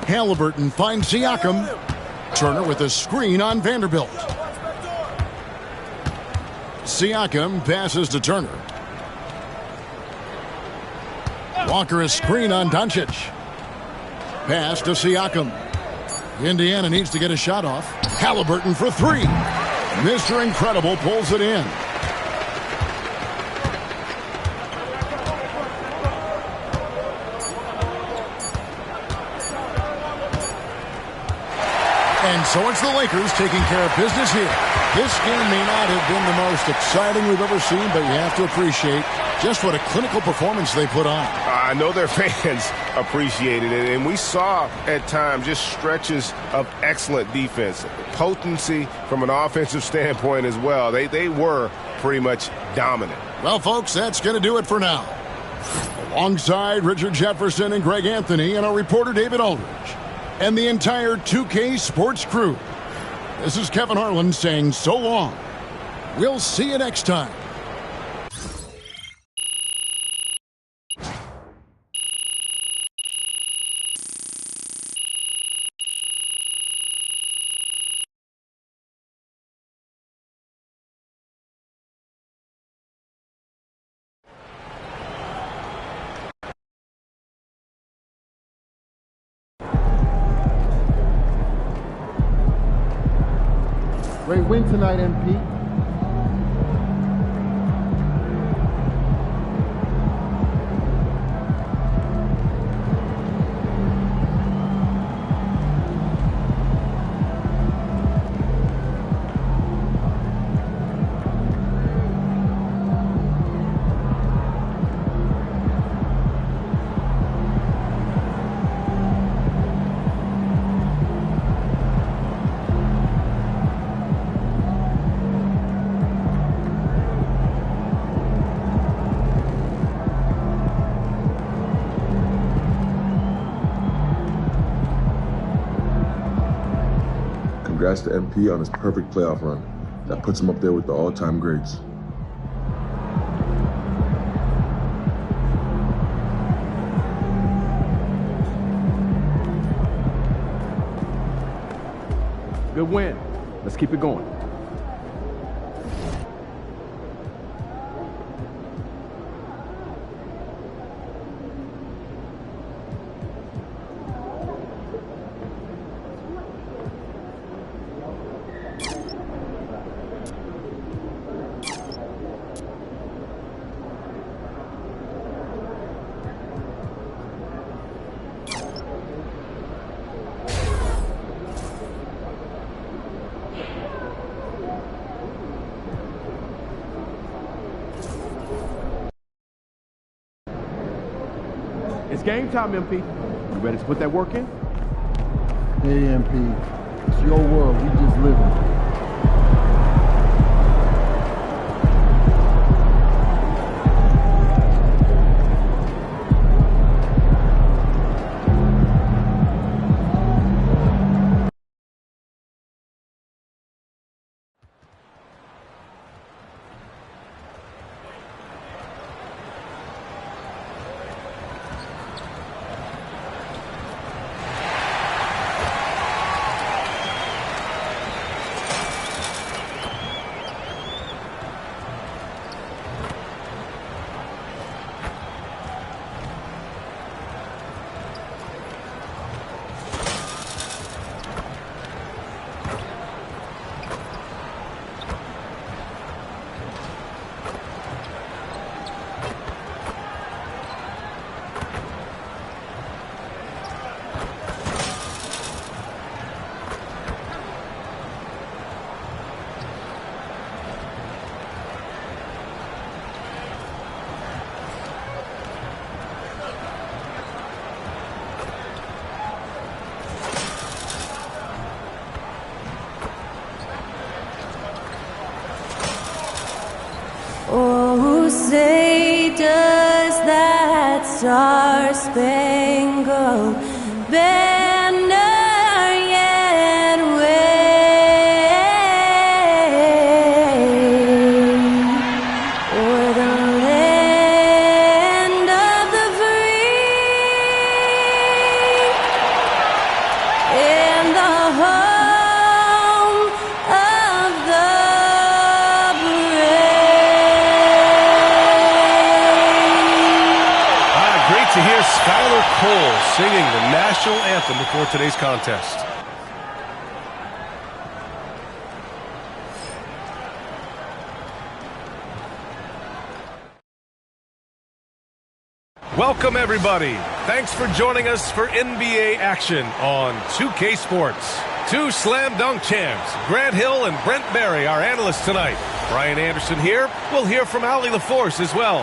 Halliburton finds Siakam. Turner with a screen on Vanderbilt. Siakam passes to Turner. Walker a screen on Doncic. Pass to Siakam. Indiana needs to get a shot off. Halliburton for 3. Mr. Incredible pulls it in. And so it's the Lakers taking care of business here. This game may not have been the most exciting we've ever seen, but you have to appreciate just what a clinical performance they put on. I know their fans appreciated it, and we saw at times just stretches of excellent defense. Potency from an offensive standpoint as well. They were pretty much dominant. Well, folks, that's going to do it for now. Alongside Richard Jefferson and Greg Anthony and our reporter David Aldridge and the entire 2K Sports crew, this is Kevin Harlan saying so long. We'll see you next time. Great win tonight, MP. Congrats to MP on his perfect playoff run. That puts him up there with the all-time greats. Good win. Let's keep it going. It's game time, MP. You ready to put that work in? Hey, MP. It's your world. We just live in it. Oh, say does that star-spangled banner yet wave o'er the land of the free and the home of the To hear Skylar Cole singing the national anthem before today's contest. Welcome, everybody. Thanks for joining us for NBA action on 2K Sports. Two slam dunk champs, Grant Hill and Brent Barry, our analysts tonight. Brian Anderson here. We'll hear from Allie LaForce as well.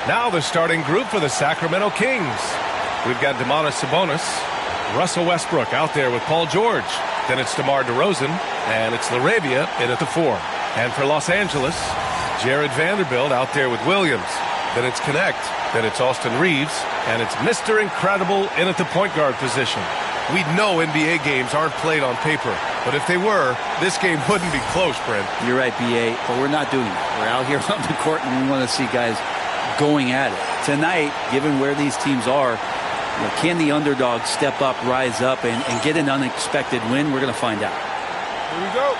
Now the starting group for the Sacramento Kings. We've got Domantas Sabonis, Russell Westbrook out there with Paul George. Then it's DeMar DeRozan, and it's LaRavia in at the 4. And for Los Angeles, Jared Vanderbilt out there with Williams. Then it's Connect. Then it's Austin Reeves, and it's Mr. Incredible in at the point guard position. We know NBA games aren't played on paper, but if they were, this game wouldn't be close, Brent. You're right, B.A., but we're not doing it. We're out here on the court, and we want to see guys going at it. Tonight, given where these teams are, can the underdog step up, rise up, and get an unexpected win? We're going to find out. Here we go.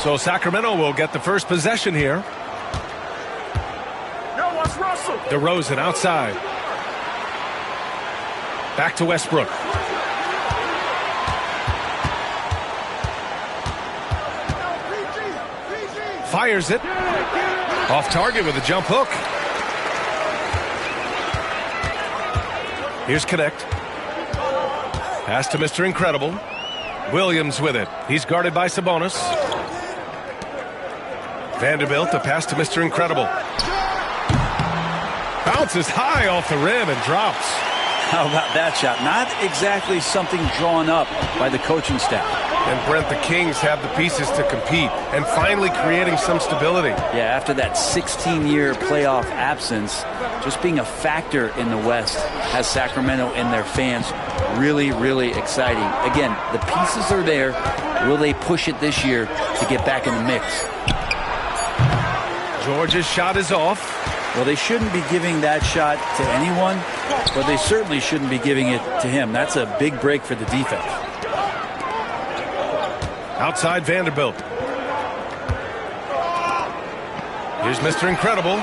So Sacramento will get the first possession here. Yo, watch Russell. DeRozan outside. Back to Westbrook. Fires it. Off target with a jump hook. Here's Connect. Pass to Mr. Incredible. Williams with it. He's guarded by Sabonis. Vanderbilt, the pass to Mr. Incredible. Bounces high off the rim and drops. How about that shot? Not exactly something drawn up by the coaching staff. And Brent, the Kings have the pieces to compete and finally creating some stability. Yeah, after that 16-year playoff absence, just being a factor in the West has Sacramento and their fans really, really exciting. Again, the pieces are there. Will they push it this year to get back in the mix? George's shot is off. Well, they shouldn't be giving that shot to anyone, but they certainly shouldn't be giving it to him. That's a big break for the defense. Outside Vanderbilt. Here's Mr. Incredible.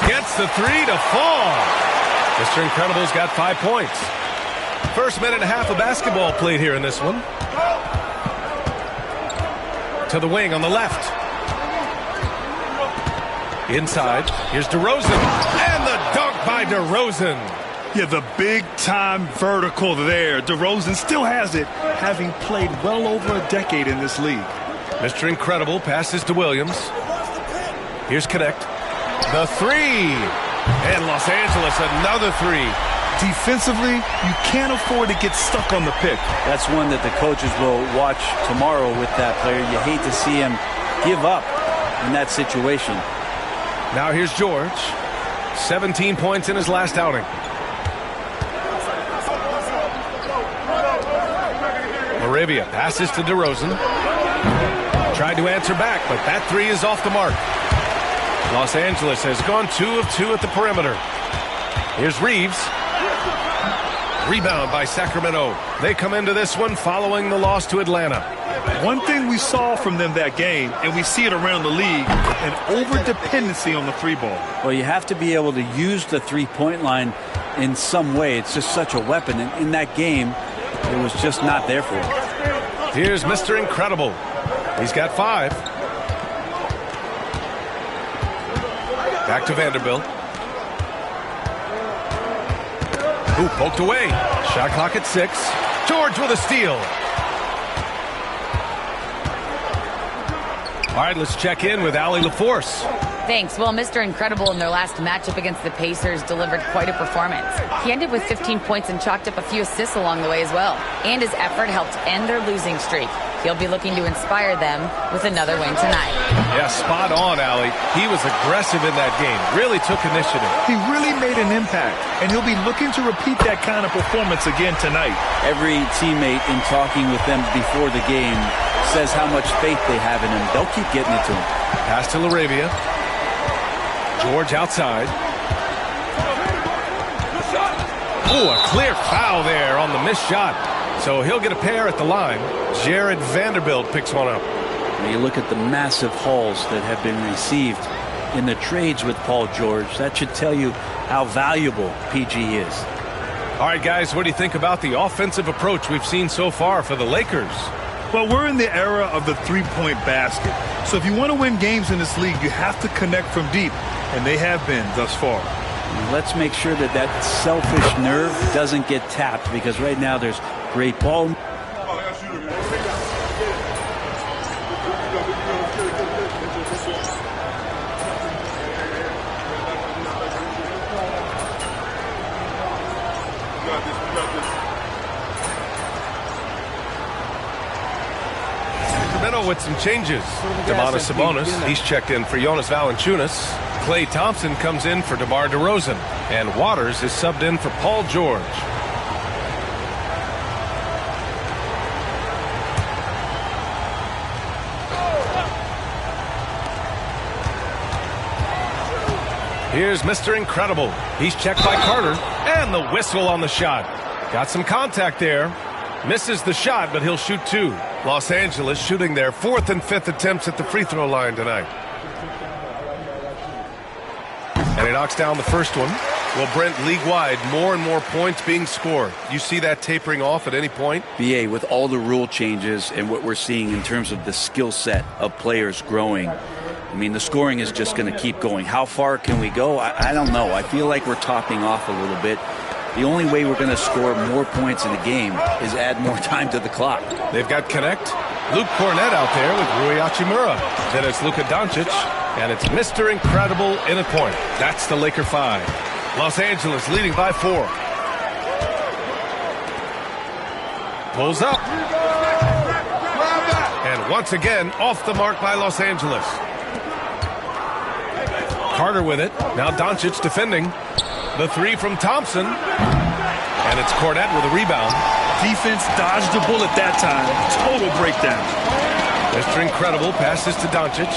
Gets the 3 to fall. Mr. Incredible's got 5 points. First minute and a half of basketball played here in this one. To the wing on the left. Inside, here's DeRozan, and the dunk by DeRozan. Yeah, the big-time vertical there. DeRozan still has it, having played well over a decade in this league. Mr. Incredible passes to Williams. Here's Connect. The 3. And Los Angeles, another 3. Defensively, you can't afford to get stuck on the pick. That's one that the coaches will watch tomorrow with that player. You hate to see him give up in that situation. Now here's George. 17 points in his last outing. LaRavia passes to DeRozan. Tried to answer back, but that 3 is off the mark. Los Angeles has gone 2 of 2 at the perimeter. Here's Reeves. Rebound by Sacramento. They come into this one following the loss to Atlanta. One thing we saw from them that game, and we see it around the league, an over-dependency on the 3-ball. Well, you have to be able to use the 3-point line in some way. It's just such a weapon. And in that game, it was just not there for him. Here's Mr. Incredible. He's got 5. Back to Vanderbilt. Ooh, poked away. Shot clock at 6. George with a steal. All right, let's check in with Allie LaForce. Thanks. Well, Mr. Incredible in their last matchup against the Pacers delivered quite a performance. He ended with 15 points and chalked up a few assists along the way as well. And his effort helped end their losing streak. He'll be looking to inspire them with another win tonight. Yeah, spot on, Allie. He was aggressive in that game. Really took initiative. He really made an impact, and he'll be looking to repeat that kind of performance again tonight. Every teammate in talking with them before the game says how much faith they have in him. They'll keep getting it to him. Pass to LaRavia. George outside. Ooh, a clear foul there on the missed shot. So he'll get a pair at the line. Jared Vanderbilt picks one up. When you look at the massive hauls that have been received in the trades with Paul George, that should tell you how valuable PG is. All right, guys, what do you think about the offensive approach we've seen so far for the Lakers? Well, we're in the era of the three-point basket. So if you want to win games in this league, you have to connect from deep, and they have been thus far. Let's make sure that that selfish nerve doesn't get tapped, because right now there's great ball. Sacramento with some changes. Domantas Sabonis, he's checked in for Jonas Valanciunas. Klay Thompson comes in for DeMar DeRozan. And Waters is subbed in for Paul George. Here's Mr. Incredible. He's checked by Carter. And the whistle on the shot. Got some contact there. Misses the shot, but he'll shoot two. Los Angeles shooting their 4th and 5th attempts at the free throw line tonight. And he knocks down the first one. Well, Brent, league-wide, more and more points being scored. You see that tapering off at any point? BA, with all the rule changes and what we're seeing in terms of the skill set of players growing, I mean, the scoring is just going to keep going. How far can we go? I don't know. I feel like we're topping off a little bit. The only way we're going to score more points in the game is add more time to the clock. They've got Connect. Luke Cornett out there with Rui Hachimura. Then it's Luka Doncic. And it's Mr. Incredible in a point. That's the Laker 5. Los Angeles leading by 4. Pulls up. And once again, off the mark by Los Angeles. Carter with it. Now Doncic defending. The three from Thompson. And it's Cornett with a rebound. Defense dodged the bullet that time. Total breakdown. Mr. Incredible passes to Doncic.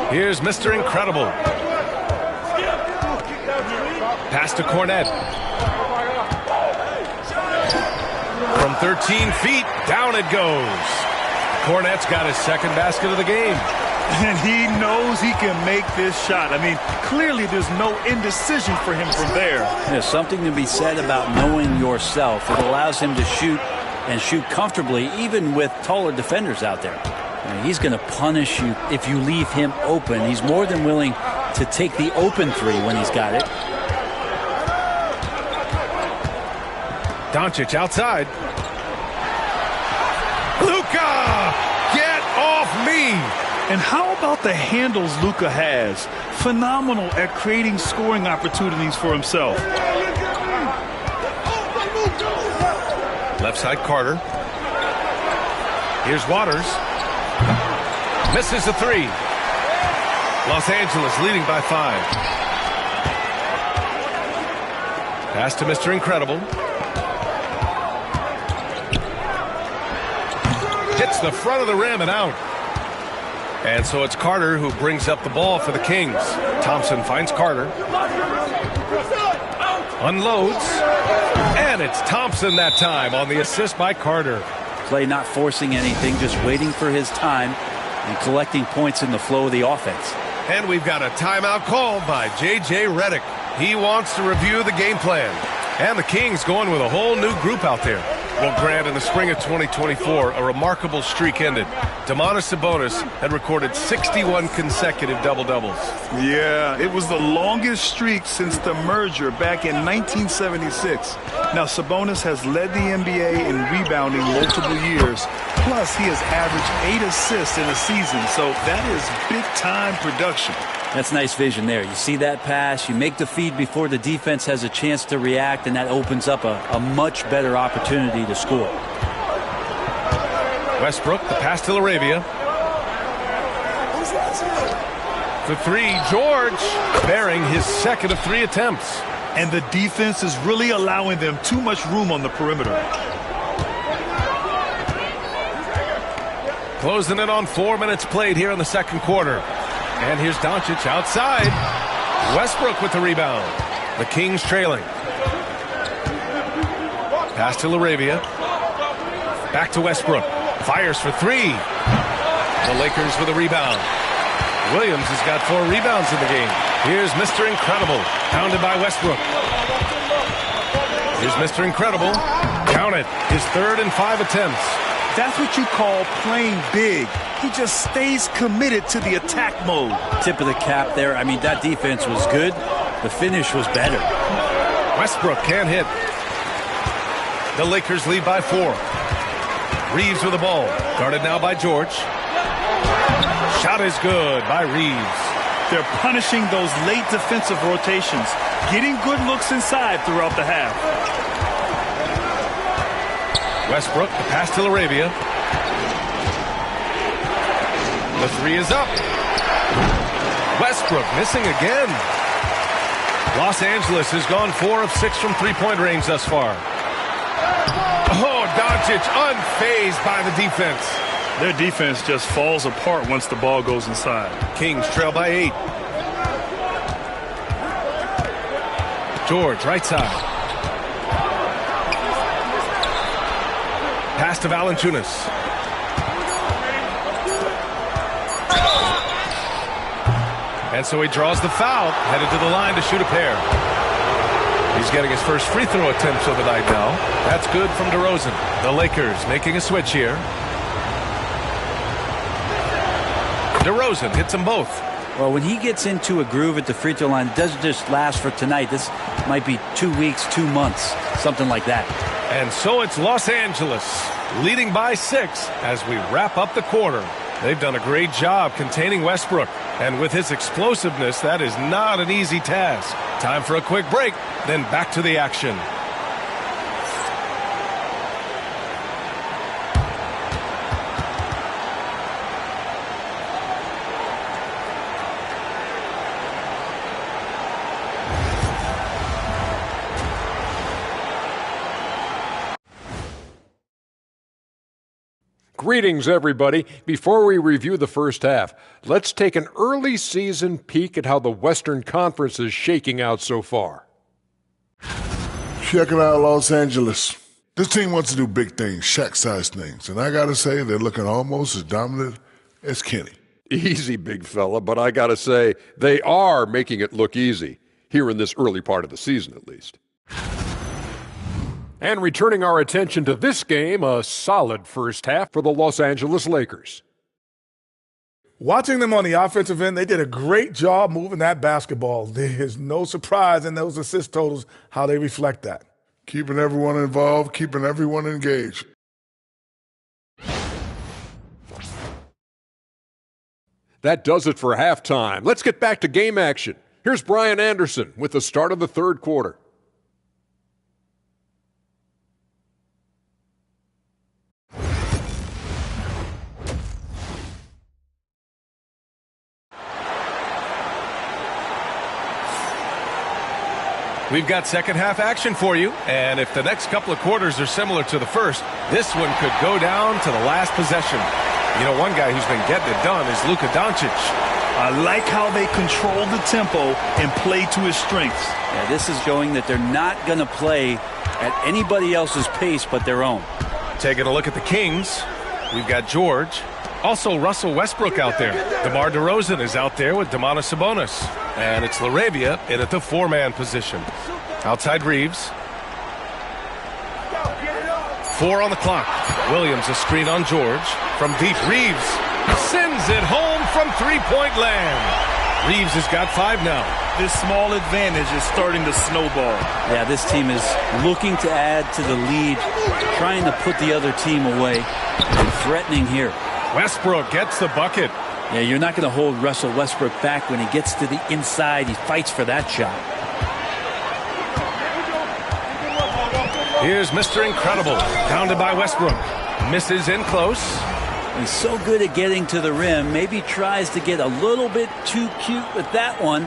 Here's Mr. Incredible. Pass to Cornett. From 13 feet, down it goes. Cornett's got his second basket of the game. And he knows he can make this shot. I mean, clearly there's no indecision for him from there. There's something to be said about knowing yourself. It allows him to shoot and shoot comfortably, even with taller defenders out there. I mean, he's going to punish you if you leave him open. He's more than willing to take the open three when he's got it. Doncic outside. Luka! Get off me! And how about the handles Luka has? Phenomenal at creating scoring opportunities for himself. Left side Carter. Here's Waters. Misses the three. Los Angeles leading by 5. Pass to Mr. Incredible. Hits the front of the rim and out. And so it's Carter who brings up the ball for the Kings. Thompson finds Carter. Unloads. And it's Thompson that time on the assist by Carter. Klay not forcing anything, just waiting for his time and collecting points in the flow of the offense. And we've got a timeout called by J.J. Redick. He wants to review the game plan. And the Kings going with a whole new group out there. Well, Grant, in the spring of 2024, a remarkable streak ended. Domantas Sabonis had recorded 61 consecutive double-doubles. Yeah, it was the longest streak since the merger back in 1976. Now, Sabonis has led the NBA in rebounding multiple years. Plus, he has averaged 8 assists in a season, so that is big-time production. That's nice vision there. You see that pass, you make the feed before the defense has a chance to react, and that opens up a much better opportunity to score. Westbrook, the pass to LaRavia. For three, George, bearing his second of 3 attempts. And the defense is really allowing them too much room on the perimeter. Closing in on 4 minutes played here in the second quarter. And here's Doncic outside. Westbrook with the rebound. The Kings trailing. Pass to LaRavia. Back to Westbrook. Fires for 3. The Lakers with a rebound. Williams has got 4 rebounds in the game. Here's Mr. Incredible. Pounded by Westbrook. Here's Mr. Incredible. Count it. His 3rd and 5 attempts. That's what you call playing big. He just stays committed to the attack mode. Tip of the cap there. I mean, that defense was good. The finish was better. Westbrook can't hit. The Lakers lead by 4. Reeves with the ball. Guarded now by George. Shot is good by Reeves. They're punishing those late defensive rotations, getting good looks inside throughout the half. Westbrook, the pass to LaRavia. The 3 is up. Westbrook missing again. Los Angeles has gone 4 of 6 from three-point range thus far. Oh, Doncic unfazed by the defense. Their defense just falls apart once the ball goes inside. Kings trail by 8. George, right side. Pass to Valanciunas. And so he draws the foul, headed to the line to shoot a pair. He's getting his first free throw attempt of the night now. That's good from DeRozan. The Lakers making a switch here. DeRozan hits them both. Well, when he gets into a groove at the free throw line, it doesn't just last for tonight. This might be 2 weeks, 2 months, something like that. And so it's Los Angeles leading by 6 as we wrap up the quarter. They've done a great job containing Westbrook. And with his explosiveness, that is not an easy task. Time for a quick break, then back to the action. Greetings, everybody. Before we review the first half, let's take an early season peek at how the Western Conference is shaking out so far. Checking out Los Angeles. This team wants to do big things, Shaq-sized things, and I gotta say they're looking almost as dominant as Kenny. Easy, big fella, but I gotta say they are making it look easy, here in this early part of the season at least. And returning our attention to this game, a solid first half for the Los Angeles Lakers. Watching them on the offensive end, they did a great job moving that basketball. There's no surprise in those assist totals how they reflect that. Keeping everyone involved, keeping everyone engaged. That does it for halftime. Let's get back to game action. Here's Brian Anderson with the start of the third quarter. We've got second half action for you, and if the next couple of quarters are similar to the first, this one could go down to the last possession. You know, one guy who's been getting it done is Luka Doncic. I like how they control the tempo and play to his strengths. Yeah, this is showing that they're not going to play at anybody else's pace but their own. Taking a look at the Kings, we've got George. Also, Russell Westbrook out there. DeMar DeRozan is out there with Domantas Sabonis. And it's LaRavia in at the 4-man position. Outside Reeves. 4 on the clock. Williams a screen on George. From deep, Reeves sends it home from three-point land. Reeves has got 5 now. This small advantage is starting to snowball. Yeah, this team is looking to add to the lead, trying to put the other team away, and threatening here. Westbrook gets the bucket. Yeah, you're not going to hold Russell Westbrook back when he gets to the inside. He fights for that shot. Here's Mr. Incredible, pounded by Westbrook. Misses in close. He's so good at getting to the rim. Maybe tries to get a little bit too cute with that one.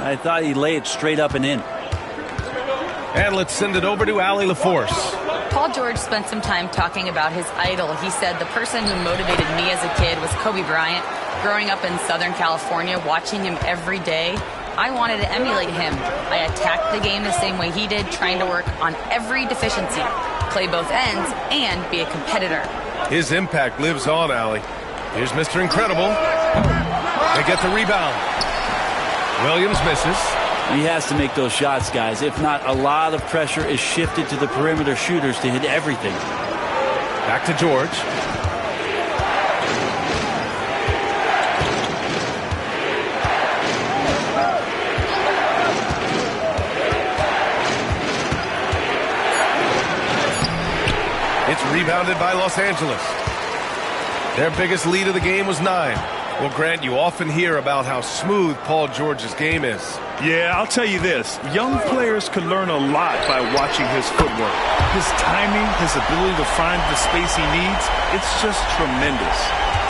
I thought he'd lay it straight up and in. And let's send it over to Allie LaForce. Paul George spent some time talking about his idol. He said, the person who motivated me as a kid was Kobe Bryant. Growing up in Southern California, watching him every day, I wanted to emulate him. I attacked the game the same way he did, trying to work on every deficiency, play both ends, and be a competitor. His impact lives on, Allie. Here's Mr. Incredible. They get the rebound. Williams misses. He has to make those shots, guys. If not, a lot of pressure is shifted to the perimeter shooters to hit everything. Back to George. It's rebounded by Los Angeles. Their biggest lead of the game was 9. Well, Grant, you often hear about how smooth Paul George's game is. Yeah, I'll tell you this. Young players could learn a lot by watching his footwork. His timing, his ability to find the space he needs, it's just tremendous.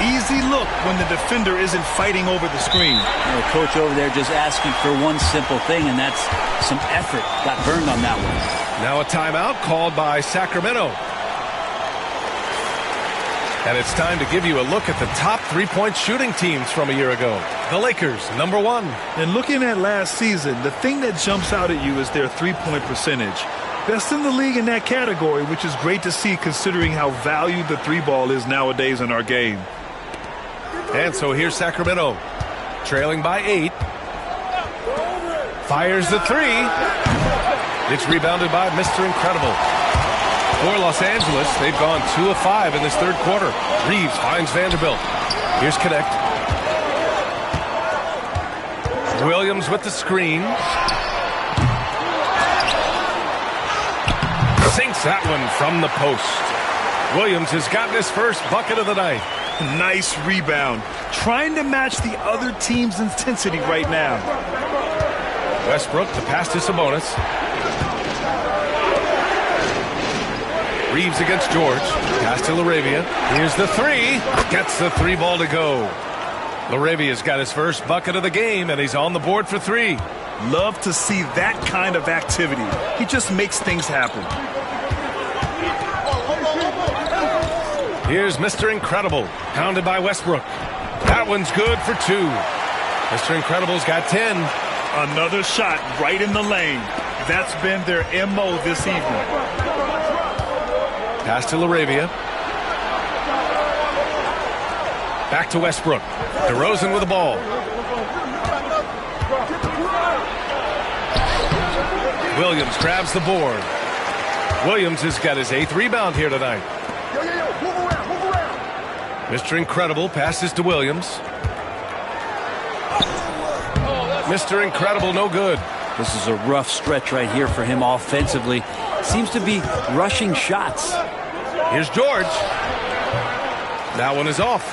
Easy look when the defender isn't fighting over the screen. The coach over there just asking for one simple thing, and that's some effort. Got burned on that one. Now a timeout called by Sacramento. And it's time to give you a look at the top three-point shooting teams from a year ago. The Lakers, number 1. And looking at last season, the thing that jumps out at you is their three-point percentage. Best in the league in that category, which is great to see considering how valued the three ball is nowadays in our game. And so here's Sacramento, trailing by 8. Fires the 3. It's rebounded by Mr. Incredible. For Los Angeles, they've gone 2 of 5 in this third quarter. Reeves finds Vanderbilt. Here's Connect. Williams with the screen. Sinks that one from the post. Williams has gotten his first bucket of the night. Nice rebound. Trying to match the other team's intensity right now. Westbrook, the pass to Sabonis. Reeves against George. Pass to LaRavia. Here's the 3. Gets the 3 ball to go. LaRavia's got his first bucket of the game, and he's on the board for 3. Love to see that kind of activity. He just makes things happen. Here's Mr. Incredible, pounded by Westbrook. That one's good for 2. Mr. Incredible's got 10. Another shot right in the lane. That's been their MO this evening. Pass to LaRavia. Back to Westbrook. DeRozan with the ball. Williams grabs the board. Williams has got his 8th rebound here tonight. Mr. Incredible passes to Williams. Mr. Incredible, no good. This is a rough stretch right here for him offensively. Seems to be rushing shots. Here's George. That one is off.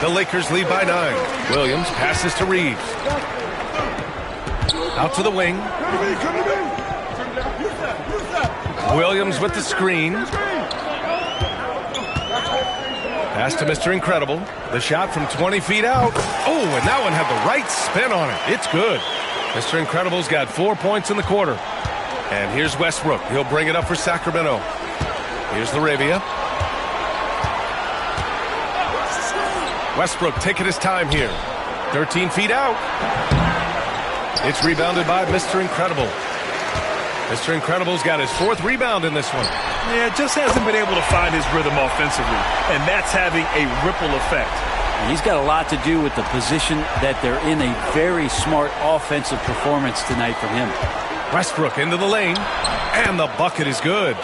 The Lakers lead by 9. Williams passes to Reeves. Out to the wing. Williams with the screen. Pass to Mr. Incredible. The shot from 20 feet out. Oh, and that one had the right spin on it. It's good. Mr. Incredible's got 4 points in the quarter. And here's Westbrook. He'll bring it up for Sacramento. Here's LaRavia. Westbrook taking his time here. 13 feet out. It's rebounded by Mr. Incredible. Mr. Incredible's got his 4th rebound in this one. Yeah, just hasn't been able to find his rhythm offensively, and that's having a ripple effect. He's got a lot to do with the position that they're in. A very smart offensive performance tonight from him. Westbrook into the lane, and the bucket is good.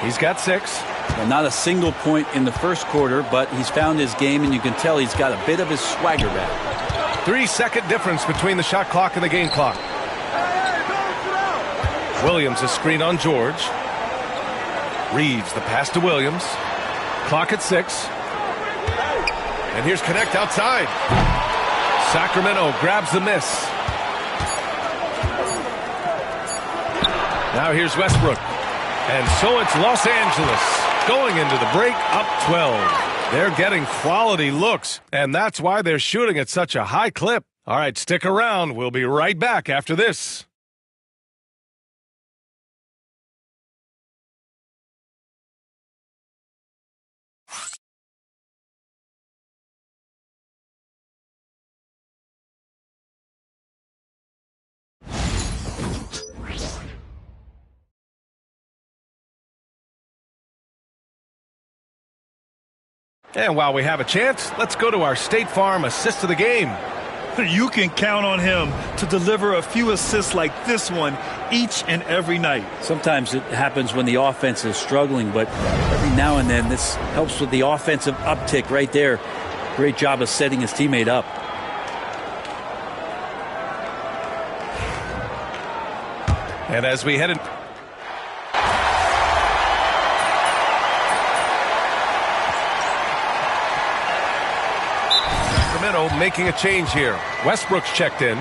He's got 6. Well, not a single point in the first quarter, but he's found his game, and you can tell he's got a bit of his swagger back. 3-second difference between the shot clock and the game clock. Williams, a screen on George. Reeves, the pass to Williams. Clock at 6. And here's Connect outside. Sacramento grabs the miss. Now here's Westbrook. And so it's Los Angeles going into the break up 12. They're getting quality looks, and that's why they're shooting at such a high clip. All right, stick around. We'll be right back after this. And while we have a chance, let's go to our State Farm assist of the game. You can count on him to deliver a few assists like this one each and every night. Sometimes it happens when the offense is struggling, but every now and then this helps with the offensive uptick right there. Great job of setting his teammate up. And as we head in... Sacramento making a change here. Westbrook's checked in.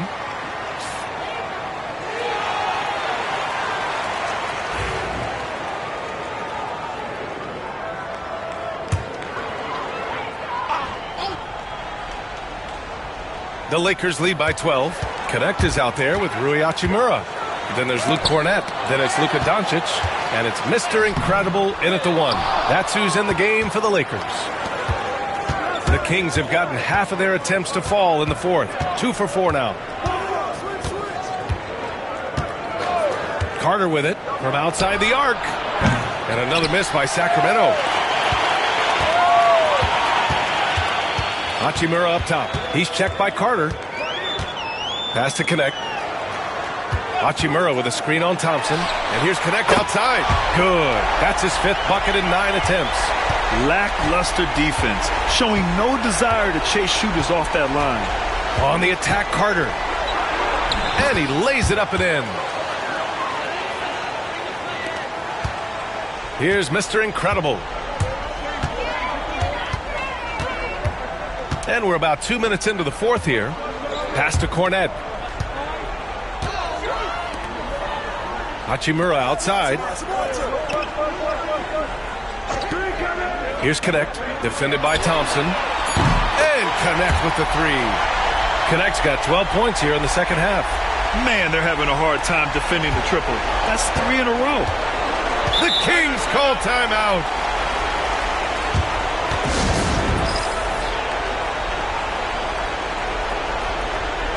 The Lakers lead by 12. Connect is out there with Rui Hachimura. Then there's Luke Cornett. Then it's Luka Doncic. And it's Mr. Incredible in at the 1. That's who's in the game for the Lakers. The Kings have gotten half of their attempts to fall in the fourth. 2 for 4 now. Carter with it from outside the arc. And another miss by Sacramento. Hachimura up top. He's checked by Carter. Pass to Connect. Hachimura with a screen on Thompson. And here's Connect outside. Good. That's his 5th bucket in 9 attempts. Lackluster defense, showing no desire to chase shooters off that line. On the attack, Carter. And he lays it up and in. Here's Mr. Incredible. And we're about 2 minutes into the fourth here. Pass to Cornett. Hachimura outside. Here's Connect, defended by Thompson. And Connect with the 3. Connect's got 12 points here in the second half. Man, they're having a hard time defending the triple. That's 3 in a row. The Kings call timeout.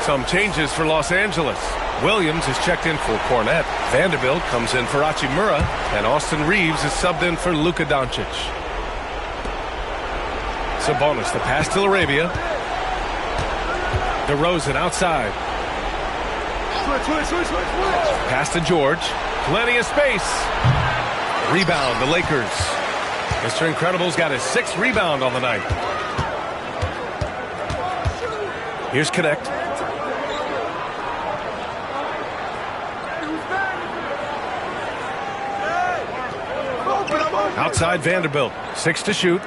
Some changes for Los Angeles. Williams is checked in for Cornett. Vanderbilt comes in for Hachimura. And Austin Reeves is subbed in for Luka Doncic. Sabonis, the pass to Arabia. DeRozan outside. Pass to George. Plenty of space. Rebound, the Lakers. Mr. Incredible's got his 6th rebound on the night. Here's Connect. Outside Vanderbilt. 6 to shoot.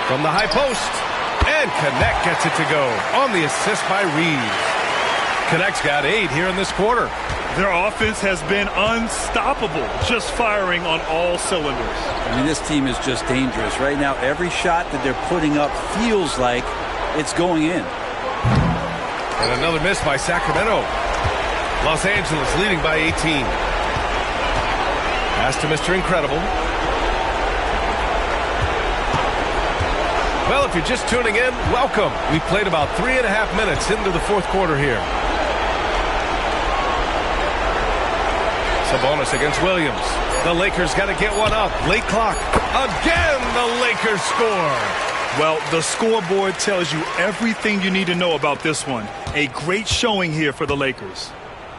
From the high post. And Connect gets it to go on the assist by Reeves. Connect's got 8 here in this quarter. Their offense has been unstoppable, just firing on all cylinders. I mean, this team is just dangerous. Right now, every shot that they're putting up feels like it's going in. And another miss by Sacramento. Los Angeles leading by 18. Pass to Mr. Incredible. Well, if you're just tuning in, welcome. We played about 3.5 minutes into the fourth quarter here. Sabonis against Williams. The Lakers got to get one up. Late clock. Again, the Lakers score. Well, the scoreboard tells you everything you need to know about this one. A great showing here for the Lakers.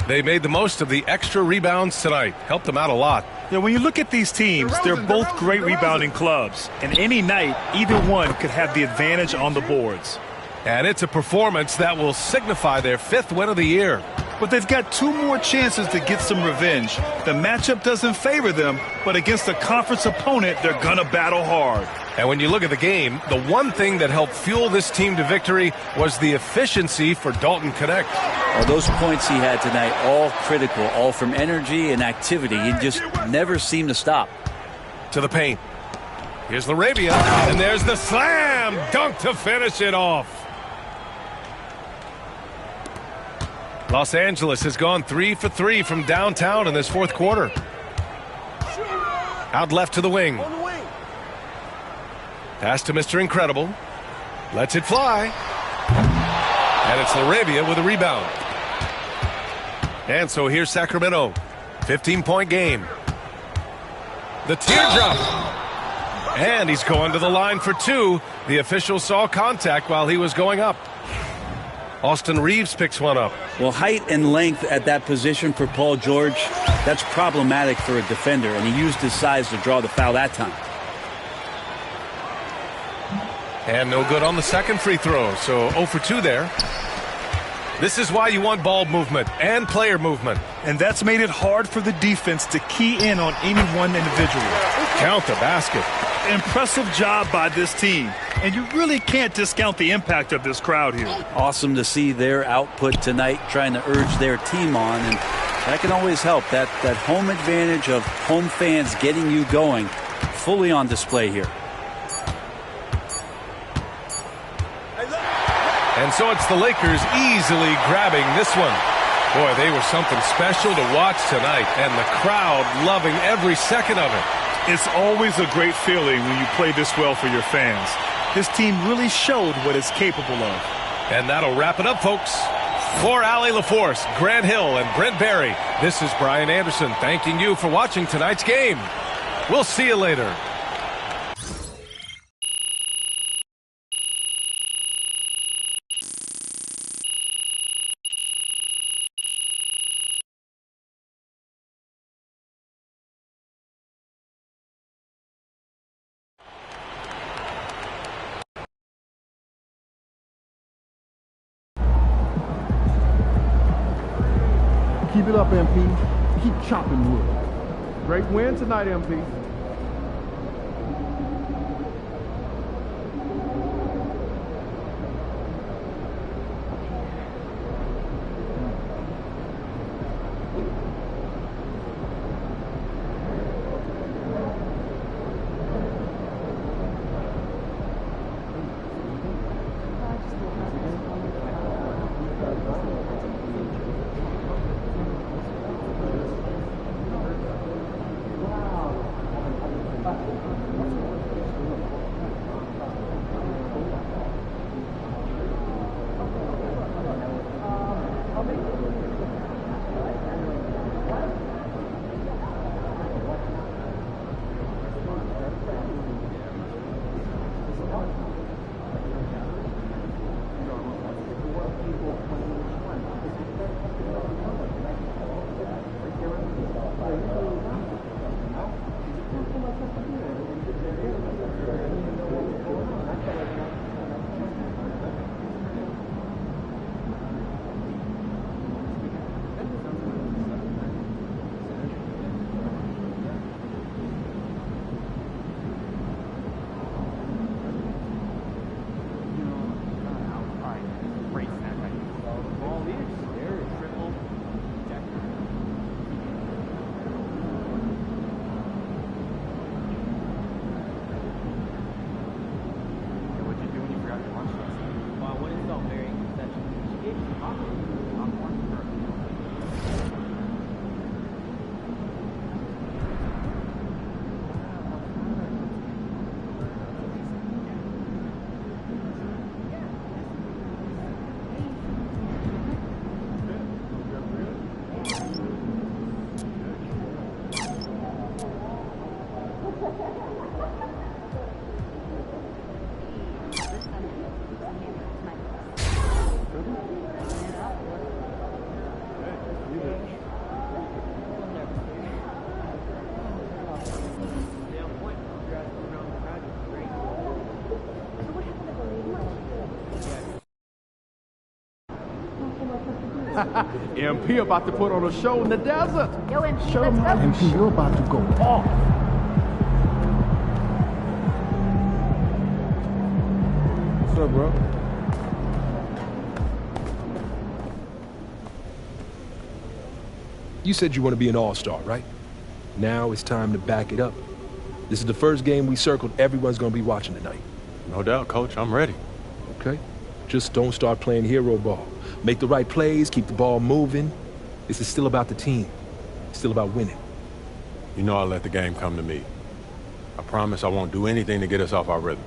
They made the most of the extra rebounds tonight. Helped them out a lot. Yeah, when you look at these teams, they're both great rebounding clubs. And any night, either one could have the advantage on the boards. And it's a performance that will signify their 5th win of the year. But they've got 2 more chances to get some revenge. The matchup doesn't favor them, but against a conference opponent, they're going to battle hard. And when you look at the game, the one thing that helped fuel this team to victory was the efficiency for Dalton Connect. Well, those points he had tonight, all critical, all from energy and activity. He just never seemed to stop. To the paint. Here's Arabia, and there's the slam dunk to finish it off. Los Angeles has gone 3 for 3 from downtown in this fourth quarter. Out left to the wing. Pass to Mr. Incredible. Lets it fly. And it's Arabia with a rebound. And so here's Sacramento. 15-point game. The teardrop. And he's going to the line for 2. The official saw contact while he was going up. Austin Reeves picks one up. Well, height and length at that position for Paul George, that's problematic for a defender, and he used his size to draw the foul that time. And no good on the second free throw, so 0 for 2 there. This is why you want ball movement and player movement. And that's made it hard for the defense to key in on any one individual. Count the basket. Impressive job by this team. And you really can't discount the impact of this crowd here. Awesome to see their output tonight, trying to urge their team on. And that can always help. That home advantage of home fans getting you going, fully on display here. And so it's the Lakers easily grabbing this one. Boy, they were something special to watch tonight, and the crowd loving every second of it. It's always a great feeling when you play this well for your fans. This team really showed what it's capable of. And that'll wrap it up, folks. For Allie LaForce, Grant Hill, and Brent Barry, this is Brian Anderson thanking you for watching tonight's game. We'll see you later. Keep it up, MP. Keep chopping wood. Great win tonight, MP. MP about to put on a show in the desert. Yo, MP, Show them how MP, you're about to go off. What's up, bro? You said you want to be an all-star, right? Now it's time to back it up. This is the first game we circled everyone's going to be watching tonight. No doubt, Coach. I'm ready. Okay? Just don't start playing hero ball. Make the right plays, keep the ball moving. This is still about the team. It's still about winning. You know I'll let the game come to me. I promise I won't do anything to get us off our rhythm.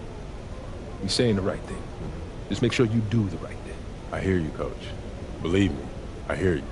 You're saying the right thing. Just make sure you do the right thing. I hear you, Coach. Believe me, I hear you.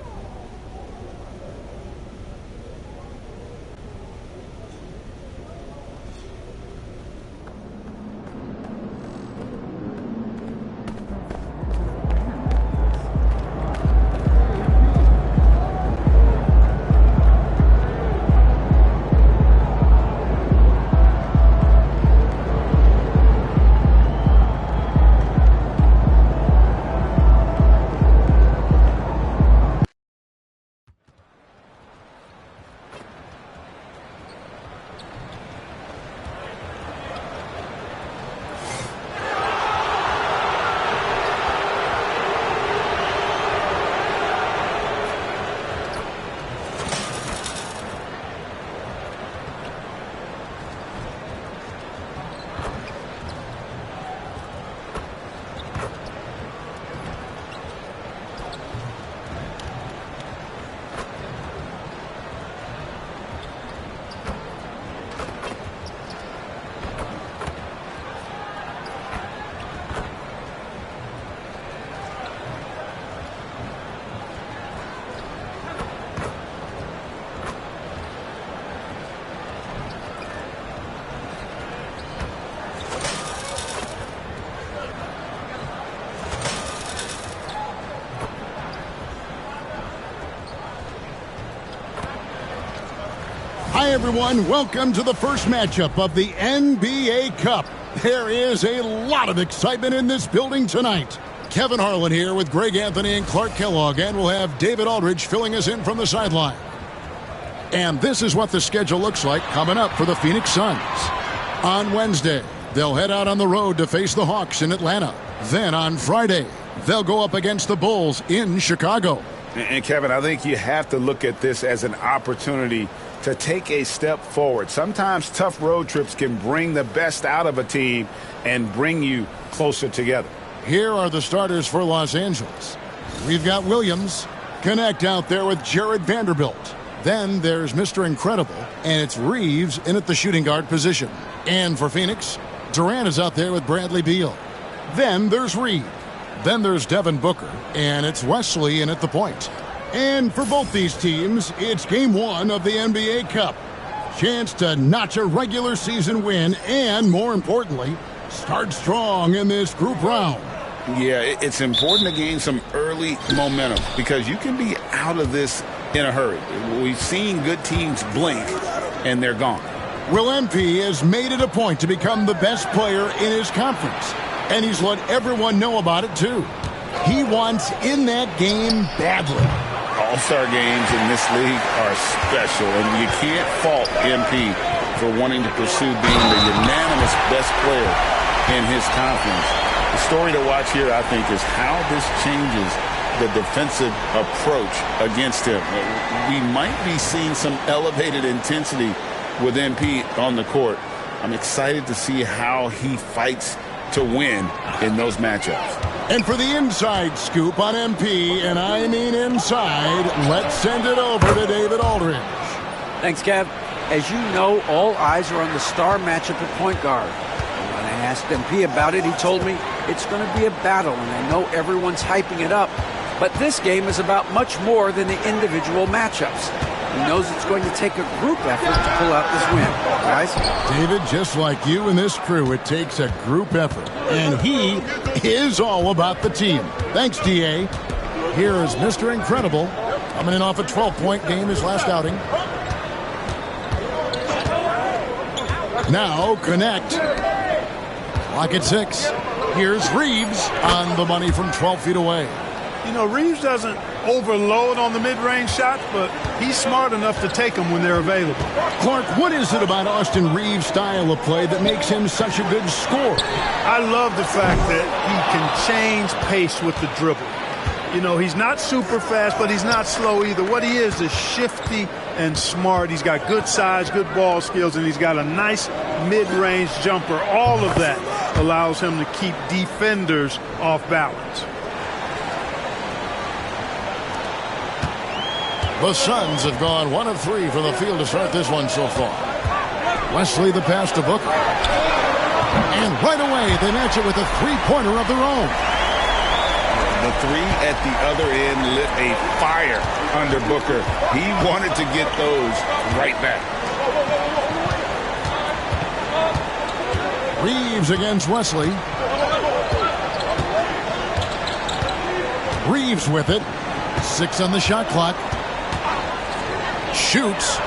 Hi, everyone. Welcome to the first matchup of the NBA Cup. There is a lot of excitement in this building tonight. Kevin Harlan here with Greg Anthony and Clark Kellogg, and we'll have David Aldridge filling us in from the sideline. And this is what the schedule looks like coming up for the Phoenix Suns. On Wednesday, they'll head out on the road to face the Hawks in Atlanta. Then on Friday, they'll go up against the Bulls in Chicago. And Kevin, I think you have to look at this as an opportunity to take a step forward. Sometimes tough road trips can bring the best out of a team and bring you closer together. Here are the starters for Los Angeles. We've got Williams. Connect out there with Jared Vanderbilt. Then there's Mr. Incredible, and it's Reeves in at the shooting guard position. And for Phoenix, Durant is out there with Bradley Beal. Then there's Reed. Then there's Devin Booker, and it's Wesley in at the point. And for both these teams, it's Game 1 of the NBA Cup. Chance to notch a regular season win and, more importantly, start strong in this group round. Yeah, it's important to gain some early momentum because you can be out of this in a hurry. We've seen good teams blink, and they're gone. Will MP has made it a point to become the best player in his conference, and he's let everyone know about it, too. He wants in that game badly. All-star games in this league are special, and you can't fault MP for wanting to pursue being the unanimous best player in his conference. The story to watch here, I think, is how this changes the defensive approach against him. We might be seeing some elevated intensity with MP on the court. I'm excited to see how he fights to win in those matchups. And for the inside scoop on MP, and I mean inside, let's send it over to David Aldridge. Thanks, Kev. As you know, all eyes are on the star matchup at point guard. And when I asked MP about it, he told me it's going to be a battle, and I know everyone's hyping it up. But this game is about much more than the individual matchups. He knows it's going to take a group effort to pull out this win. Guys? David, just like you and this crew, it takes a group effort. And he is all about the team. Thanks, D.A. Here is Mr. Incredible, coming in off a 12-point game his last outing. Now, connect. Clock at 6. Here's Reeves on the money from 12 feet away. You know, Reeves doesn't overload on the mid-range shots, but he's smart enough to take them when they're available. Clark, what is it about Austin Reeves' style of play that makes him such a good scorer? I love the fact that he can change pace with the dribble. You know, he's not super fast, but he's not slow either. What he is shifty and smart. He's got good size, good ball skills, and he's got a nice mid-range jumper. All of that allows him to keep defenders off balance. The Suns have gone 1 of 3 from the field to start this one so far. Wesley the pass to Booker. And right away, they match it with a three-pointer of their own. The three at the other end lit a fire under Booker. He wanted to get those right back. Reeves against Wesley. Reeves with it. 6 on the shot clock. Shoots.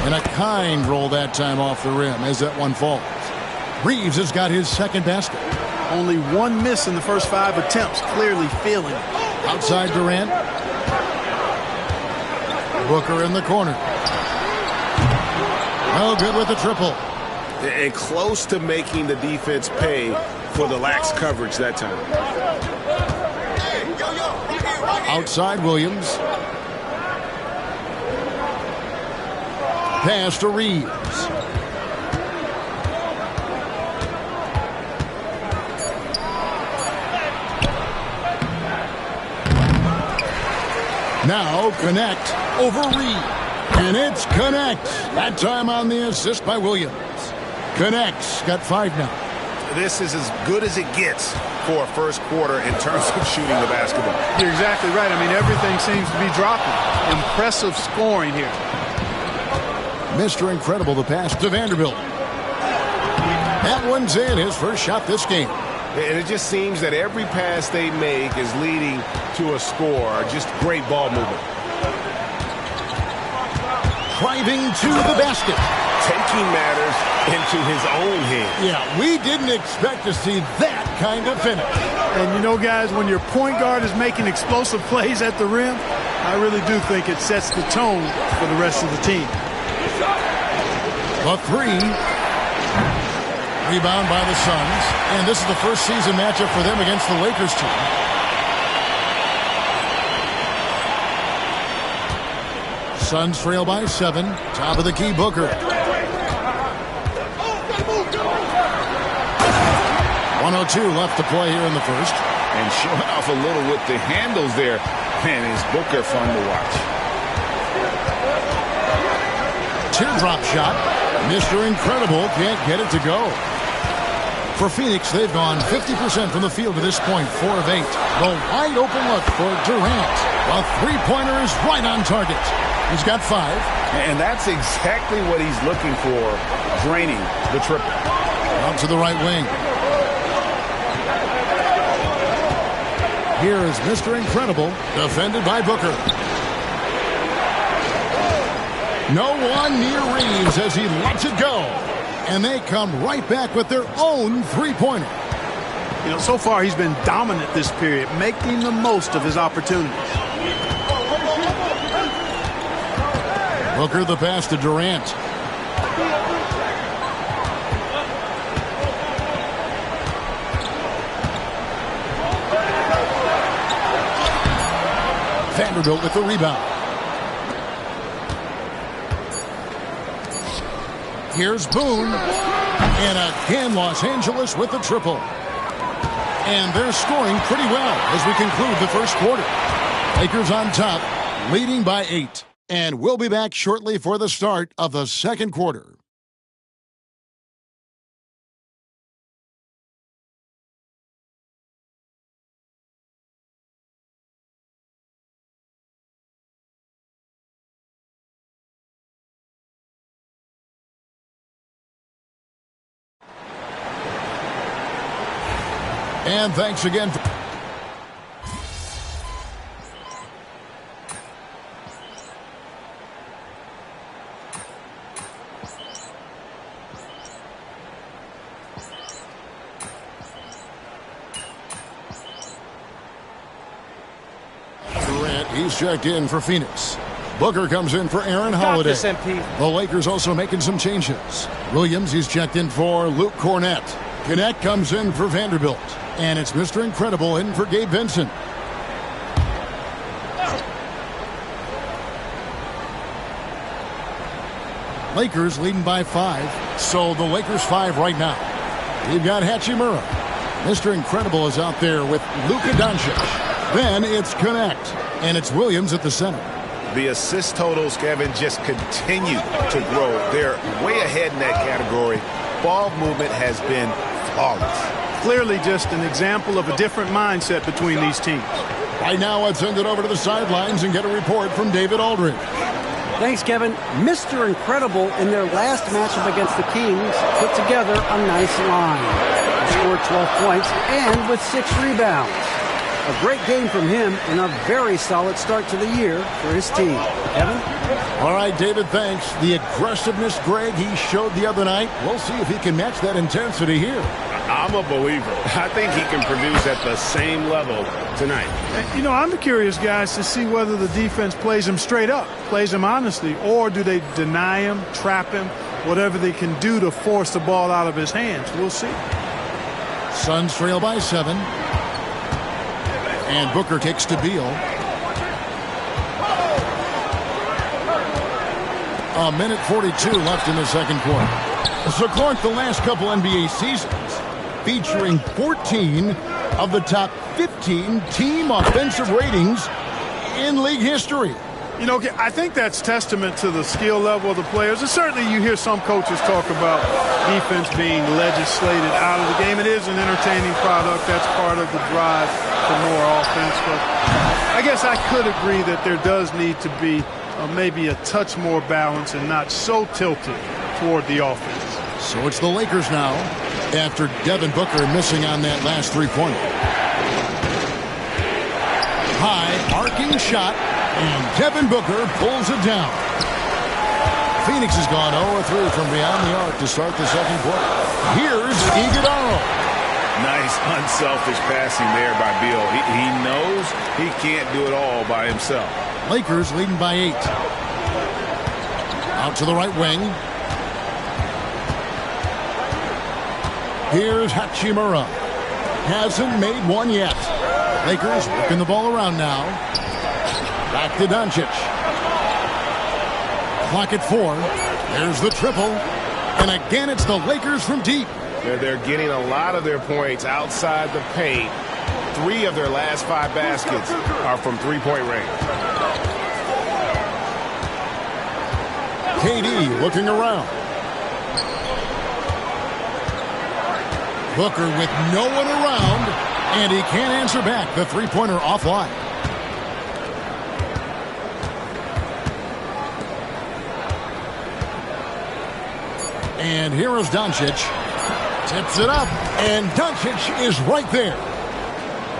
And a kind roll that time off the rim as that one falls. Reeves has got his second basket. Only one miss in the first 5 attempts. Clearly feeling it. Outside Durant. Booker in the corner. No good with the triple. And close to making the defense pay for the lax coverage that time. Outside Williams. Pass to Reeves. Now connect over Reed. And it's connect. That time on the assist by Williams. Connect's got 5 now. This is as good as it gets for a first quarter in terms of shooting the basketball. You're exactly right. I mean, everything seems to be dropping. Impressive scoring here. Mr. Incredible, the pass to Vanderbilt. That one's in, his first shot this game. And it just seems that every pass they make is leading to a score. Just great ball movement. driving to the basket. Taking matters into his own hands. Yeah, we didn't expect to see that kind of finish. And you know, guys, when your point guard is making explosive plays at the rim, I really do think it sets the tone for the rest of the team. The three. Rebound by the Suns. And this is the first season matchup for them against the Lakers team. Suns trail by 7. Top of the key, Booker. 1:02 left to play here in the first. And showing off a little with the handles there. Man, is Booker fun to watch. Teardrop shot. Mr. Incredible can't get it to go. For Phoenix, they've gone 50% from the field to this point, 4 of 8. The wide open look for Durant. The three-pointer is right on target. He's got 5. And that's exactly what he's looking for, draining the triple. Out to the right wing. Here is Mr. Incredible, defended by Booker. No one near Reeves as he lets it go. And they come right back with their own three-pointer. You know, so far he's been dominant this period, making the most of his opportunities. Booker the pass to Durant. Vanderbilt with the rebound. Here's Boone. And again, Los Angeles with the triple. And they're scoring pretty well as we conclude the first quarter. Lakers on top, leading by 8. And we'll be back shortly for the start of the second quarter. And thanks again. Durant, he's checked in for Phoenix. Booker comes in for Aaron Holiday. The Lakers also making some changes. Williams, he's checked in for Luke Cornett. Connect comes in for Vanderbilt. And it's Mr. Incredible in for Gabe Vincent. Lakers leading by 5. So the Lakers 5 right now. We've got Hachimura. Mr. Incredible is out there with Luka Doncic. Then it's Connect. And it's Williams at the center. The assist totals, Kevin, just continue to grow. They're way ahead in that category. Ball movement has been flawless. Clearly just an example of a different mindset between these teams. Right now, let's send it over to the sidelines and get a report from David Aldridge. Thanks, Kevin. Mr. Incredible in their last matchup against the Kings put together a nice line. He scored 12 points and with 6 rebounds. A great game from him and a very solid start to the year for his team. Kevin? All right, David, thanks. The aggressiveness, Greg, he showed the other night. We'll see if he can match that intensity here. I'm a believer. I think he can produce at the same level tonight. You know, I'm curious, guys, to see whether the defense plays him straight up, plays him honestly, or do they deny him, trap him, whatever they can do to force the ball out of his hands. We'll see. Suns trail by 7. And Booker kicks to Beal. A minute 42 left in the second quarter. So, Clark, the last couple NBA seasons featuring 14 of the top 15 team offensive ratings in league history. You know, I think that's testament to the skill level of the players. And certainly you hear some coaches talk about defense being legislated out of the game. It is an entertaining product. That's part of the drive for more offense. But I guess I could agree that there does need to be maybe a touch more balance and not so tilted toward the offense. So it's the Lakers now after Devin Booker missing on that last three-pointer. High arcing shot, and Devin Booker pulls it down. Phoenix has gone 0-3 from beyond the arc to start the second quarter. Here's Iguodala. Nice, unselfish passing there by Beal. He knows he can't do it all by himself. Lakers leading by 8. Out to the right wing. Here's Hachimura. Hasn't made one yet. Lakers working the ball around now. Back to Doncic. Clock at 4. There's the triple. And again, it's the Lakers from deep. They're getting a lot of their points outside the paint. 3 of their last 5 baskets are from three-point range. KD looking around. Booker with no one around, and he can't answer back. The three-pointer offline. And here is Doncic. Tips it up, and Doncic is right there.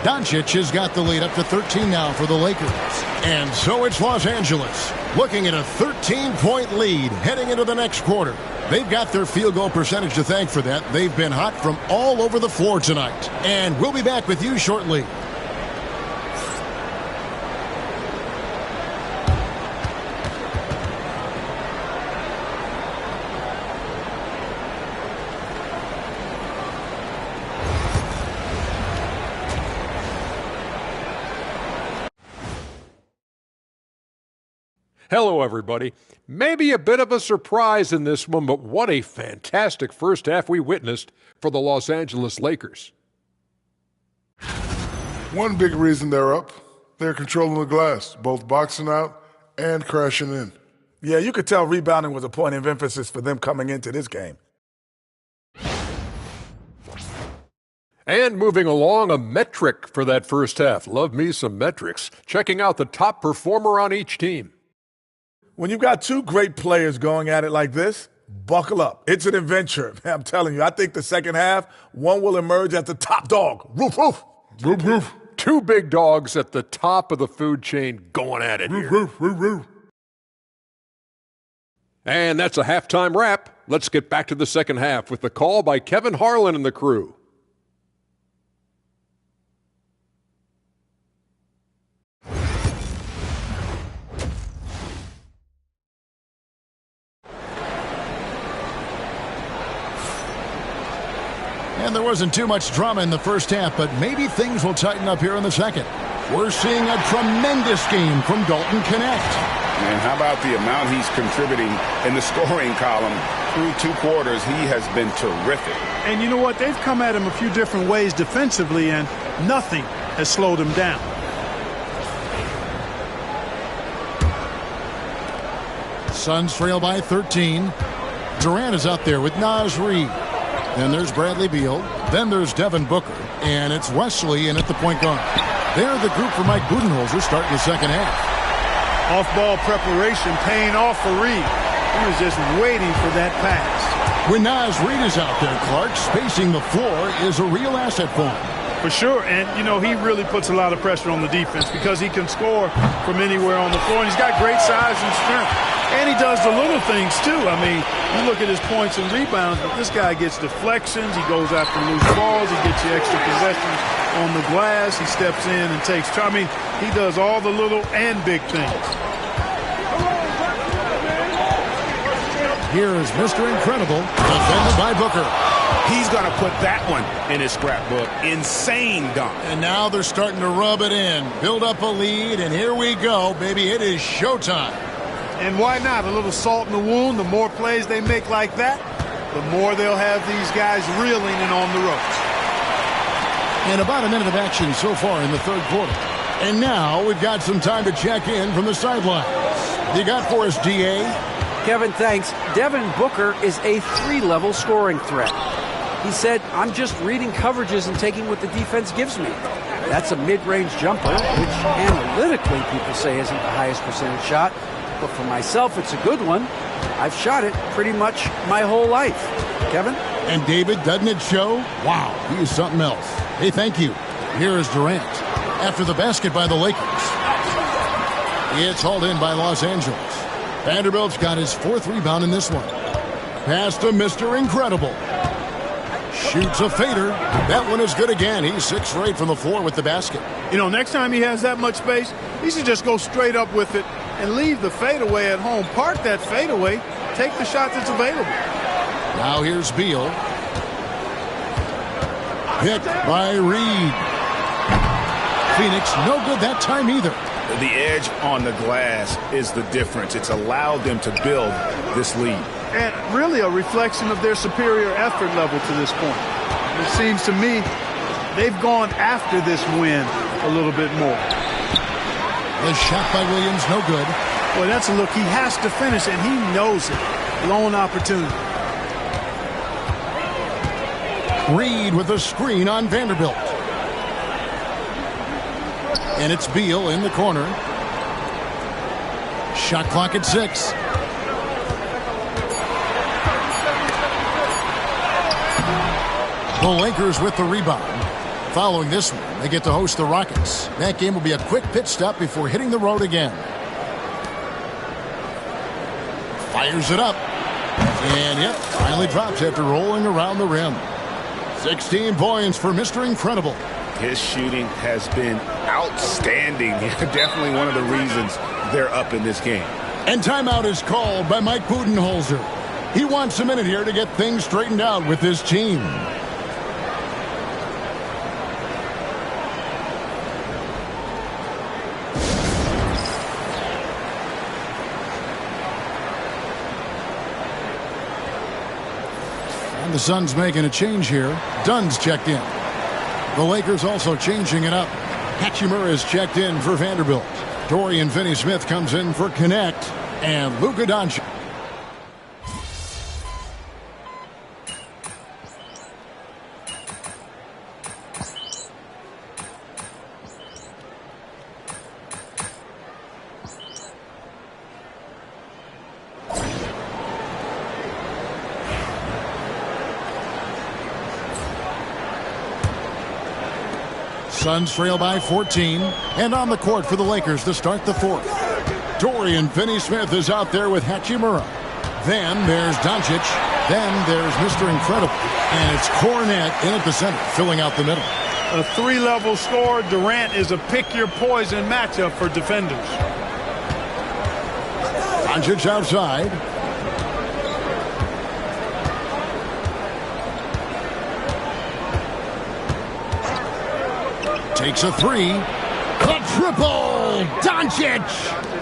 Doncic has got the lead up to 13 now for the Lakers. And so it's Los Angeles looking at a 13-point lead heading into the next quarter. They've got their field goal percentage to thank for that. They've been hot from all over the floor tonight. And we'll be back with you shortly. Hello, everybody. Maybe a bit of a surprise in this one, but what a fantastic first half we witnessed for the Los Angeles Lakers. One big reason they're up, they're controlling the glass, both boxing out and crashing in. Yeah, you could tell rebounding was a point of emphasis for them coming into this game. And moving along, a metric for that first half. Love me some metrics. Checking out the top performer on each team. When you've got 2 great players going at it like this, buckle up. It's an adventure. I'm telling you, I think the second half, one will emerge as the top dog. Roof, roof. Roof, roof. 2 big dogs at the top of the food chain going at it here. Roof, roof, roof. And that's a halftime wrap. Let's get back to the second half with the call by Kevin Harlan and the crew. And there wasn't too much drama in the first half, but maybe things will tighten up here in the second. We're seeing a tremendous game from Dalton Knecht. And how about the amount he's contributing in the scoring column? Through 2 quarters, he has been terrific. And you know what? They've come at him a few different ways defensively, and nothing has slowed him down. Suns trail by 13. Durant is out there with Naz Reid. Then there's Bradley Beal. Then there's Devin Booker. And it's Wesley in at the point guard. They're the group for Mike Budenholzer starting the second half. Off-ball preparation paying off for Reid. He was just waiting for that pass. When Naz Reid is out there, Clark, spacing the floor is a real asset for him. For sure, and, you know, he really puts a lot of pressure on the defense because he can score from anywhere on the floor, and he's got great size and strength. And he does the little things, too. I mean, you look at his points and rebounds, but this guy gets deflections. He goes after loose balls. He gets you extra possessions on the glass. He steps in and takes charge. I mean, he does all the little and big things. Here is Mr. Incredible, defended by Booker. He's going to put that one in his scrapbook. Insane dunk. And now they're starting to rub it in, build up a lead, and here we go, baby. It is showtime. And why not? A little salt in the wound. The more plays they make like that, the more they'll have these guys reeling and on the ropes. And about a minute of action so far in the third quarter. And now we've got some time to check in from the sidelines. You got for us, D.A.? Kevin, thanks. Devin Booker is a 3-level scoring threat. He said, I'm just reading coverages and taking what the defense gives me. That's a mid-range jumper, which analytically people say isn't the highest percentage shot. But for myself, it's a good one. I've shot it pretty much my whole life. Kevin? And David, doesn't it show? Wow, he is something else. Hey, thank you. Here is Durant. After the basket by the Lakers. It's hauled in by Los Angeles. Vanderbilt's got his 4th rebound in this one. Pass to Mr. Incredible. Shoots a fader. That one is good again. He's 6 for 8 from the floor with the basket. You know, next time he has that much space, he should just go straight up with it and leave the fadeaway at home. Park that fadeaway. Take the shot that's available. Now here's Beal. Picked by Reed. Phoenix, no good that time either. The edge on the glass is the difference. It's allowed them to build this lead. And really a reflection of their superior effort level to this point. It seems to me they've gone after this win a little bit more. The shot by Williams, no good. Boy, that's a look he has to finish, and he knows it. Lone opportunity. Reed with a screen on Vanderbilt. And it's Beal in the corner. Shot clock at 6. The Lakers with the rebound. Following this one, they get to host the Rockets. That game will be a quick pit stop before hitting the road again. Fires it up. And yep, finally drops after rolling around the rim. 16 points for Mr. Incredible. His shooting has been outstanding. Definitely one of the reasons they're up in this game. And timeout is called by Mike Budenholzer. He wants a minute here to get things straightened out with his team. And the Suns making a change here. Dunn's checked in. The Lakers also changing it up. Hachimura is checked in for Vanderbilt. Dorian Finney-Smith comes in for Connect. And Luka Doncic. Suns trail by 14, and on the court for the Lakers to start the 4th. Dorian Finney-Smith is out there with Hachimura. Then there's Doncic. Then there's Mr. Incredible. And it's Cornet in at the center, filling out the middle. A 3-level score. Durant is a pick-your-poison matchup for defenders. Doncic outside. Takes a 3. A triple! Doncic!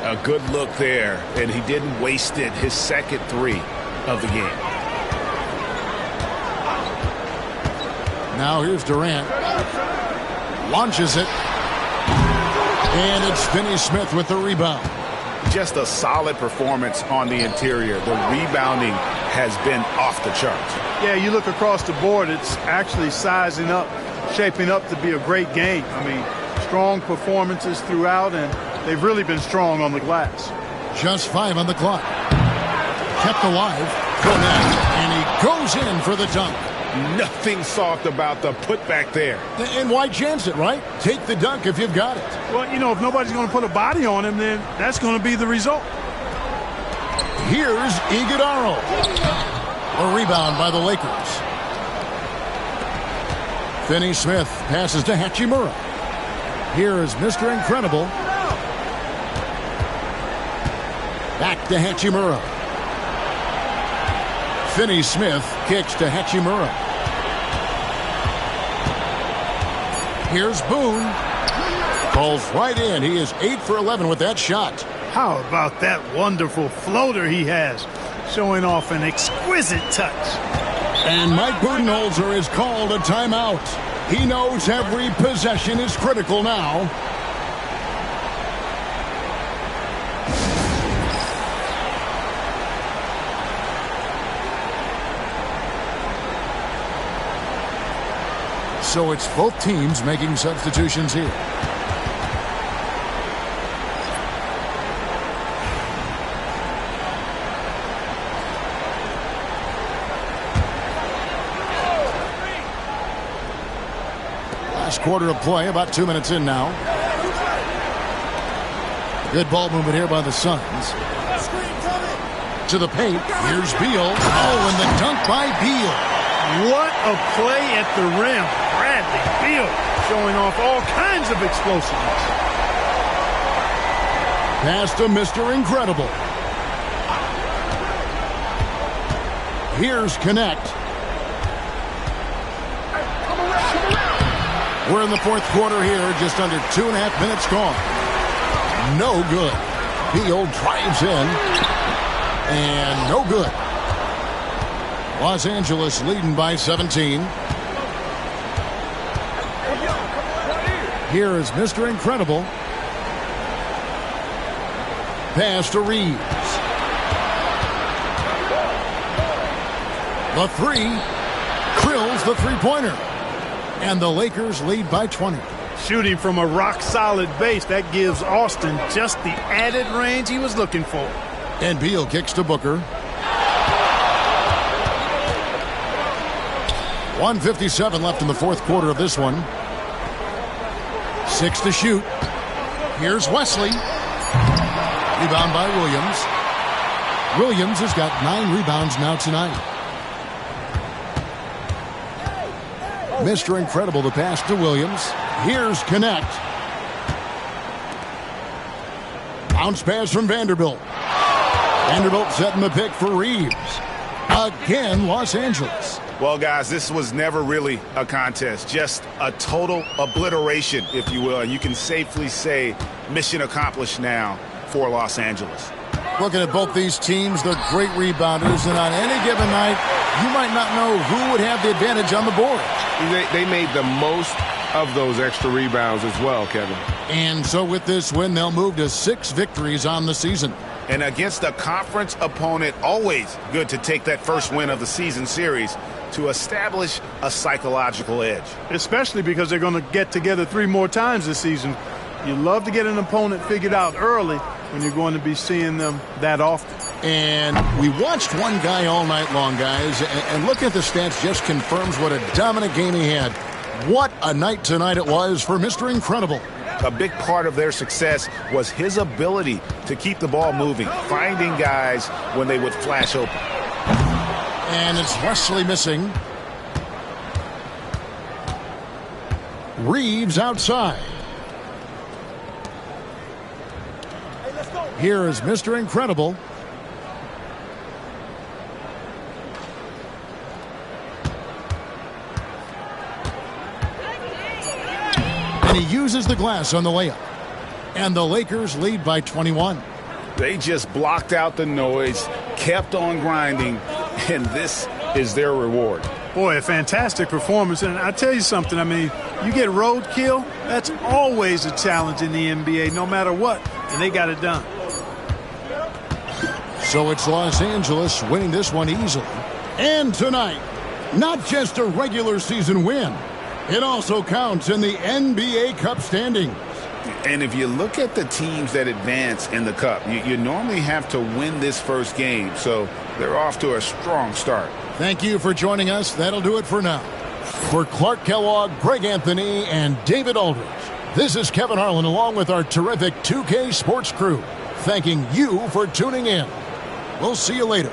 A good look there, and he didn't waste it. His second 3 of the game. Now here's Durant. Launches it. And it's Finney-Smith with the rebound. Just a solid performance on the interior. The rebounding has been off the charts. Yeah, you look across the board, it's actually sizing up, shaping up to be a great game. I mean, strong performances throughout, and they've really been strong on the glass. Just 5 on the clock. Kept alive. Cornet, and he goes in for the dunk. Nothing soft about the putback there. And why chance it, right? Take the dunk if you've got it. Well, you know, if nobody's going to put a body on him, then that's going to be the result. Here's Iguodala. A rebound by the Lakers. Finney-Smith passes to Hachimura. Here is Mr. Incredible. Back to Hachimura. Finney-Smith kicks to Hachimura. Here's Boone. Falls right in. He is 8 for 11 with that shot. How about that wonderful floater he has, showing off an exquisite touch. And Mike Budenholzer is called a timeout. He knows every possession is critical now. So it's both teams making substitutions here. Last quarter of play, about 2 minutes in now. Good ball movement here by the Suns. To the paint. Here's Beal. Oh, and the dunk by Beal. What a play at the rim. Bradley Beal showing off all kinds of explosiveness. Pass to Mr. Incredible. Here's Connect. We're in the fourth quarter here, just under 2.5 minutes gone. No good. Beal drives in, and no good. Los Angeles leading by 17. Here is Mr. Incredible. Pass to Reeves. The three. Drills the three-pointer. And the Lakers lead by 20. Shooting from a rock-solid base, that gives Austin just the added range he was looking for. And Beal kicks to Booker. 1:57 left in the fourth quarter of this one. 6 to shoot. Here's Wesley. Rebound by Williams. Williams has got 9 rebounds now tonight. Mr. Incredible, the pass to Williams. Here's Connect. Bounce pass from Vanderbilt. Vanderbilt setting the pick for Reeves. Again, Los Angeles. Well, guys, this was never really a contest. Just a total obliteration, if you will. And you can safely say mission accomplished now for Los Angeles. Looking at both these teams, they're great rebounders. And on any given night, you might not know who would have the advantage on the board. They made the most of those extra rebounds as well, Kevin. And so with this win, they'll move to 6 victories on the season. And against a conference opponent, always good to take that first win of the season series to establish a psychological edge. Especially because they're going to get together 3 more times this season. You love to get an opponent figured out early when you're going to be seeing them that often. And we watched one guy all night long, guys, and looking at the stats just confirms what a dominant game he had. What a night tonight it was for Mr. Incredible. A big part of their success was his ability to keep the ball moving, finding guys when they would flash open. And it's Wesley missing. Reeves outside. Here is Mr. Incredible. And he uses the glass on the layup. And the Lakers lead by 21. They just blocked out the noise, kept on grinding, and this is their reward. Boy, a fantastic performance. And I tell you something, I mean, you get roadkill, that's always a challenge in the NBA, no matter what. And they got it done. So it's Los Angeles winning this one easily. And tonight, not just a regular season win, it also counts in the NBA Cup standings. And if you look at the teams that advance in the Cup, you normally have to win this first game, so they're off to a strong start. Thank you for joining us. That'll do it for now. For Clark Kellogg, Greg Anthony, and David Aldridge, this is Kevin Harlan along with our terrific 2K Sports crew, thanking you for tuning in. We'll see you later.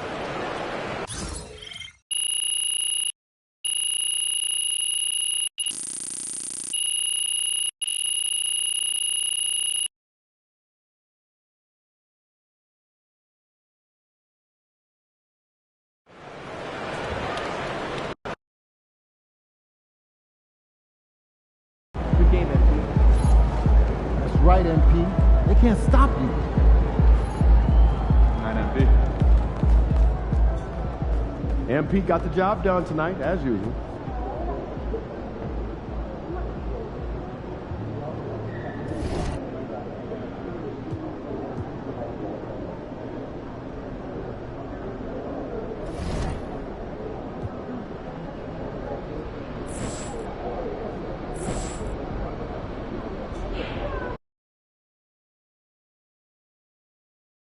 Good game, MP. That's right, MP. They can't stop you. MP got the job done tonight, as usual.